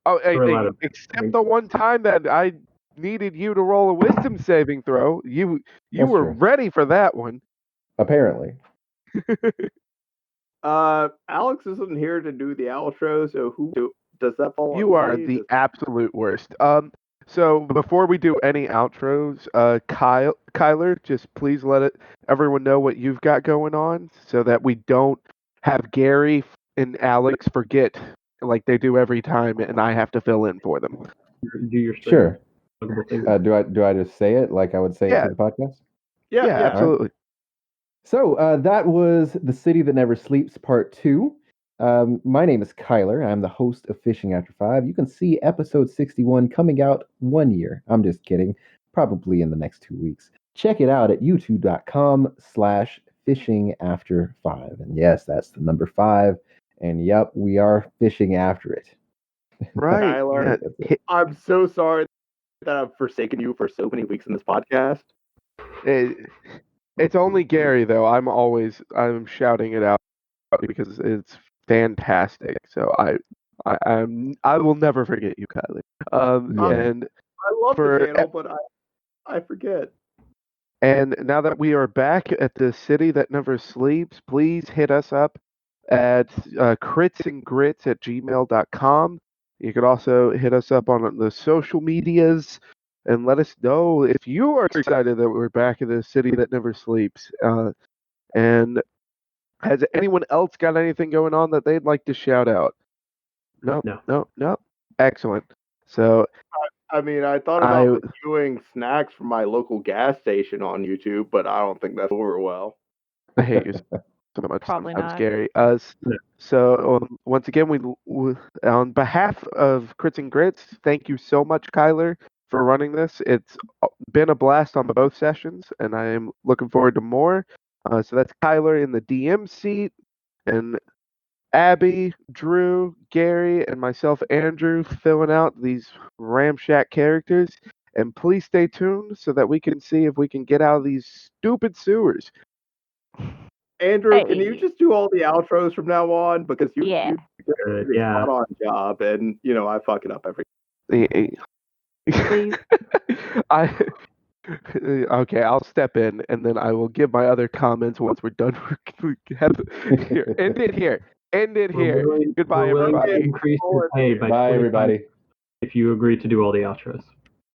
Oh,
We're allowed to-
except the one time that I needed you to roll a wisdom saving throw. You
That's
were
true.
ready for that one.
Apparently.
Alex isn't here to do the outro, so does that fall on
You are
me?
the absolute worst. So before we do any outros, Kyler, just please let everyone know what you've got going on, so that we don't have Gary and Alex forget like they do every time, and I have to fill in for them.
Do your
Sure.
thing.
Do I just say it like I would say it
Yeah.
to the podcast?
Yeah,
Absolutely.
So that was The City That Never Sleeps Part 2. My name is Kyler. I'm the host of Fishing After 5. You can see episode 61 coming out 1 year. I'm just kidding. Probably in the next 2 weeks. Check it out at youtube.com/fishingafter5. And yes, that's the number 5. And yep, we are fishing after it.
Right.
Kyler,
Yeah.
I'm so sorry that I've forsaken you for so many weeks in this podcast.
It's only Gary though. I'm shouting it out because it's fantastic. So I will never forget you, Kylie.
Yeah.
And
I love
For-
the channel, but I forget.
And now that we are back at the City That Never Sleeps, please hit us up at critsandgrits@gmail.com. You could also hit us up on the social medias and let us know if you are excited that we're back in the City That Never Sleeps. And has anyone else got anything going on that they'd like to shout out? No. Excellent. So
I mean, I thought about reviewing snacks from my local gas station on YouTube, but I don't think that's over well.
I hate you so much.
Probably
sometimes,
not.
Gary.
No.
So once again, we on behalf of Crits and Grits, thank you so much, Kyler, for running this. It's been a blast on both sessions, and I am looking forward to more. So that's Kyler in the DM seat, and Abby, Drew, Gary, and myself, Andrew, filling out these ramshack characters. And please stay tuned so that we can see if we can get out of these stupid sewers.
Andrew, can you
Hey.
just do all the outros from now on? Because you
Yeah.
do a
Yeah.
spot on job, and I fuck it up every.
Please.
Okay, I'll step in and then I will give my other comments once we're done. Here, end it here. end it
We're
here.
willing-
Goodbye,
we're willing to
everybody.
increase your pay by
Bye,
25
everybody.
if you agree to do all the outros.